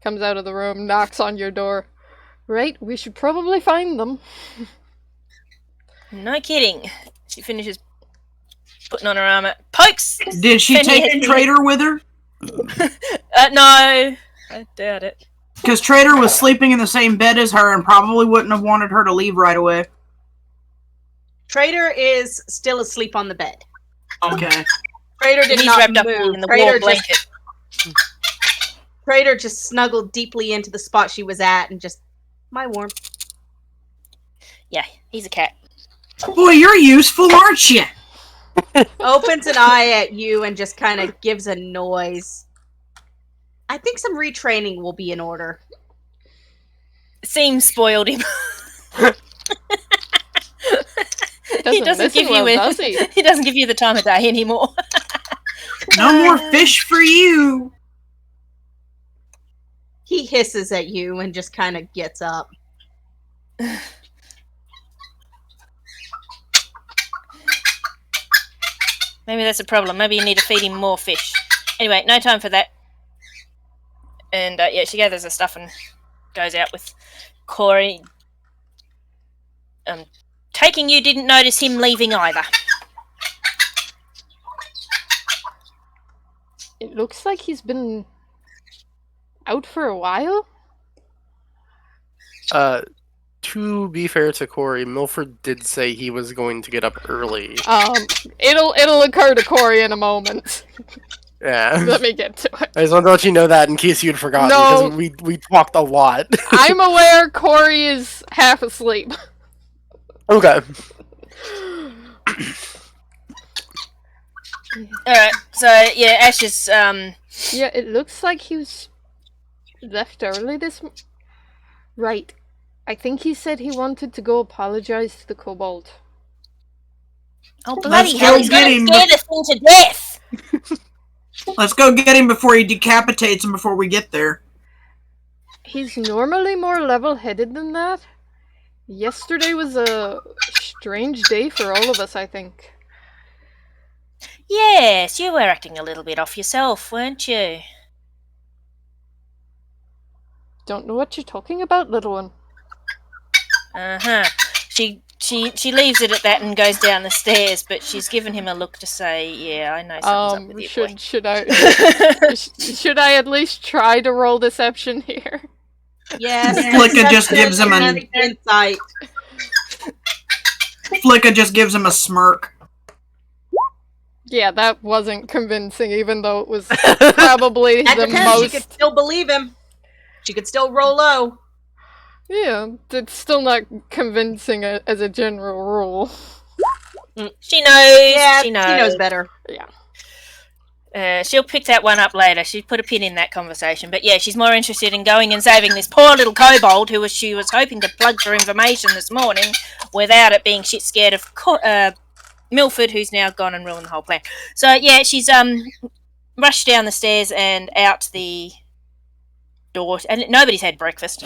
Comes out of the room, knocks on your door. Right, we should probably find them. No kidding. She finishes putting on her armor. Pokes! Did she Fenni take has- Trader with her? No. I doubt it. Because Trader was sleeping in the same bed as her and probably wouldn't have wanted her to leave right away. Trader is still asleep on the bed. Okay. Trader did He's not wrapped up move. in the warm blanket. Trader just snuggled deeply into the spot she was at and just, my warmth. Yeah, he's a cat. Boy, you're useful, aren't you? Opens an eye at you and just kind of gives a noise. I think some retraining will be in order. Seems spoiled him. He doesn't give you the time of day anymore. No more fish for you. He hisses at you and just kind of gets up. Maybe that's a problem. Maybe you need to feed him more fish. Anyway, no time for that. And yeah, she gathers her stuff and goes out with Corey. Taking you didn't notice him leaving either. It looks like he's been out for a while. To be fair to Corey, Milford did say he was going to get up early. It'll occur to Corey in a moment. Yeah. Let me get to it. I just want to let you know that in case you'd forgotten, No. because we talked a lot. I'm aware Corey is half asleep. Okay. Alright, so yeah, Ash is Yeah, it looks like he was left early Right. I think he said he wanted to go apologize to the kobold. oh bloody Let's hell, go he's get gonna him. scare the thing to death! Let's go get him before he decapitates him before we get there. He's normally more level-headed than that. Yesterday was a strange day for all of us, I think. Yes, you were acting a little bit off yourself, weren't you? Don't know what you're talking about, little one. Uh-huh. She leaves it at that and goes down the stairs, but she's given him a look to say, yeah, I know something's up with you, boy. Should I at least try to roll deception here? Yes. Flikk'a just gives him an insight. Flikk'a just gives him a smirk. Yeah, that wasn't convincing, even though it was probably That the depends. She most... could still believe him. She could still roll low. Yeah, it's still not convincing as a general rule. She knows. Yeah, she she knows better. Yeah. She'll pick that one up later. She put a pin in that conversation. But yeah, she's more interested in going and saving this poor little kobold who she was hoping to plug for information this morning without it being shit scared of Milford, who's now gone and ruined the whole plan. So yeah, she's rushed down the stairs and out the door. And nobody's had breakfast.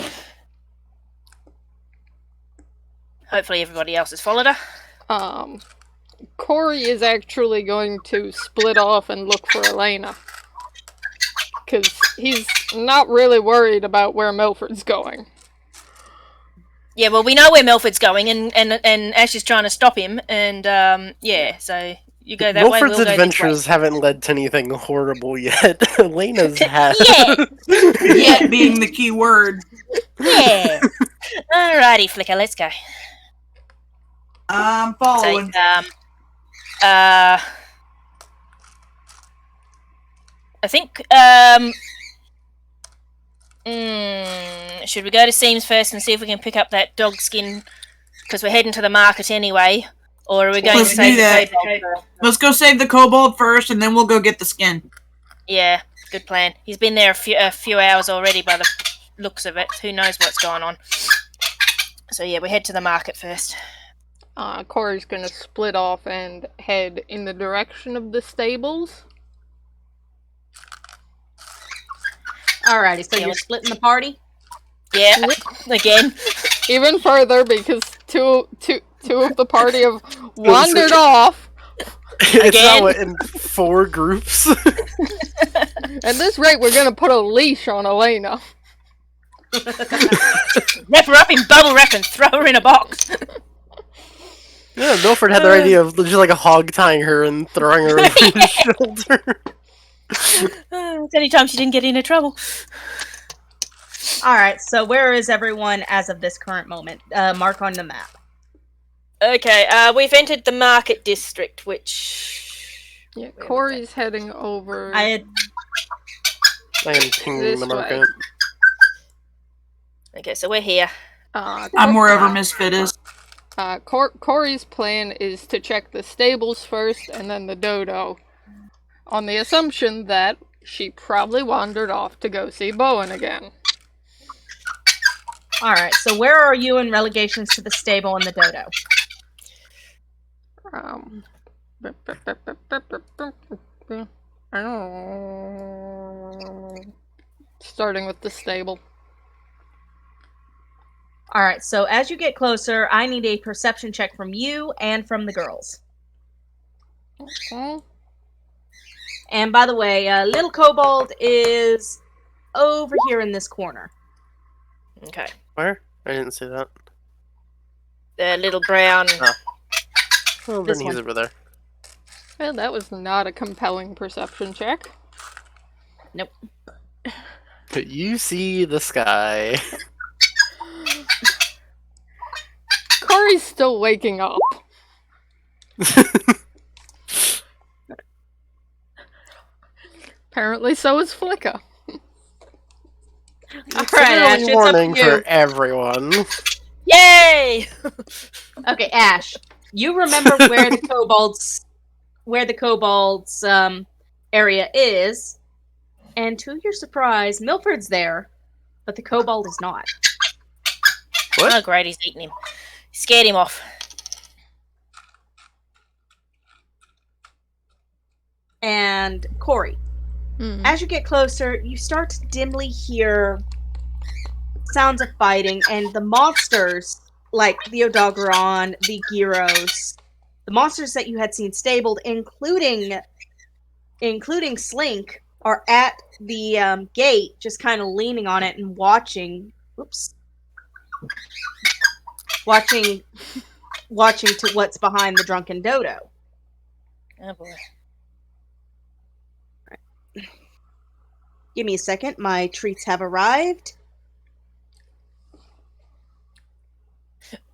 Hopefully everybody else has followed her. Corey is actually going to split off and look for Aleyna. Because he's not really worried about where Milford's going. Yeah, well, we know where Milford's going, and Ash is trying to stop him, and yeah, so you go that way. Milford's we'll go adventures haven't led to anything horrible yet. Aleyna's has. Yeah. Yet being the key word. Yeah. Alrighty, Flikk'a, let's go. I'm So, following. I think, should we go to Seams first and see if we can pick up that dog skin? Because we're heading to the market anyway. Or are we going Let's to save do that. the kobold? Let's go save the kobold first, and then we'll go get the skin. Yeah, good plan. He's been there a few hours already by the looks of it. Who knows what's going on. So yeah, we head to the market first. Corey's gonna split off and head in the direction of the stables. Alrighty, so you're splitting the party? Yeah, again. Even further, because two of the party have wandered off. It's now in 4 groups. At this rate, we're gonna put a leash on Aleyna. Wrap her up in bubble wrap and throw her in a box. Yeah, Milford had the idea of just like a hog tying her and throwing her over his shoulder. It's any time she didn't get into trouble. Alright, so where is everyone as of this current moment? Mark on the map. Okay, we've entered the market district, which... Yeah, Corey's heading over. I had... I am pinging This the way. market. Okay, so we're here. I'm wherever Mysfytt is. Corey's plan is to check the stables first and then the dodo, on the assumption that she probably wandered off to go see Bowen again. Alright, so where are you in relegations to the stable and the dodo? Starting with the stable. Alright, so as you get closer, I need a perception check from you and from the girls. Okay. And by the way, Little Kobold is over here in this corner. Okay. Where? I didn't see that. The little brown... Oh, This then he's one. over there. Well, that was not a compelling perception check. Nope. But you see the sky. Corey's still waking up. Apparently so is Flikk'a. It's Alright, an Ash, early it's up warning to you. for everyone. Yay! Okay, Ash, you remember where the kobolds area is, and to your surprise, Milford's there, but the kobold is not. What? Oh, great, he's eating him. Scared him off. And Corey, as you get closer, you start to dimly hear sounds of fighting, and the monsters, like the Odogaron, the Gyros, the monsters that you had seen stabled, including Slink, are at the gate, just kind of leaning on it and watching. Oops. Watching to what's behind the drunken dodo. Oh boy. Give me a second. My treats have arrived.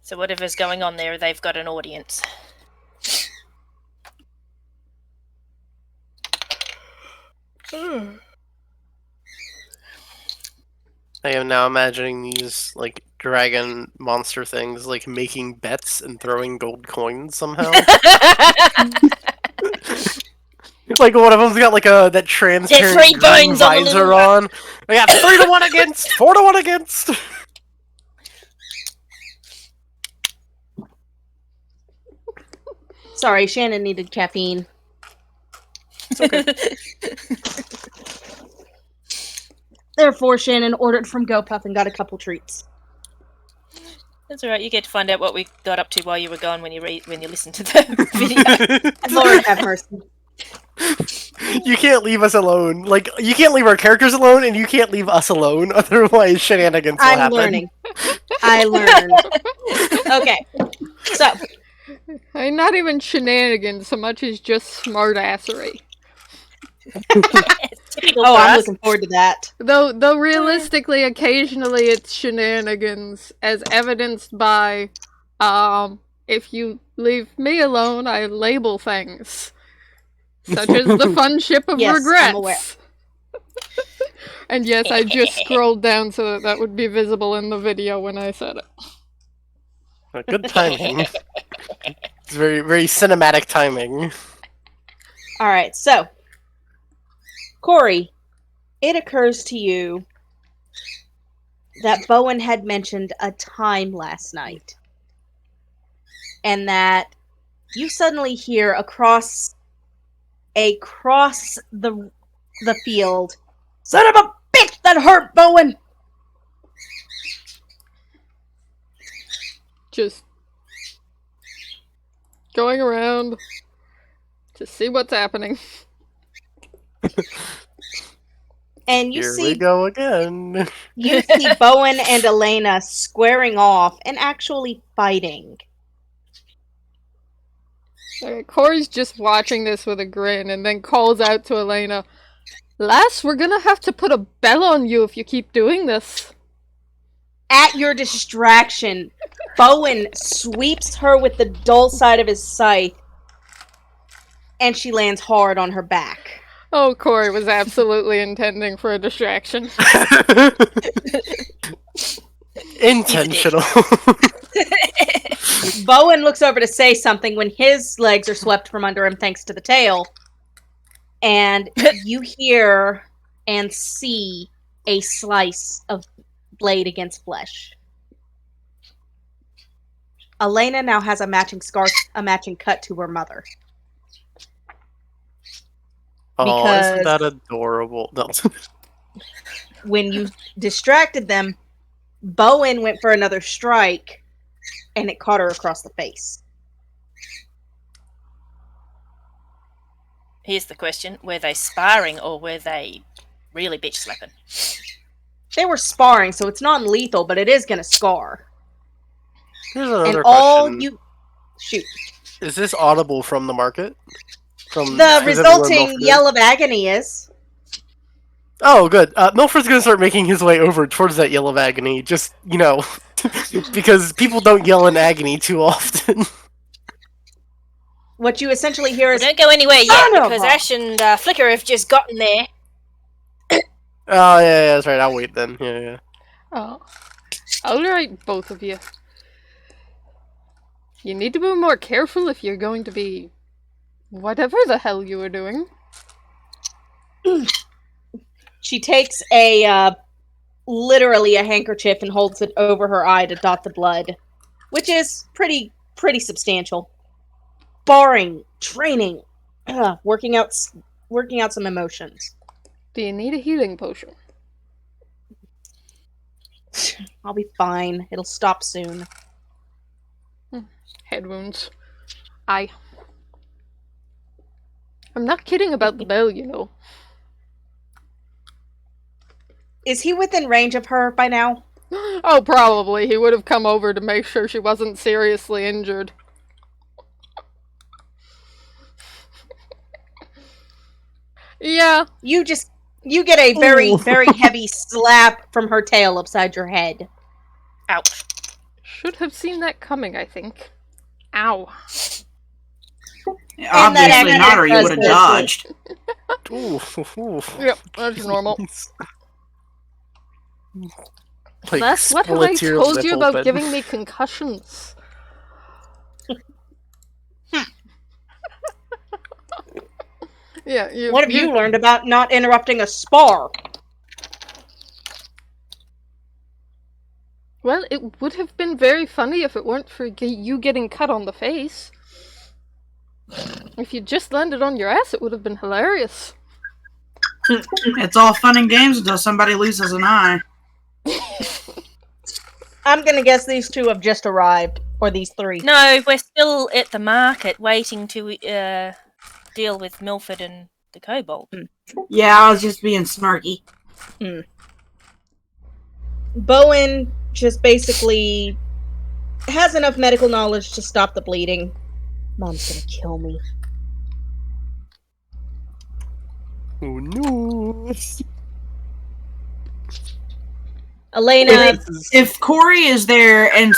So whatever's going on there, they've got an audience. I am now imagining these like dragon monster things like making bets and throwing gold coins somehow. Like one of them's got like that transparent three green bones on the visor little- on. We got 3-1 against, 4-1 against. Sorry, Shannon needed caffeine. Therefore, Shannon ordered from GoPuff and got a couple treats. That's alright, you get to find out what we got up to while you were gone when you listened to the video. Lord have mercy. You can't leave us alone. Like, you can't leave our characters alone, and you can't leave us alone. Otherwise, shenanigans will I'm happen. learning. I learned. Okay, so Not even shenanigans so much as just smartassery. I'm looking forward to that. Though realistically, occasionally it's shenanigans, as evidenced by, if you leave me alone, I label things. Such as the fun ship of Yes, regrets. I'm aware. And yes, I just scrolled down so that would be visible in the video when I said it. Good timing. It's very, very cinematic timing. Alright, so Corey, it occurs to you that Bowen had mentioned a time last night. And that you suddenly hear across the field, "Son of a bitch, that hurt, Bowen!" just going around to see what's happening. And you Here see we go again. you see Bowen and Aleyna squaring off and actually fighting. Alright, Corey's just watching this with a grin and then calls out to Aleyna, "Lass, we're gonna have to put a bell on you if you keep doing this." At your distraction, Bowen sweeps her with the dull side of his scythe, and she lands hard on her back. Oh, Corey was absolutely intending for a distraction. Intentional. Bowen looks over to say something when his legs are swept from under him thanks to the tail, and you hear and see a slice of blade against flesh. Aleyna now has a matching scar, a matching cut to her mother. Oh, isn't that adorable? No. When you distracted them, Bowen went for another strike, and it caught her across the face. Here's the question. Were they sparring or were they really bitch slapping? They were sparring, so it's non-lethal, but it is going to scar. Here's another And question. all you... Shoot. Is this audible from the market? The resulting yell of agony is... Oh, good. Milford's gonna start making his way over towards that yell of agony, just, because people don't yell in agony too often. What you essentially hear is... Don't go anywhere yet, because Ash and Flikk'a have just gotten there. Oh, yeah, that's right. I'll wait then. Yeah. Oh. Alright, both of you. You need to be more careful if you're going to be... whatever the hell you were doing. She takes literally a handkerchief and holds it over her eye to dot the blood, which is pretty substantial. Sparring, training, working out some emotions. Do you need a healing potion? I'll be fine. It'll stop soon. Head wounds. I'm not kidding about the bell, you know. Is he within range of her by now? Oh, probably. He would have come over to make sure she wasn't seriously injured. Yeah. You get a very heavy slap from her tail upside your head. Ouch. Should have seen that coming, I think. Ow. Obviously not, or you would have dodged. Yep, that's normal. Like, That's what have I told you about giving me concussions? Yeah, what have you learned about not interrupting a spar? Well, it would have been very funny if it weren't for you getting cut on the face. If you just landed on your ass, it would have been hilarious. It's all fun and games until somebody loses an eye. I'm gonna guess these two have just arrived, or these three. No, we're still at the market waiting to deal with Milford and the kobold. Yeah, I was just being snarky. Bowen just basically has enough medical knowledge to stop the bleeding. Mom's gonna kill me. Oh no. Aleyna, if Corey is there and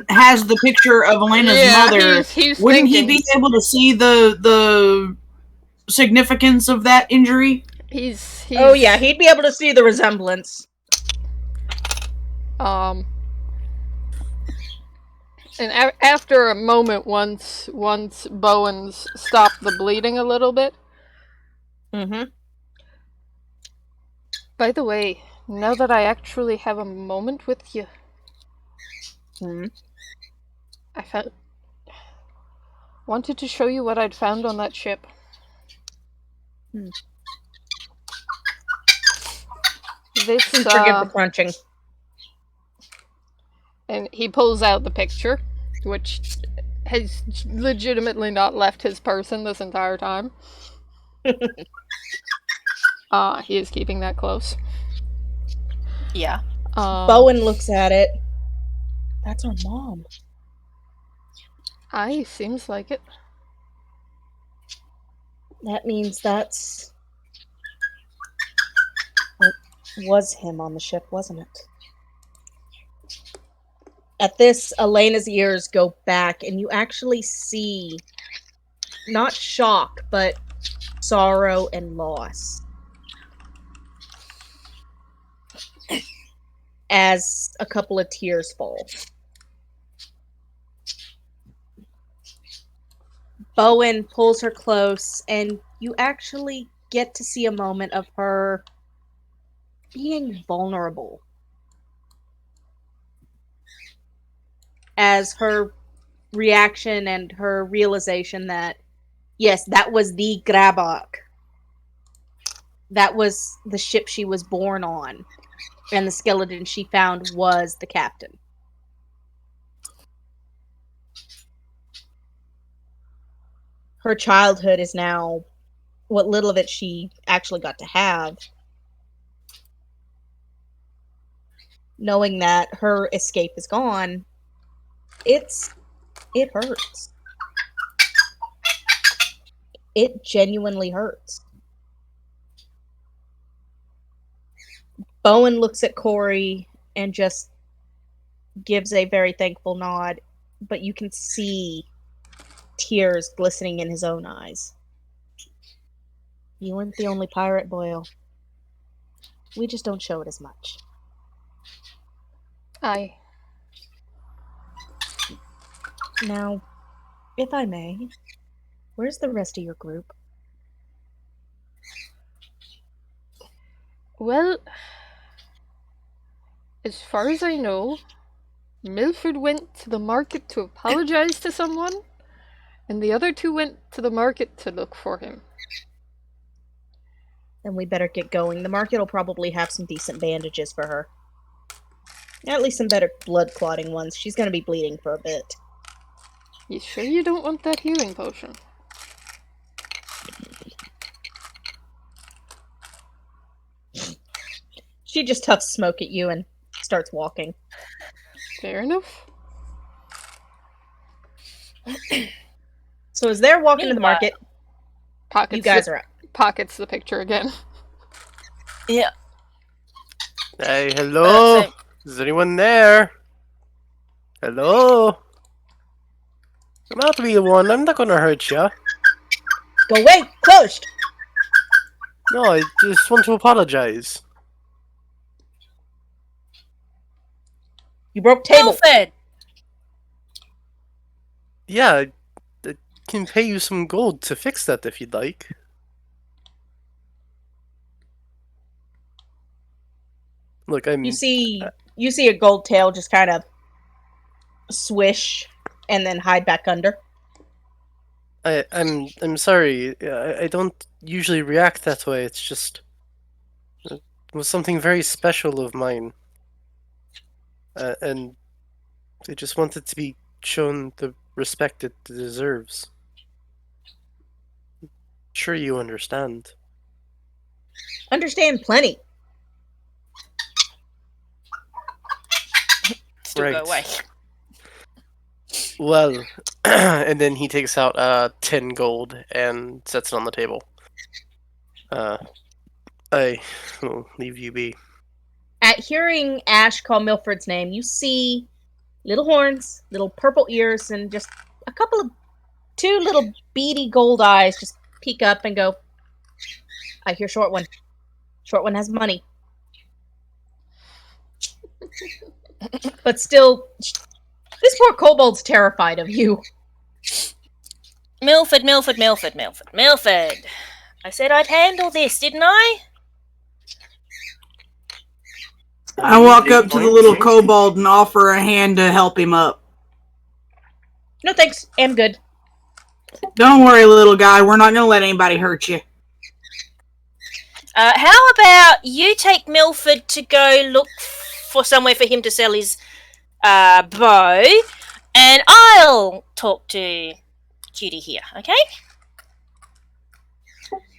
has the picture of Aleyna's mother, wouldn't he be able to see the significance of that injury? He's oh yeah, he'd be able to see the resemblance. And after a moment, once Bowen's stopped the bleeding a little bit. By the way, now that I actually have a moment with you, I wanted to show you what I'd found on that ship. This Forgive the crunching. And he pulls out the picture which has legitimately not left his person this entire time. He is keeping that close. Yeah. Bowen looks at it. That's our mom. Aye, seems like it. That means that's what was him on the ship, wasn't it? At this, Aleyna's ears go back, and you actually see not shock, but sorrow and loss. As a couple of tears fall. Bowen pulls her close, and you actually get to see a moment of her being vulnerable. As her reaction and her realization that, yes, that was the Grabok. That was the ship she was born on. And the skeleton she found was the captain. Her childhood is now what little of it she actually got to have. Knowing that her escape is gone, it hurts. It genuinely hurts. Bowen looks at Corey and just gives a very thankful nod, but you can see tears glistening in his own eyes. You weren't the only pirate, Boyle. We just don't show it as much. Aye. Now, if I may, where's the rest of your group? Well, as far as I know, Milford went to the market to apologize to someone, and the other two went to the market to look for him. Then we better get going. The market will probably have some decent bandages for her. At least some better blood clotting ones. She's gonna be bleeding for a bit. You sure you don't want that healing potion? She just huffs smoke at you and starts walking. Fair enough. So as they're walking to the Meanwhile- market, Pockets you guys are up. Pockets the picture again. Yeah. Hey, hello? Same. Is anyone there? Hello? I'm not the real one. I'm not gonna hurt ya. Go away! Closed! No, I just want to apologize. You broke table. Milford! Yeah, I can pay you some gold to fix that if you'd like. Look, You see a gold tail just kind of swish and then hide back under. I'm sorry. I don't usually react that way. It's just it was something very special of mine, and I just wanted to be shown the respect it deserves. Sure, you understand. Understand plenty. Still Right. go away. Well, and then he takes out 10 gold and sets it on the table. I will leave you be. At hearing Ash call Milford's name, you see little horns, little purple ears, and just two little beady gold eyes just peek up and go, I hear Short One. Short One has money. But still, this poor kobold's terrified of you. Milford. I said I'd handle this, didn't I? I walk up to the little kobold and offer a hand to help him up. No thanks, I'm good. Don't worry, little guy. We're not going to let anybody hurt you. How about you take Milford to go look for somewhere for him to sell his bow, And I'll talk to Judy here, okay?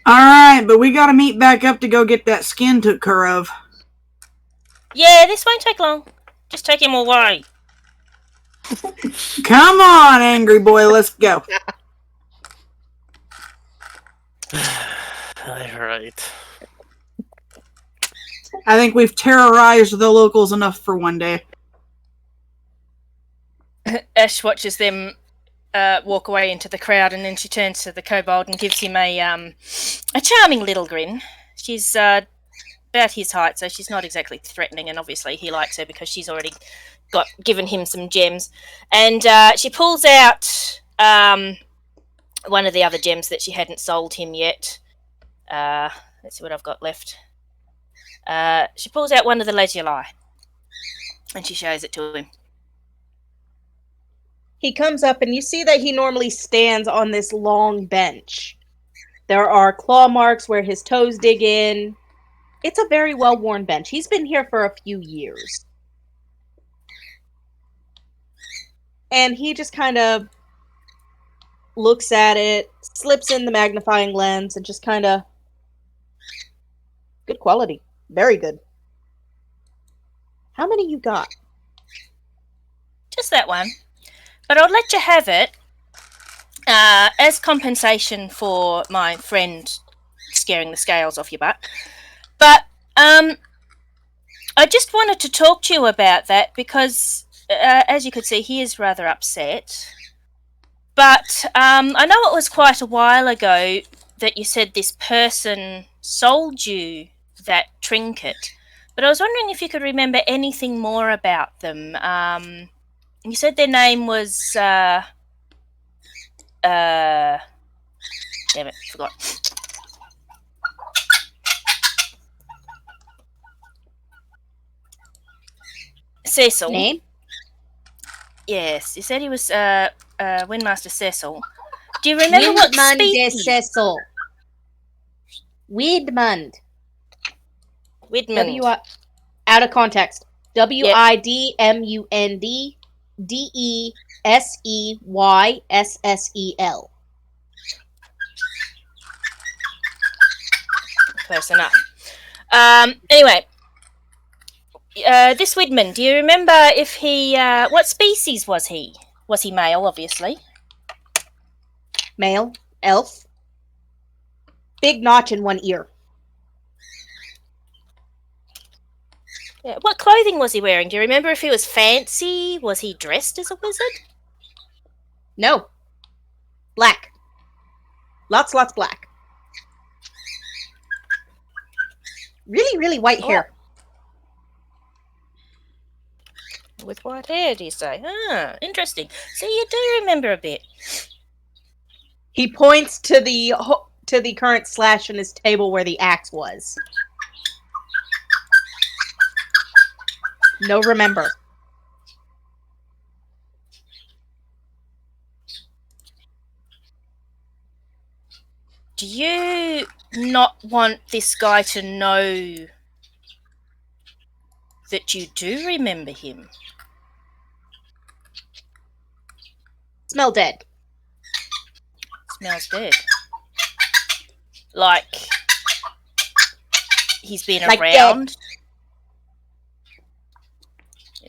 Alright, but we gotta meet back up to go get that skin took care of. Yeah, this won't take long. Just take him away. Come on, angry boy, let's go. Alright. I think we've terrorized the locals enough for one day. Ash watches them walk away into the crowd, and then she turns to the kobold and gives him a charming little grin. She's about his height, so she's not exactly threatening, and obviously he likes her because she's already given him some gems. And she pulls out one of the other gems that she hadn't sold him yet. Let's see what I've got left. She pulls out one of the lazuli, and she shows it to him. He comes up, and you see that he normally stands on this long bench. There are claw marks where his toes dig in. It's a very well-worn bench. He's been here for a few years. And he just kind of looks at it, slips in the magnifying lens, and just kind of... Good quality. Very good. How many you got? Just that one. But I'll let you have it as compensation for my friend scaring the scales off your butt. But I just wanted to talk to you about that because, as you could see, he is rather upset. But I know it was quite a while ago that you said this person sold you that trinket. But I was wondering if you could remember anything more about them. You said their name was... damn it, forgot. Cecil. Name? Yes, you said he was Windmaster Cecil. Do you remember what species? Cecil. Widmund. Widmund. Out of context. WIDMUND DESEYSSEL. Close enough. Anyway, this Widmund, do you remember if he... what species was he? Was he male, obviously? Male. Elf. Big notch in one ear. Yeah. What clothing was he wearing? Do you remember if he was fancy? Was he dressed as a wizard? No. Black. Lots black. Really, really white hair. With white hair, do you say? Ah, interesting. So you do remember a bit. He points to the current slash on his table where the axe was. No remember. Do you not want this guy to know that you do remember him? Smell dead. Smells dead. Like he's been like around? Dead.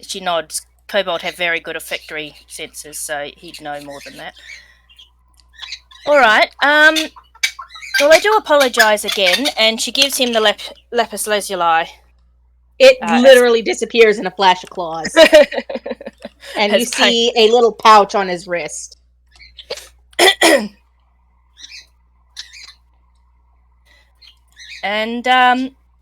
She nods. Kobold have very good olfactory senses, so he'd know more than that. Alright, well, I do apologise again, and she gives him the lapis lazuli. It literally disappears in a flash of claws. And you see a little pouch on his wrist. And,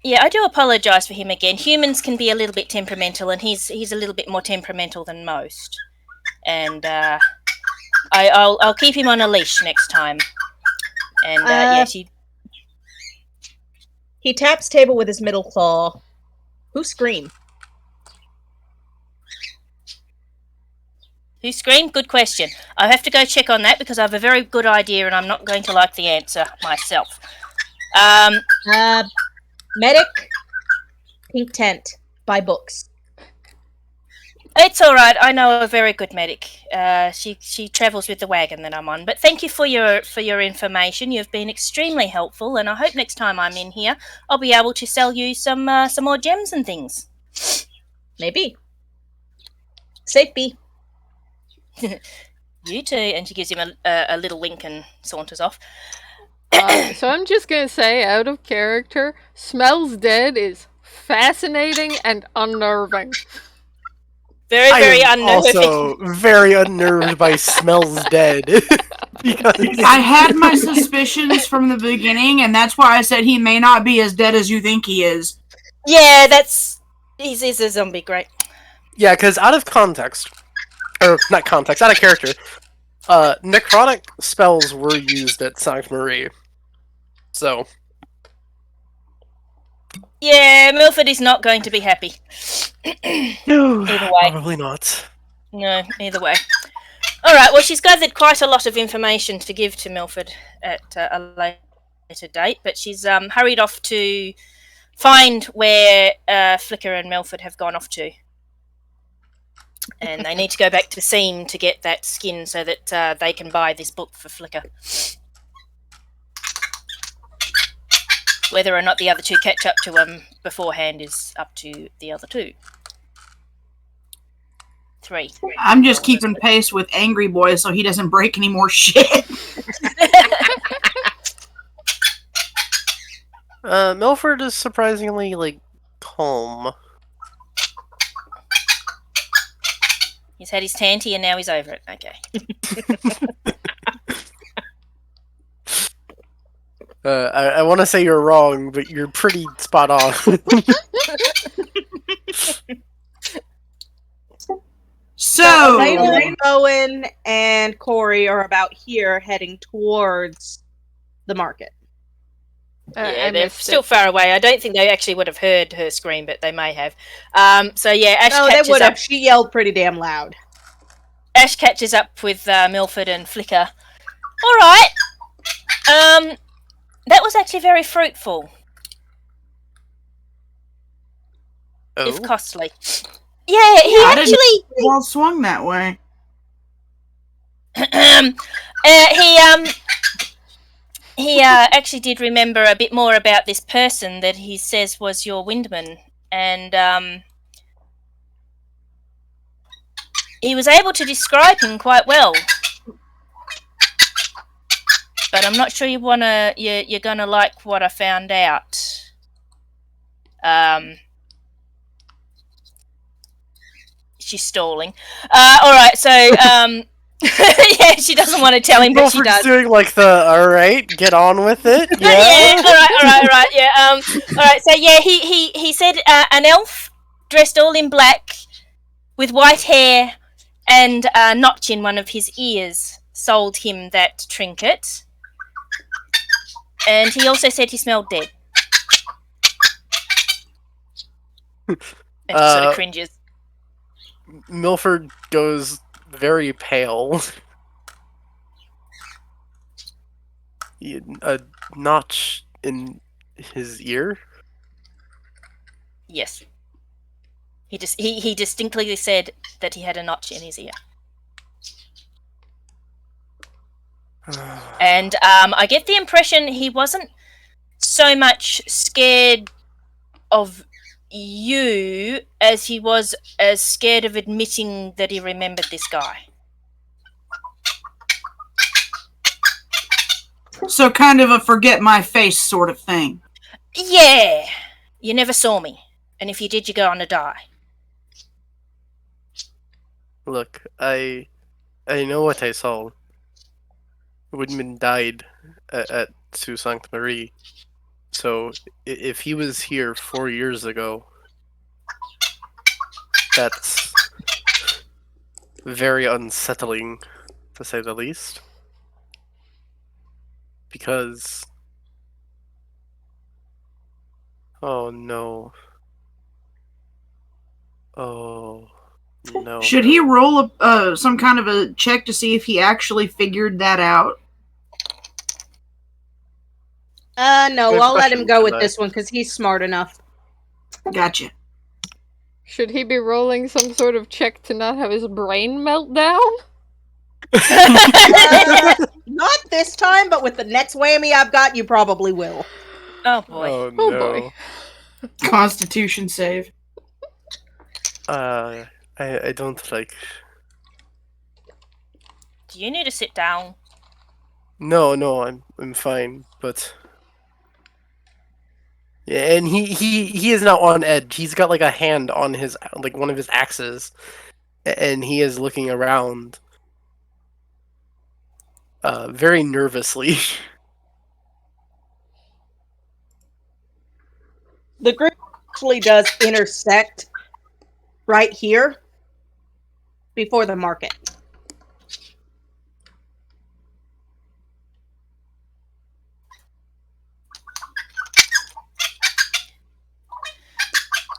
yeah, I do apologise for him again. Humans can be a little bit temperamental, and he's a little bit more temperamental than most. And I'll keep him on a leash next time. And yeah, he taps table with his middle claw. Who screamed? Who screamed? Good question. I have to go check on that because I have a very good idea, and I'm not going to like the answer myself. Medic, pink tent, buy books. It's all right. I know a very good medic. She travels with the wagon that I'm on. But thank you for your information. You've been extremely helpful, and I hope next time I'm in here, I'll be able to sell you some more gems and things. Maybe. Safe be. You too. And she gives him a little wink and saunters off. So I'm just gonna say, out of character, Smells Dead is fascinating and unnerving. Very, very unnerving. Also very unnerved by Smells Dead. Because I had my suspicions from the beginning, and that's why I said he may not be as dead as you think he is. Yeah, he's a zombie, great. Yeah, because out of context, or not context, out of character, necrotic spells were used at Sainte Marie. So. Yeah, Milford is not going to be happy. No, Either way. probably not. No, either way. Alright, well, she's gathered quite a lot of information to give to Milford at a later date, but she's hurried off to find where Flikk'a and Milford have gone off to. And they need to go back to the seam to get that skin so that they can buy this book for Flikk'a. Whether or not the other two catch up to him beforehand is up to the other two. 3. I'm just keeping pace with Angry Boy so he doesn't break any more shit. Milford is surprisingly, calm. He's had his tanty and now he's over it. Okay. I want to say you're wrong, but you're pretty spot on. So, Aleyna, Owen, and Corey are about here heading towards the market. Yeah, they're still far away. I don't think they actually would have heard her scream, but they may have. Ash catches they would up. have. She yelled pretty damn loud. Ash catches up with Milford and Flikk'a. All right. That was actually very fruitful. Oh? If costly. Yeah, he actually. Well, swung that way. He actually did remember a bit more about this person that he says was your windman, and he was able to describe him quite well. But I'm not sure you're gonna like what I found out. She's stalling. All right, so yeah, she doesn't want to tell him, but she does. Doing all right, get on with it. Yeah. Yeah. All right. Yeah. All right. So yeah, he said an elf dressed all in black, with white hair and a notch in one of his ears sold him that trinket, and he also said he smelled dead. And he sort of cringes. Milford goes very pale. A notch in his ear? Yes. He distinctly said that he had a notch in his ear. And I get the impression he wasn't so much scared of you as he was as scared of admitting that he remembered this guy. So kind of a forget my face sort of thing. Yeah. You never saw me. And if you did, you're going to die. Look, I know what I saw. Woodman died at Sainte Marie. So if he was here 4 years ago, that's very unsettling, to say the least. Because... oh no. Oh no. Should he roll some kind of a check to see if he actually figured that out? No, Good I'll let him question go with for this one because he's smart enough. Gotcha. Should he be rolling some sort of check to not have his brain melt down? Not this time, but with the next whammy I've got, you probably will. Oh boy. Oh Oh, no. boy. Constitution save. I don't like. Do you need to sit down? No, I'm fine, but yeah, and he is now on edge. He's got like a hand on his like one of his axes, and he is looking around, very nervously. The group actually does intersect right here before the market.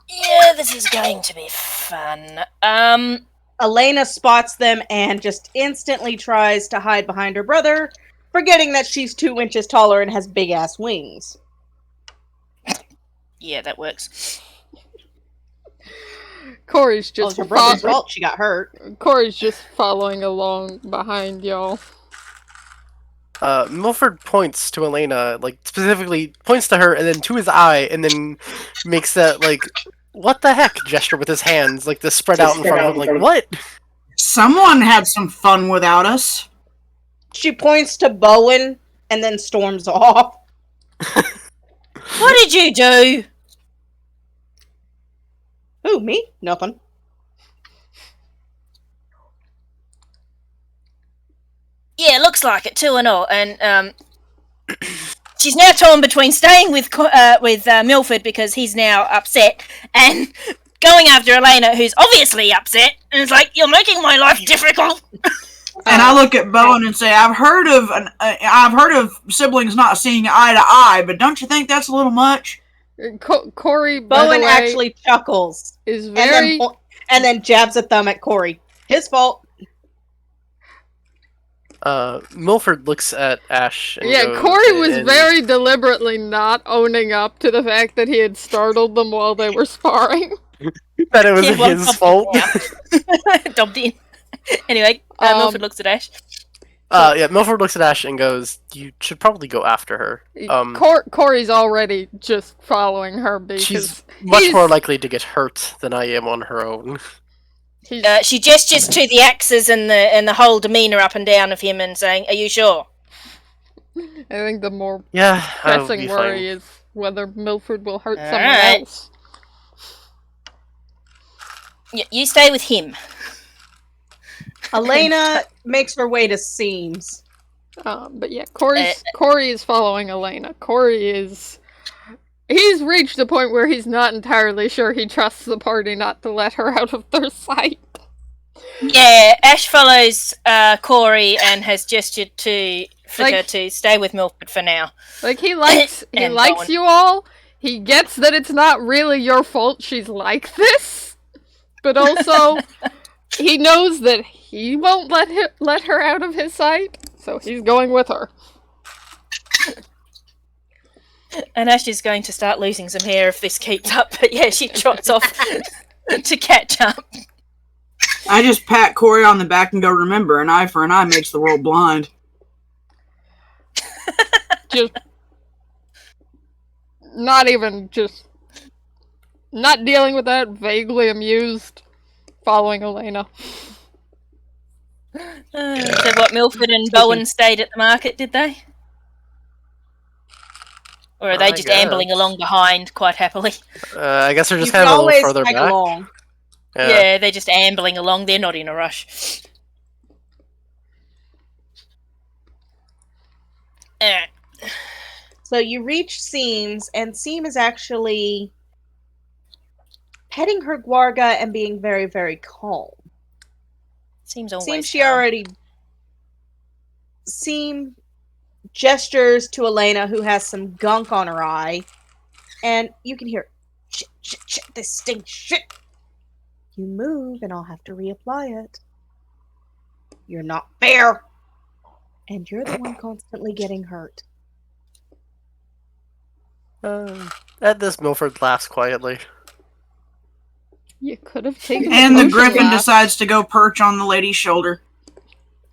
Yeah, this is going to be fun. Aleyna spots them and just instantly tries to hide behind her brother, forgetting that she's 2 inches taller and has big-ass wings. Yeah, that works. Corey's Well, just it's her brother's fault she got hurt. Corey's just following along behind y'all. Milford points to Aleyna, like specifically points to her, and then to his eye, and then makes that like "what the heck" gesture with his hands, like the spread out in front of him, like what? Someone had some fun without us. She points to Bowen and then storms off. What did you do? Who, me? Nothing. Yeah, looks like it, 2-0. And she's now torn between staying with Milford because he's now upset, and going after Aleyna, who's obviously upset, and it's like, you're making my life difficult. And I look at Bowen and say, I've heard of siblings not seeing eye to eye, but don't you think that's a little much? Corey, by Bowen the way, actually chuckles is very... and then jabs a thumb at Corey. His fault. Milford looks at Ash. And Yeah, goes, Corey was very deliberately not owning up to the fact that he had startled them while they were sparring. that it was his fault. Dumped in. Anyway, Milford looks at Ash. Yeah, Milford looks at Ash and goes, "You should probably go after her." Corey's already just following her because she's much more likely to get hurt than I am on her own. She gestures to the axes and the whole demeanor up and down of him and saying, "Are you sure?" I think the more pressing worry fine. is whether Milford will hurt someone right. else. You stay with him. Aleyna makes her way to Seams. But yeah, Corey is following Aleyna. He's reached a point where he's not entirely sure he trusts the party not to let her out of their sight. Yeah, Ash follows Corey and has gestured to Flikk'a to stay with Milford for now. Like, he likes Bowen. you all. He gets that it's not really your fault she's like this. But also, he knows that he won't let her out of his sight, so he's going with her. And Ash is going to start losing some hair if this keeps up, but yeah, she trots off to catch up. I just pat Corey on the back and go, remember, an eye for an eye makes the world blind. Just not dealing with that, vaguely amused, following Aleyna. So what, Milford and Bowen stayed at the market, did they? Or are they just ambling along behind quite happily? I guess they're just You kind can of a little always further tag back. along. Yeah, they're just ambling along. They're not in a rush. So you reach Seams, and Seam is actually petting her guarga and being very, very calm. Seems always Seems she calm. already... Seam gestures to Aleyna, who has some gunk on her eye, and you can hear, shit, shit, shit, this stinks, shit. You move, and I'll have to reapply it. You're not fair. And you're the one constantly getting hurt. At this, Milford laughs quietly. You could have taken And the potion griffin bath. decides to go perch on the lady's shoulder.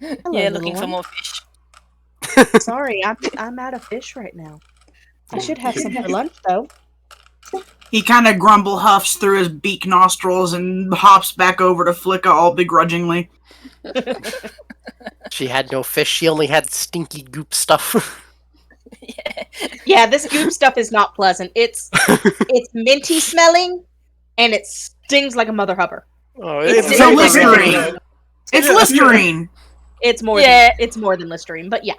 Hello, Yeah, little looking for one. more fish. Sorry, I'm out of fish right now. I should have some for lunch, though. He kind of grumble huffs through his beak nostrils and hops back over to Flikk'a all begrudgingly. She had no fish. She only had stinky goop stuff. Yeah, this goop stuff is not pleasant. It's minty smelling, and it stings like a mother hubber. Oh, It's So Listerine. It's Listerine. It's more. Yeah. It's more than Listerine, but yeah.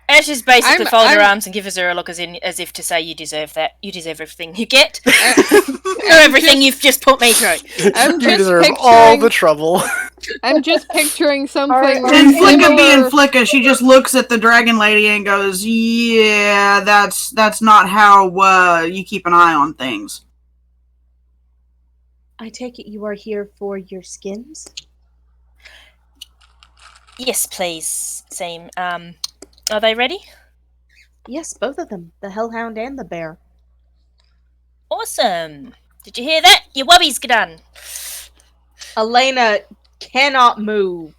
Ash is basically fold her I'm- arms and gives her a look as if to say, you deserve that. You deserve everything you get. Or everything you've just put me through. I'm You just deserve picturing. all the trouble. I'm just picturing something. And Flikk'a being similar- Flikk'a, she just looks at the dragon lady and goes, "Yeah, that's not how you keep an eye on things." I take it you are here for your skins. Yes, please. Same. Are they ready? Yes, both of them, the hellhound and the bear. Awesome. Did you hear that? Your wubby's done. Aleyna cannot move,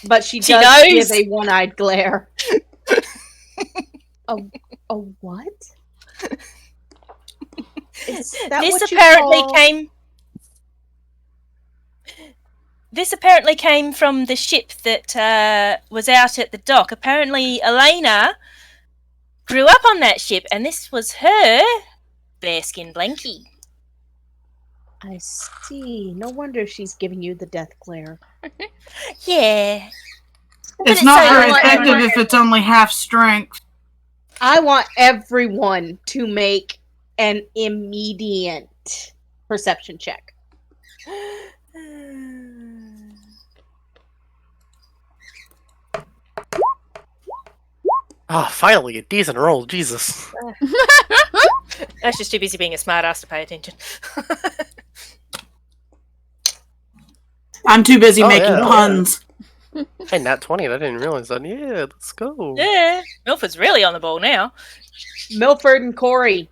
but she She does knows. give a one-eyed glare. a what? Is that This what you apparently call- came. This apparently came from the ship that was out at the dock. Apparently, Aleyna grew up on that ship, and this was her bearskin blankie. I see. No wonder she's giving you the death glare. Yeah. It's it's not so very like- effective if it's only half strength. I want everyone to make an immediate perception check. Ah, finally, a decent roll. Jesus. Ash is too busy being a smartass to pay attention. I'm too busy Oh, making yeah. puns. Hey, nat 20. I didn't realize that. Yeah, let's go. Yeah, Milford's really on the ball now. Milford and Corey.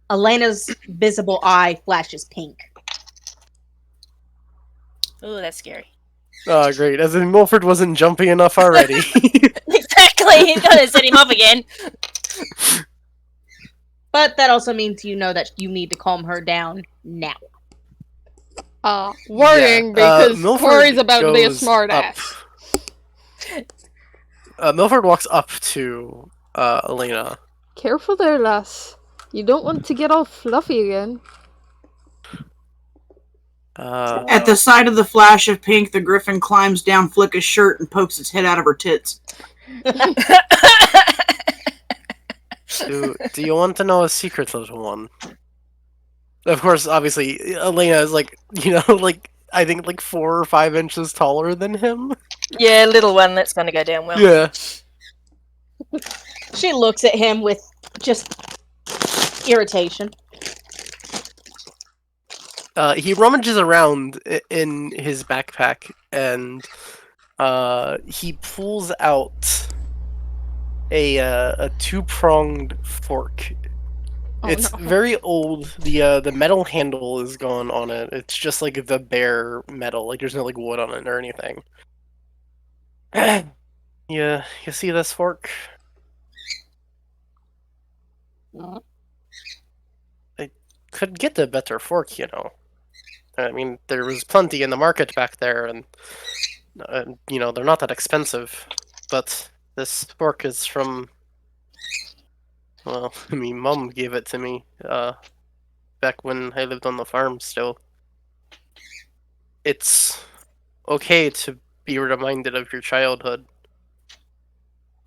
Aleyna's visible eye flashes pink. Oh, that's scary. Oh, great. As in, Milford wasn't jumpy enough already. Exactly, he's gonna set him up again. But that also means you know that you need to calm her down now. Worrying Yeah, because Milford Corey's about to be a goes smart up. ass. Milford walks up to Aleyna. Careful there, lass. You don't want to get all fluffy again. At the sight of the flash of pink, the griffin climbs down Flikka''s shirt and pokes its head out of her tits. Do you want to know a secret, little one? Of course, obviously, Aleyna is like, like, I think like 4 or 5 inches taller than him. Yeah, little one, that's gonna go down well. Yeah. She looks at him with just irritation. He rummages around in his backpack and he pulls out a 2-pronged fork. Oh, It's no. very old. The metal handle is gone on it. It's just like the bare metal. Like there's no like wood on it or anything. Yeah, you see this fork? I could get a better fork, you know. I mean, there was plenty in the market back there, and they're not that expensive. But this fork is from, well, I mean, Mom gave it to me back when I lived on the farm still. It's okay to be reminded of your childhood,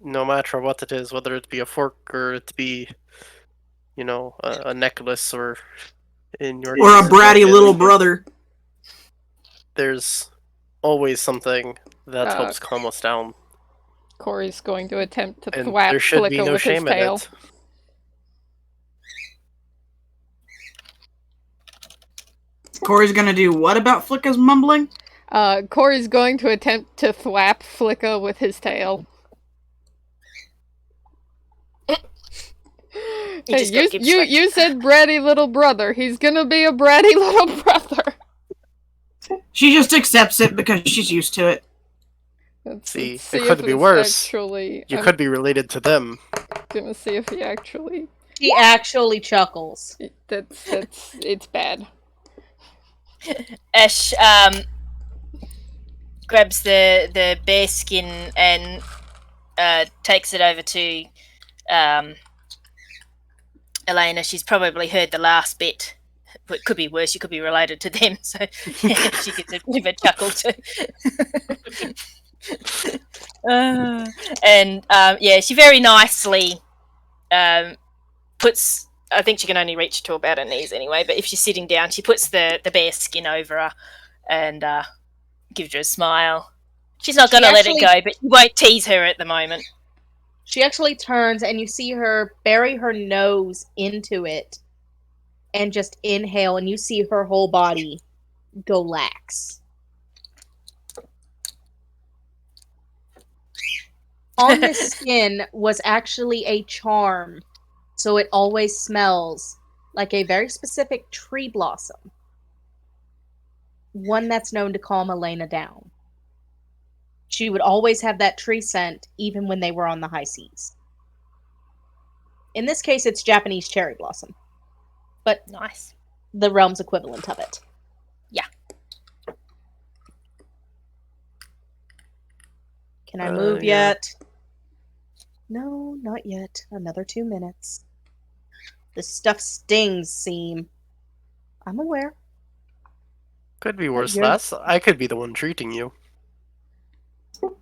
no matter what it is, whether it be a fork or it be, a necklace or in your Or a case, bratty blanket. little brother. There's always something that Uh, helps calm us down, Corey's going to attempt to and thwap there should be Flikk'a no with his shame in tail. it. Corey's gonna do what about Flikka''s mumbling? Corey's going to attempt to thwap Flikk'a with his tail. Hey, you said bratty little brother. He's gonna be a bratty little brother. She just accepts it because she's used to it. See, it could be worse. Actually, you could be related to them. Gonna see if he actually. He actually chuckles. It's bad. Ash grabs the bear skin and takes it over to Aleyna. She's probably heard the last bit. It could be worse. You could be related to them, so she gets a bit of a chuckle too. She very nicely puts. I think she can only reach to about her knees anyway. But if she's sitting down, she puts the bear skin over her and gives her a smile. She's not going to let it go, but she won't tease her at the moment. She actually turns, and you see her bury her nose into it and just inhale, and you see her whole body go lax. On this skin was actually a charm, so it always smells like a very specific tree blossom. One that's known to calm Aleyna down. She would always have that tree scent, even when they were on the high seas. In this case, it's Japanese cherry blossom. But nice. The realm's equivalent of it. Yeah. Can I move yet? No, not yet. Another 2 minutes. This stuff stings, seem. I'm aware. Could be worse, Les. I could be the one treating you.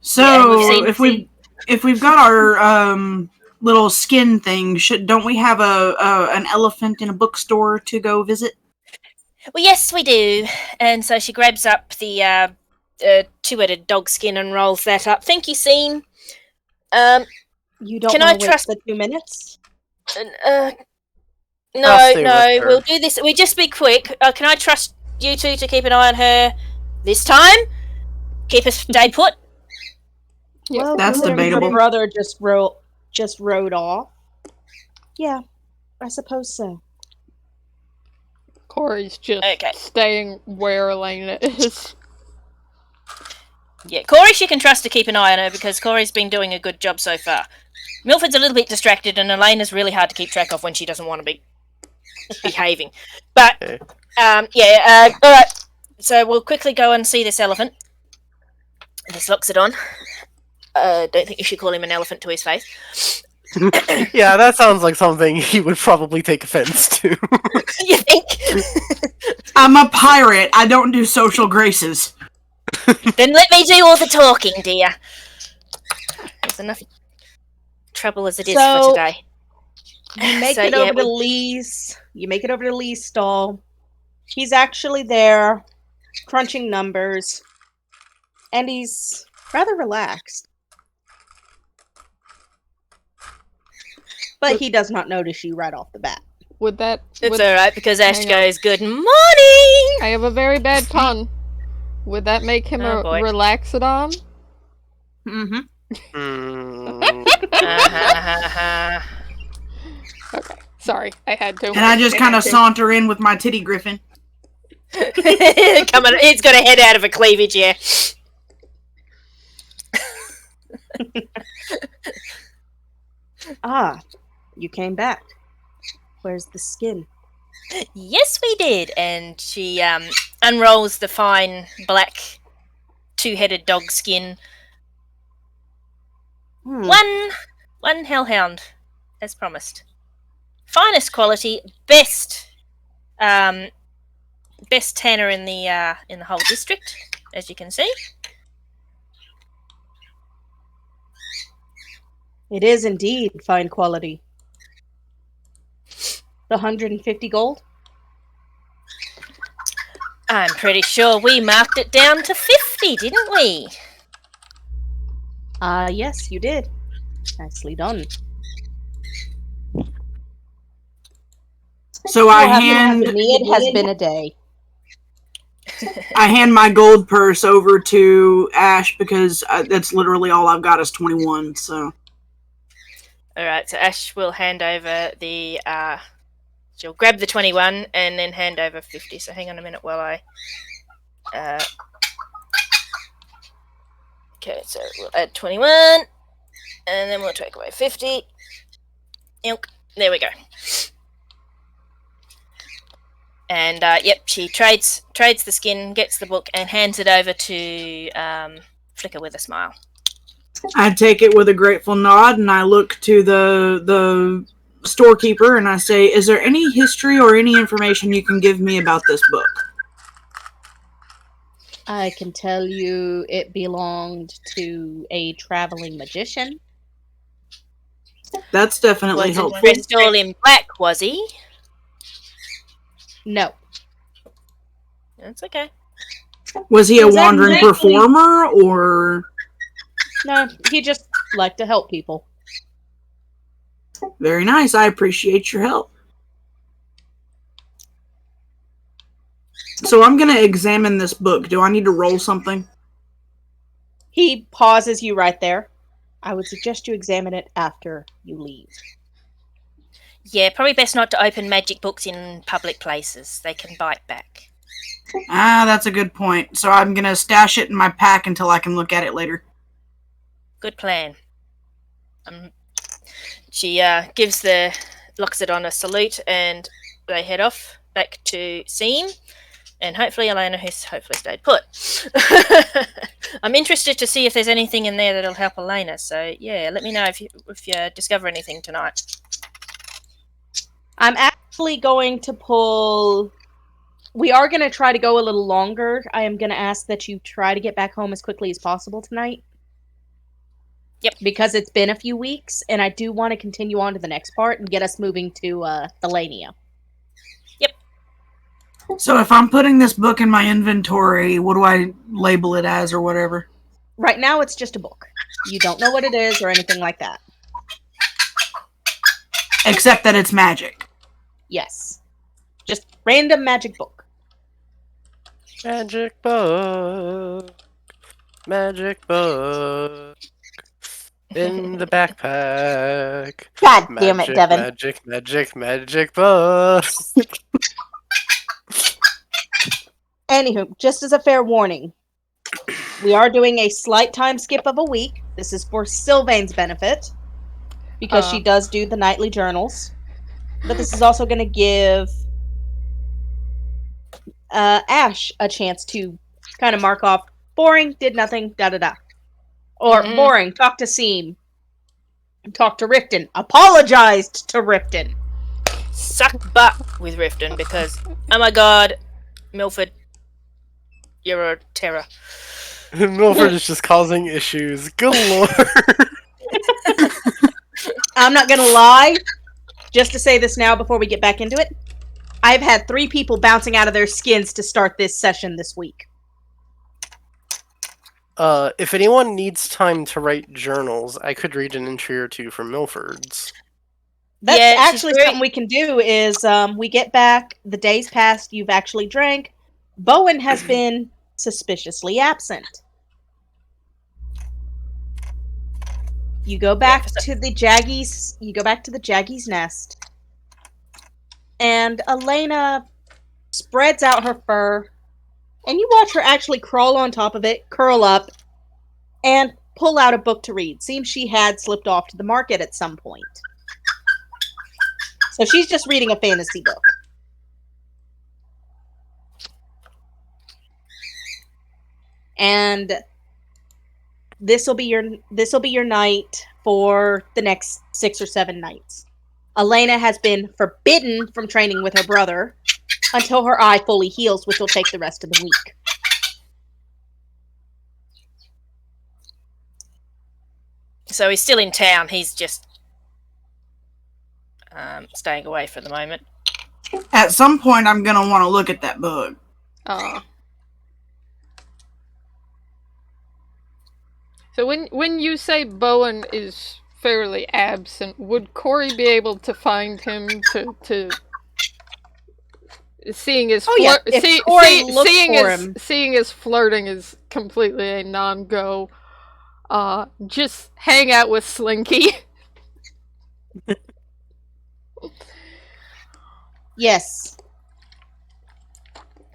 So, if we've got our little skin thing, don't we have an elephant in a bookstore to go visit? Well, yes, we do. And so she grabs up the two-headed dog skin and rolls that up. Thank you, Seam. You don't want to wait the 2 minutes? No, we'll do this. We just be quick. Can I trust you two to keep an eye on her this time? Keep us stay put? Well, that's debatable. Her brother just rode off. Yeah, I suppose so. Corey's just staying where Aleyna is. Yeah, Corey, she can trust to keep an eye on her because Corey's been doing a good job so far. Milford's a little bit distracted, and Aleyna's really hard to keep track of when she doesn't want to be behaving. But, all right. So we'll quickly go and see this elephant. Just locks it on. Don't think you should call him an elephant to his face. Yeah, that sounds like something he would probably take offense to. You think? I'm a pirate. I don't do social graces. Then let me do all the talking, dear. There's enough trouble as it is for today. You make it over to Lee's. You make it over to Lee's stall. He's actually there, crunching numbers, and he's rather relaxed. But he does not notice you right off the bat. It's alright, because Ash goes, "Good morning!" I have a very bad pun. Would that make him a relaxodon? Mm-hmm. Okay, sorry, I had to. And I just kind of saunter in with my titty griffin. It's got a head out of a cleavage, yeah. You came back. Where's the skin? Yes, we did. And she unrolls the fine black two-headed dog skin. One hellhound, as promised. Finest quality, best tanner in the whole district, as you can see. It is indeed fine quality. The 150 gold? I'm pretty sure we marked it down to 50, didn't we? Yes, you did. Nicely done. So it has been a day. I hand my gold purse over to Ash because that's literally all I've got is 21, so. Alright, so Ash will hand over the, she'll grab the 21 and then hand over 50. So hang on a minute while I, okay, so we'll add 21, and then we'll take away 50. Yep, there we go. And, yep, she trades the skin, gets the book, and hands it over to Flikk'a with a smile. I take it with a grateful nod, and I look to the storekeeper, and I say, is there any history or any information you can give me about this book? I can tell you it belonged to a traveling magician. That's definitely Was helpful. dressed all in black, was he? No. That's okay. Was he a Was that wandering exactly- performer, or... No, he just liked to help people. Very nice. I appreciate your help. So I'm going to examine this book. Do I need to roll something? He pauses you right there. I would suggest you examine it after you leave. Yeah, probably best not to open magic books in public places. They can bite back. Ah, that's a good point. So I'm going to stash it in my pack until I can look at it later. Good plan. She locks it on a salute, and they head off back to Seam, and hopefully Aleyna, who's hopefully stayed put. I'm interested to see if there's anything in there that'll help Aleyna. So yeah, let me know if you discover anything tonight. I'm actually going to pull... We are going to try to go a little longer. I am going to ask that you try to get back home as quickly as possible tonight. Yep. Because it's been a few weeks, and I do want to continue on to the next part and get us moving to Aleyna. Yep. So if I'm putting this book in my inventory, what do I label it as or whatever? Right now, it's just a book. You don't know what it is or anything like that. Except that it's magic. Yes. Just random magic book. Magic book. Magic book. In the backpack. God damn it, Devon. Magic book. Anywho, just as a fair warning, we are doing a slight time skip of a week. This is for Sylvain's benefit, because she does do the nightly journals. But this is also going to give Ash a chance to kind of mark off, boring, did nothing, da-da-da. Or boring, talk to Seam, talk to Riften, apologized to Riften. Suck butt with Riften because, oh my god, Milford, you're a terror. Milford is just causing issues. Good lord. I'm not going to lie, just to say this now before we get back into it, I've had 3 people bouncing out of their skins to start this session this week. If anyone needs time to write journals, I could read an entry or two from Milford's. That's Yeah, she's actually very- something we can do is, we get back, the days passed, you've actually drank. Bowen has been suspiciously absent. You go back to the Jaggy's nest. And Aleyna spreads out her fur, and you watch her actually crawl on top of it, curl up, and pull out a book to read. Seems she had slipped off to the market at some point. So she's just reading a fantasy book. And this will be your night for the next 6 or 7 nights. Aleyna has been forbidden from training with her brother until her eye fully heals, which will take the rest of the week. So he's still in town. He's just staying away for the moment. At some point, I'm going to want to look at that book. So when you say Bowen is fairly absent, would Corey be able to find him to seeing his seeing his flirting is completely a non-go. Just hang out with Slinky. Yes.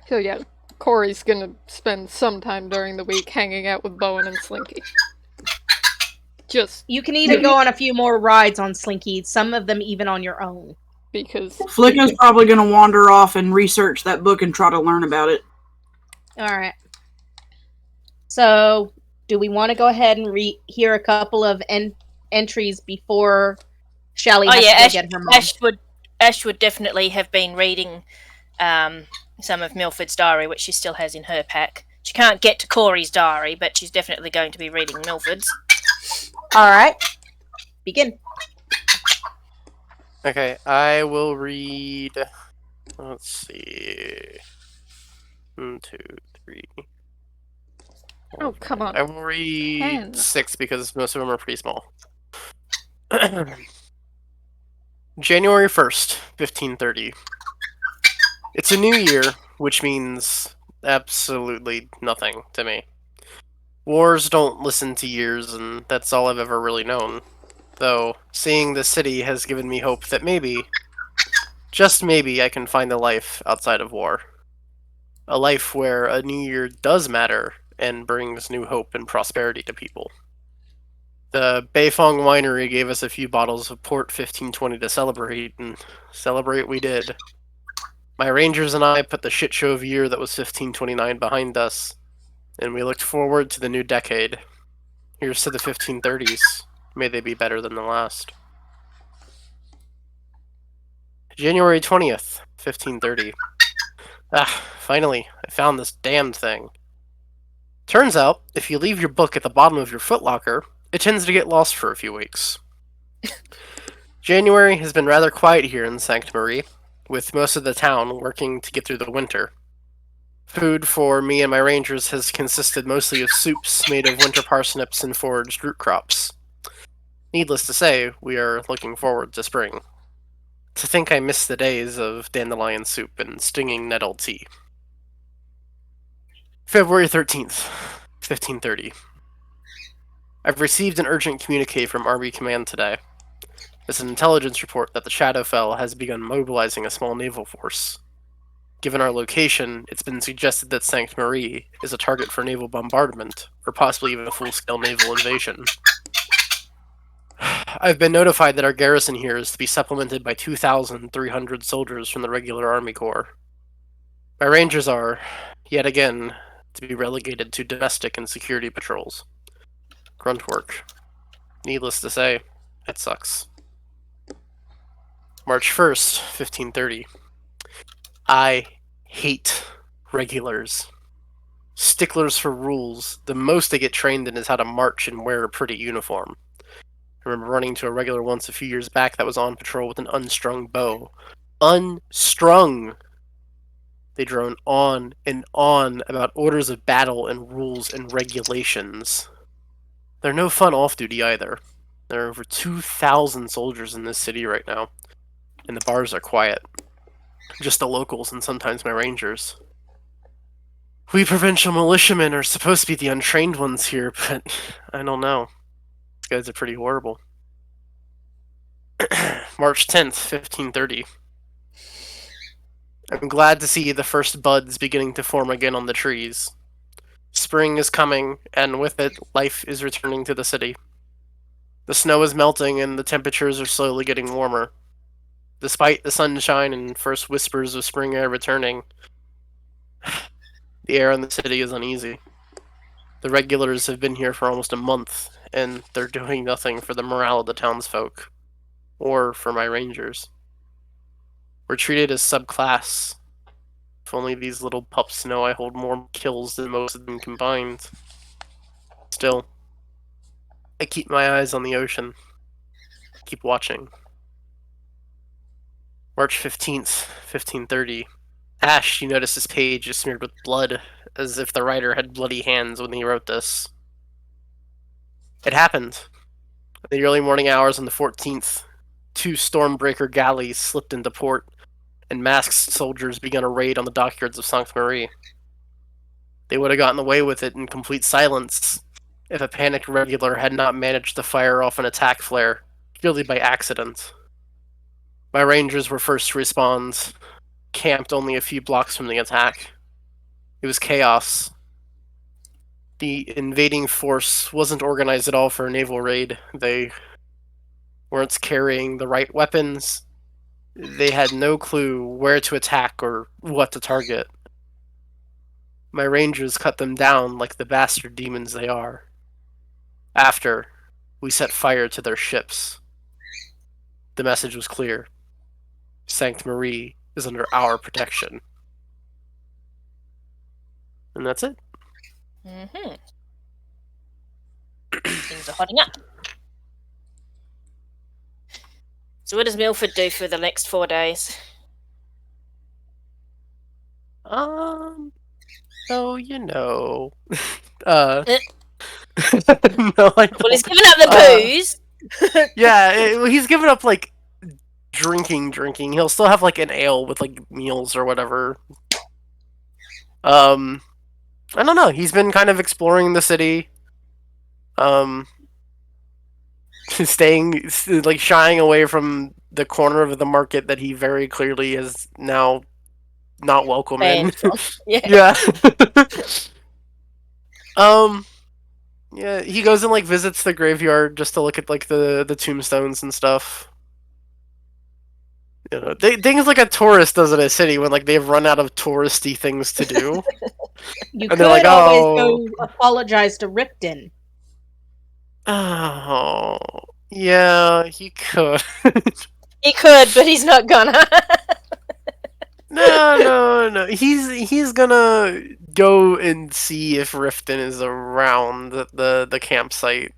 So yeah, Corey's gonna spend some time during the week hanging out with Bowen and Slinky. Just You can even go on a few more rides on Slinky, some of them even on your own. because Flikk'a's probably going to wander off and research that book and try to learn about it. Alright. So, do we want to go ahead and hear a couple of entries before Shelly has to go get her mom? Ash would definitely have been reading some of Milford's diary, which she still has in her pack. She can't get to Corey's diary, but she's definitely going to be reading Milford's. Alright. Begin. Okay, I will read. Let's see. 1, 2, 3. oh come on, I will read 10. 6 because most of them are pretty small. January 1st, 1530. It's a new year, which means absolutely nothing to me. Wars don't listen to years, and that's all I've ever really known. Though, seeing the city has given me hope that maybe, just maybe, I can find a life outside of war. A life where a new year does matter and brings new hope and prosperity to people. The Beifong Winery gave us a few bottles of Port 1520 to celebrate, and celebrate we did. My rangers and I put the shit show of year that was 1529 behind us, and we looked forward to the new decade. Here's to the 1530s. May they be better than the last. January 20th, 1530. Finally, I found this damned thing. Turns out, if you leave your book at the bottom of your footlocker, it tends to get lost for a few weeks. January has been rather quiet here in Sancte Marie, with most of the town working to get through the winter. Food for me and my rangers has consisted mostly of soups made of winter parsnips and foraged root crops. Needless to say, we are looking forward to spring. To think I miss the days of dandelion soup and stinging nettle tea. February 13th, 1530. I've received an urgent communique from Army Command today. It's an intelligence report that the Shadowfell has begun mobilizing a small naval force. Given our location, it's been suggested that Sancte Marie is a target for naval bombardment, or possibly even a full-scale naval invasion. I've been notified that our garrison here is to be supplemented by 2,300 soldiers from the regular Army Corps. My rangers are, yet again, to be relegated to domestic and security patrols. Grunt work. Needless to say, it sucks. March 1st, 1530. I hate regulars. Sticklers for rules. The most they get trained in is how to march and wear a pretty uniform. I remember running to a regular once a few years back that was on patrol with an unstrung bow. Unstrung! They drone on and on about orders of battle and rules and regulations. They're no fun off-duty either. There are over 2,000 soldiers in this city right now, and the bars are quiet. Just the locals and sometimes my rangers. We provincial militiamen are supposed to be the untrained ones here, but I don't know. These guys are pretty horrible. March 10th, 1530. I'm glad to see the first buds beginning to form again on the trees. Spring is coming, and with it, life is returning to the city. The snow is melting, and the temperatures are slowly getting warmer. Despite the sunshine and first whispers of spring air returning, the air in the city is uneasy. The regulars have been here for almost a month, and they're doing nothing for the morale of the townsfolk, or for my rangers. We're treated as subclass. If only these little pups know I hold more kills than most of them combined. Still, I keep my eyes on the ocean. Keep watching. March 15th, 1530. Ash, you notice this page is smeared with blood, as if the writer had bloody hands when he wrote this. It happened. In the early morning hours on the 14th, 2 Stormbreaker galleys slipped into port, and masked soldiers began a raid on the dockyards of Sancte Marie. They would have gotten away with it in complete silence if a panicked regular had not managed to fire off an attack flare, purely by accident. My rangers were first to respond, camped only a few blocks from the attack. It was chaos. The invading force wasn't organized at all for a naval raid. They weren't carrying the right weapons. They had no clue where to attack or what to target. My rangers cut them down like the bastard demons they are. After, we set fire to their ships. The message was clear. Sancte Marie is under our protection. And that's it. Mm-hmm. Things are hotting up. So what does Milford do for the next 4 days? So you know, Eh. no, I don't. Well, he's given up the booze. Yeah, he's given up like drinking. He'll still have like an ale with like meals or whatever. I don't know. He's been kind of exploring the city. Staying like shying away from the corner of the market that he very clearly is now not welcome in. Yeah. Yeah, he goes and like visits the graveyard just to look at like the tombstones and stuff. You know, things like a tourist does in a city when like they've run out of touristy things to do. You And could they're like, always "Oh." go apologize to Ripton. Oh, yeah, he could. He could, but he's not gonna. No. He's gonna go and see if Riften is around the campsite.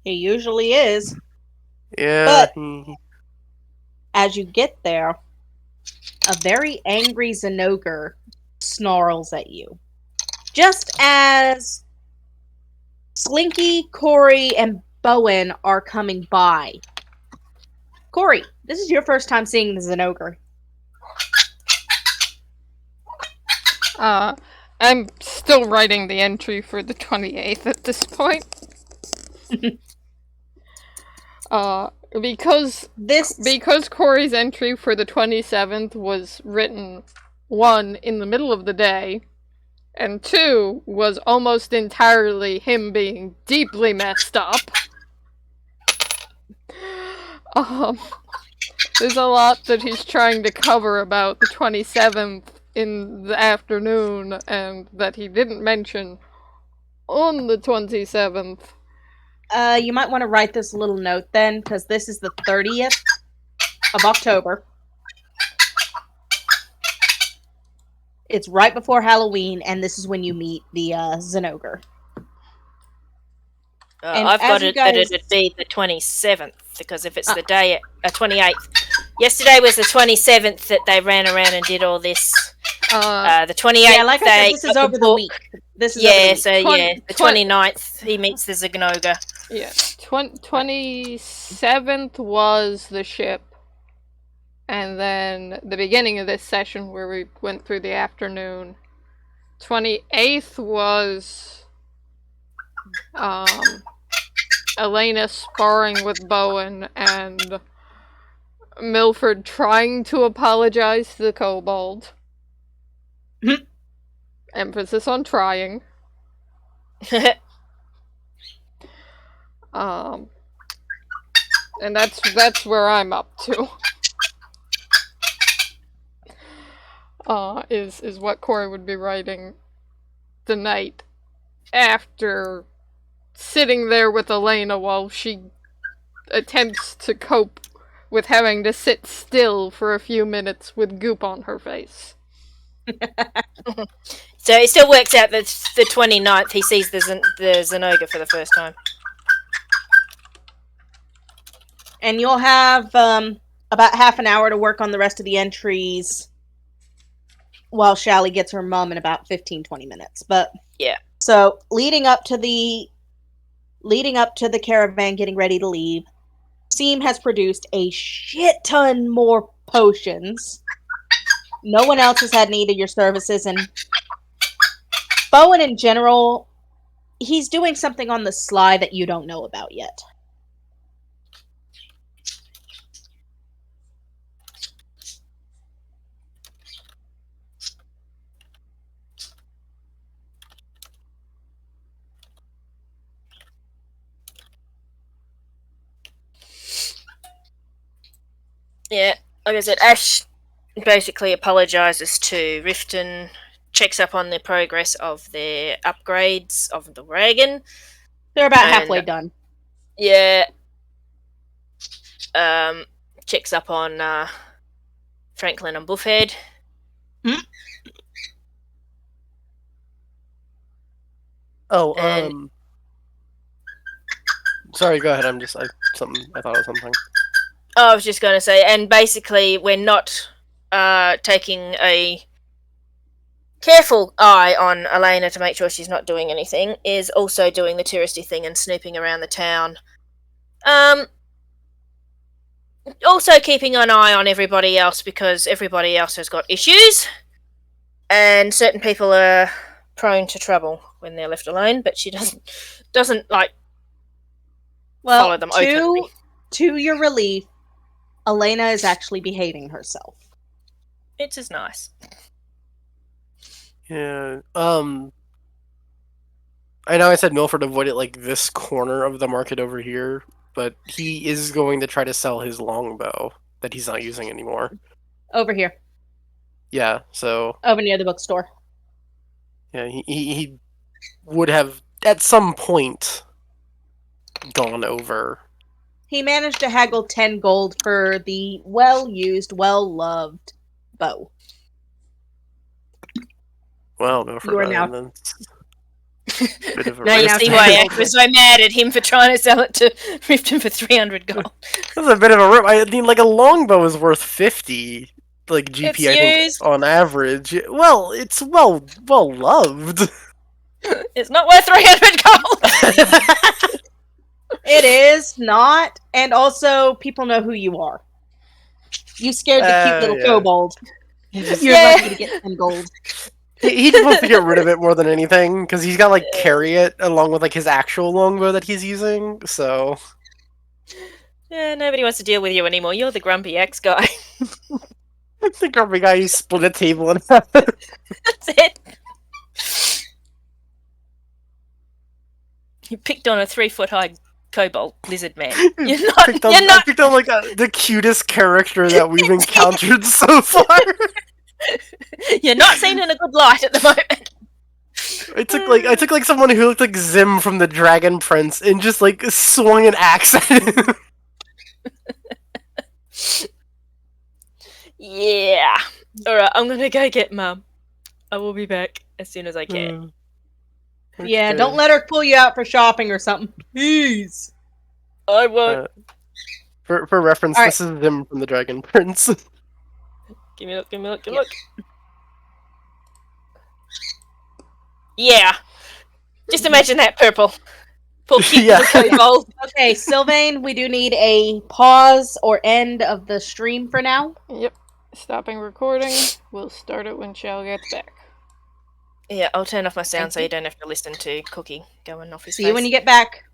He usually is. Yeah. But as you get there, a very angry Zenogre snarls at you. Just as Slinky, Corey, and Bowen are coming by. Corey, this is your first time seeing the Zenogre. I'm still writing the entry for the 28th at this point. Because Corey's entry for the 27th was written, 1, in the middle of the day, and 2, was almost entirely him being deeply messed up. There's a lot that he's trying to cover about the 27th in the afternoon, and that he didn't mention on the 27th. You might want to write this little note then, because this is the 30th of October. It's right before Halloween, and this is when you meet the Zenogre. I've got it that it'd be the 27th, because if it's the day, 28th. Yesterday was the 27th that they ran around and did all this. The 28th, yeah, like I said, this is over the week. This is over the week. The 29th, he meets the Zenogre. Yeah, 27th was the ship. And then the beginning of this session where we went through the afternoon. 28th was Aleyna sparring with Bowen and Milford trying to apologize to the kobold. Emphasis on trying. And that's where I'm up to. Is what Corey would be writing the night after sitting there with Aleyna while she attempts to cope with having to sit still for a few minutes with goop on her face. So it still works out that the 29th he sees the Zenogre for the first time. And you'll have about half an hour to work on the rest of the entries while Shally gets her mom in about 15-20 minutes. But yeah. So leading up to the caravan getting ready to leave, Seam has produced a shit ton more potions. No one else has had need of your services, and Bowen in general, he's doing something on the sly that you don't know about yet. Yeah, like I said, Ash basically apologises to Riften, checks up on the progress of their upgrades of the wagon. They're about And- halfway done. Yeah. Checks up on Franklin and Buffhead. Oh, And- sorry, go ahead. I thought of something. I was just going to say, and basically we're not taking a careful eye on Aleyna to make sure she's not doing anything, is also doing the touristy thing and snooping around the town. Also keeping an eye on everybody else because everybody else has got issues, and certain people are prone to trouble when they're left alone. But she doesn't like follow them openly. To your relief, Aleyna is actually behaving herself. It's just nice. Yeah. I know I said Milford avoided like this corner of the market over here, but he is going to try to sell his longbow that he's not using anymore. Over here. Yeah, so Over near the bookstore. yeah, he would have at some point gone over. He managed to haggle 10 gold for the well-used, well-loved bow. Well, Milford, You are now- bit of a Now you Now see to why haggle Ash was so mad at him for trying to sell it to Riften for 300 gold. That's a bit of a rip. I mean, like a longbow is worth 50, like GP. It's I think used. on average. Well, it's well loved. It's not worth 300 gold. It is not, and also people know who you are. You scared the cute little yeah. kobold. You're Yeah. lucky to get 10 gold. He just wants to get rid of it more than anything because he's got to like carry it along with like his actual longbow that he's using. So Yeah, nobody wants to deal with you anymore. You're the grumpy ex guy. the grumpy guy who split a table in half. That's it. You picked on a 3-foot high kobold lizard man. You're not. Picked on, You're not. I picked on like the cutest character that we've encountered so far. You're not seen in a good light at the moment. I took like someone who looked like Zim from the Dragon Prince and just like swung an axe at him. Yeah. All right. I'm gonna go get Mum. I will be back as soon as I can. Yeah, don't let her pull you out for shopping or something. Please. I won't. For reference, All right. this is Zim from the Dragon Prince. Give me a look. Give me a look. Give me a look. Yeah. Just imagine that purple. Poor cute Yeah. little kobold. Okay, Sylvain, we do need a pause or end of the stream for now. Yep. Stopping recording. We'll start it when Shell gets back. Yeah, I'll turn off my sound Thank so you. you don't have to listen to Cookie going off his See face. you when you get back.